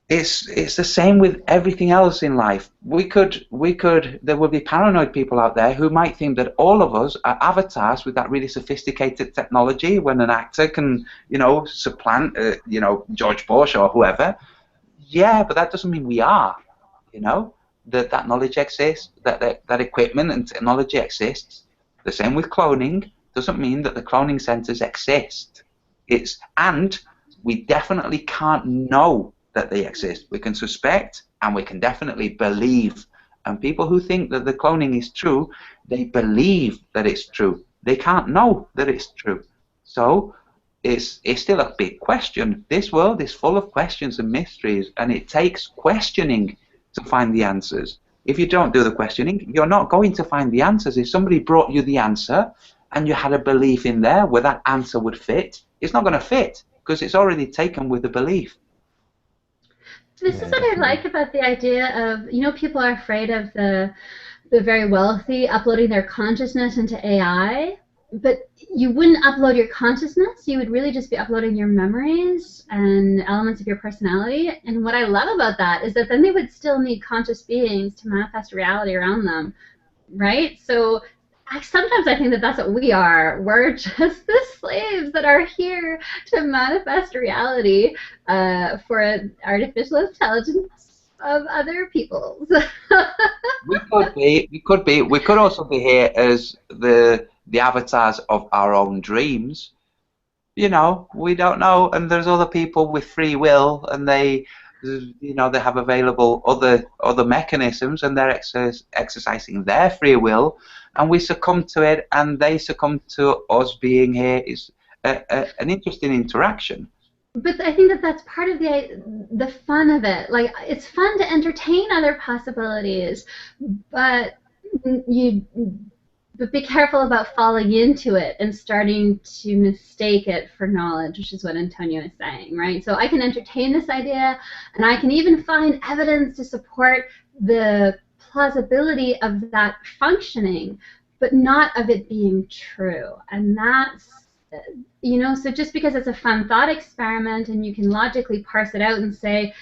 it's the same with everything else in life. There will be paranoid people out there who might think that all of us are avatars with that really sophisticated technology, when an actor can, you know, supplant, you know, George Bush or whoever. Yeah, but that doesn't mean we are, you know, that knowledge exists, that equipment and technology exists. The same with cloning. Doesn't mean that the cloning centers exist. And we definitely can't know that they exist. We can suspect and we can definitely believe. And people who think that the cloning is true, they believe that it's true. They can't know that it's true. So it's still a big question. This world is full of questions and mysteries, and it takes questioning to find the answers. If you don't do the questioning, you're not going to find the answers. If somebody brought you the answer and you had a belief in there where that answer would fit, it's not going to fit because it's already taken with a belief. This is what I like about the idea of, you know, people are afraid of the very wealthy uploading their consciousness into AI, but you wouldn't upload your consciousness. You would really just be uploading your memories and elements of your personality. And what I love about that is that then they would still need conscious beings to manifest reality around them, right? So sometimes I think that that's what we are. We're just the slaves that are here to manifest reality for an artificial intelligence of other peoples. We could be. We could also be here as the avatars of our own dreams. You know, we don't know. And there's other people with free will, and they, you know, they have available other mechanisms, and they're exercising their free will, and we succumb to it, and they succumb to us being here. Is an interesting interaction. But I think that that's part of the fun of it. Like, it's fun to entertain other possibilities, but be careful about falling into it and starting to mistake it for knowledge, which is what Antonio is saying, right? So I can entertain this idea, and I can even find evidence to support the plausibility of that functioning, but not of it being true. And that's, you know, so just because it's a fun thought experiment and you can logically parse it out and say,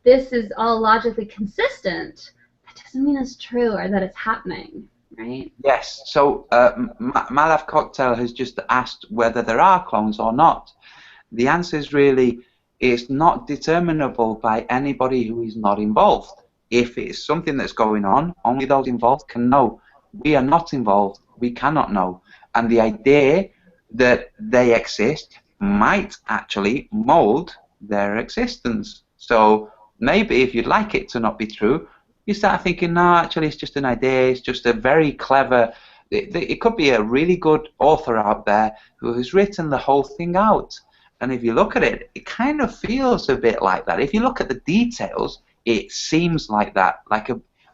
this is all logically consistent, that doesn't mean it's true or that it's happening, right? Yes. So Malav Cocktail has just asked whether there are clones or not. The answer is really, it's not determinable by anybody who is not involved. If it's something that's going on, only those involved can know. We are not involved. We cannot know. And the idea that they exist might actually mold their existence. So maybe if you'd like it to not be true, you start thinking, no, actually it's just an idea, it's just a very clever, it could be a really good author out there who has written the whole thing out. And if you look at it, it kind of feels a bit like that. If you look at the details, it seems like that.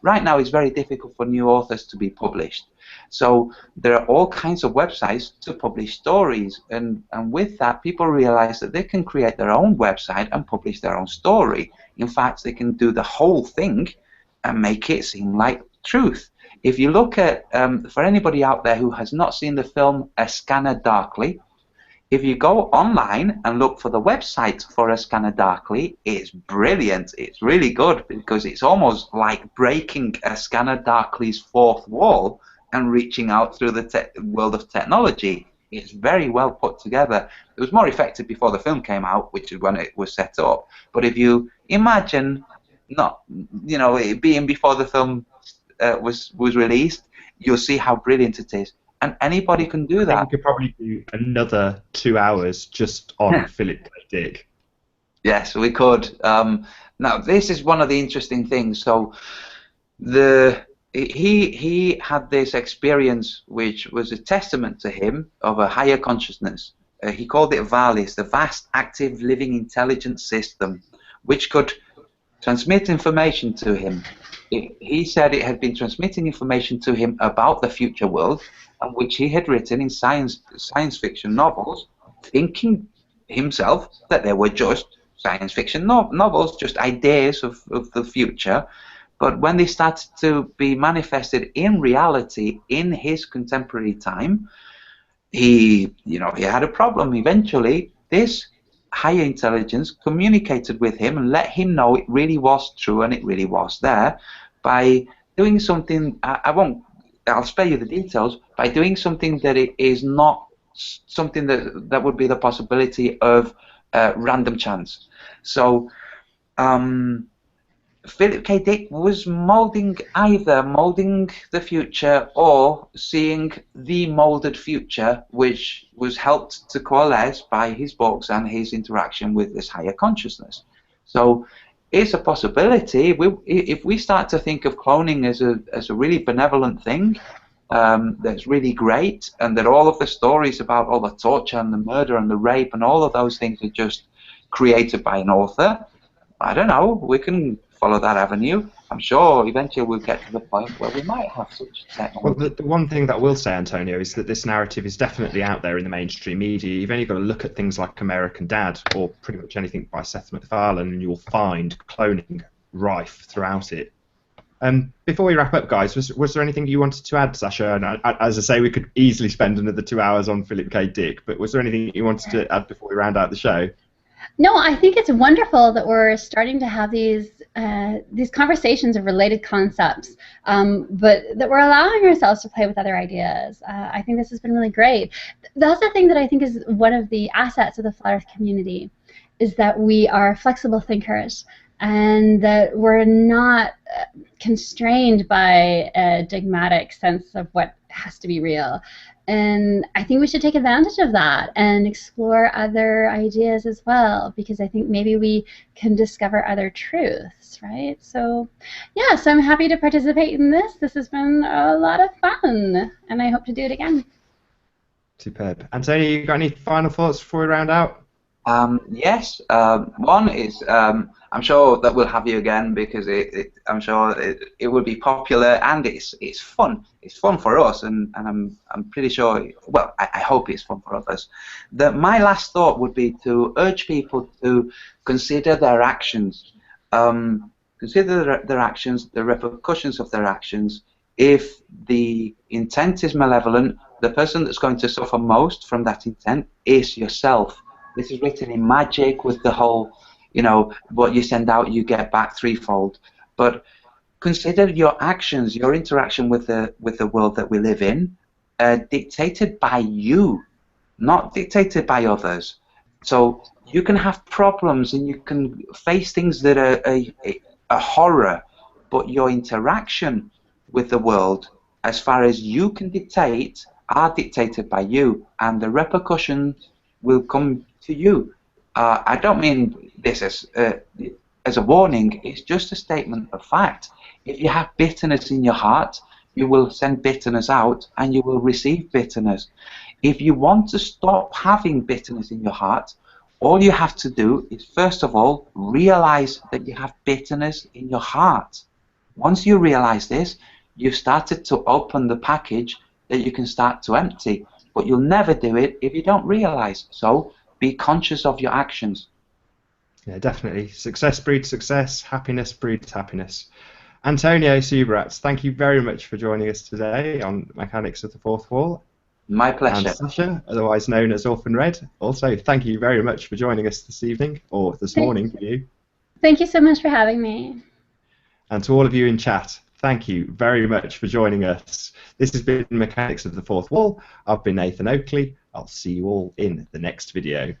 Right now it's very difficult for new authors to be published. So there are all kinds of websites to publish stories, and with that, people realize that they can create their own website and publish their own story. In fact, they can do the whole thing and make it seem like truth. If you look at, for anybody out there who has not seen the film A Scanner Darkly, if you go online and look for the website for A Scanner Darkly, it's brilliant. It's really good because it's almost like breaking A Scanner Darkly's fourth wall and reaching out through the world of technology. It's very well put together. It was more effective before the film came out, which is when it was set up. But if you imagine, it being before the film was released, you'll see how brilliant it is. And anybody can do that. I think we could probably do another 2 hours just on Philip K. Dick. Yes, we could. Now, this is one of the interesting things. So, he had this experience which was a testament to him of a higher consciousness. He called it VALIS, the Vast Active Living Intelligence System, which could transmit information to him. He said it had been transmitting information to him about the future world, and which he had written in science fiction novels, thinking himself that they were just science fiction novels, just ideas of the future. But when they started to be manifested in reality in his contemporary time, he had a problem. Eventually, this higher intelligence communicated with him and let him know it really was true and it really was there by doing something. I'll spare you the details. By doing something that it is not something that would be the possibility of random chance. So. Philip K. Dick was molding the future or seeing the molded future, which was helped to coalesce by his books and his interaction with this higher consciousness. So it's a possibility. If we start to think of cloning as a really benevolent thing, that's really great, and that all of the stories about all the torture and the murder and the rape and all of those things are just created by an author, I don't know, we can follow that avenue. I'm sure eventually we'll get to the point where we might have such technology. Well, the one thing that I will say, Antonio, is that this narrative is definitely out there in the mainstream media. You've only got to look at things like American Dad or pretty much anything by Seth MacFarlane, and you'll find cloning rife throughout it. Before we wrap up, guys, was there anything you wanted to add, Sasha? And as I say, we could easily spend another 2 hours on Philip K. Dick, but was there anything you wanted to add before we round out the show? No, I think it's wonderful that we're starting to have these conversations of related concepts, but that we're allowing ourselves to play with other ideas. I think this has been really great. That's the thing that I think is one of the assets of the Flat Earth community, is that we are flexible thinkers and that we're not constrained by a dogmatic sense of what has to be real. And I think we should take advantage of that and explore other ideas as well, because I think maybe we can discover other truths, right? So, yeah, so I'm happy to participate in this. This has been a lot of fun, and I hope to do it again. Superb. Antonio, you got any final thoughts before we round out? Yes. One is I'm sure that we'll have you again because I'm sure it will be popular and it's fun. It's fun for us, and I'm pretty sure. Well, I hope it's fun for others. My last thought would be to urge people to consider their actions. Consider their actions, the repercussions of their actions. If the intent is malevolent, the person that's going to suffer most from that intent is yourself. This is written in magic with the whole, what you send out, you get back threefold. But consider your actions, your interaction with the world that we live in, dictated by you, not dictated by others. So you can have problems and you can face things that are a horror, but your interaction with the world, as far as you can dictate, are dictated by you, and the repercussions will come to you. I don't mean this as as a warning. It's just a statement of fact. If you have bitterness in your heart, you will send bitterness out and you will receive bitterness. If you want to stop having bitterness in your heart, all you have to do is, first of all, realize that you have bitterness in your heart. Once you realize this, you've started to open the package that you can start to empty. But you'll never do it if you don't realize. So be conscious of your actions. Yeah, definitely. Success breeds success. Happiness breeds happiness. Antonio Subirats, thank you very much for joining us today on Mechanics of the Fourth Wall. My pleasure. And Sasha, otherwise known as Orphan Red, also thank you very much for joining us this evening, or this morning for you. Thank you so much for having me. And to all of you in chat, thank you very much for joining us. This has been Mechanics of the Fourth Wall. I've been Nathan Oakley. I'll see you all in the next video.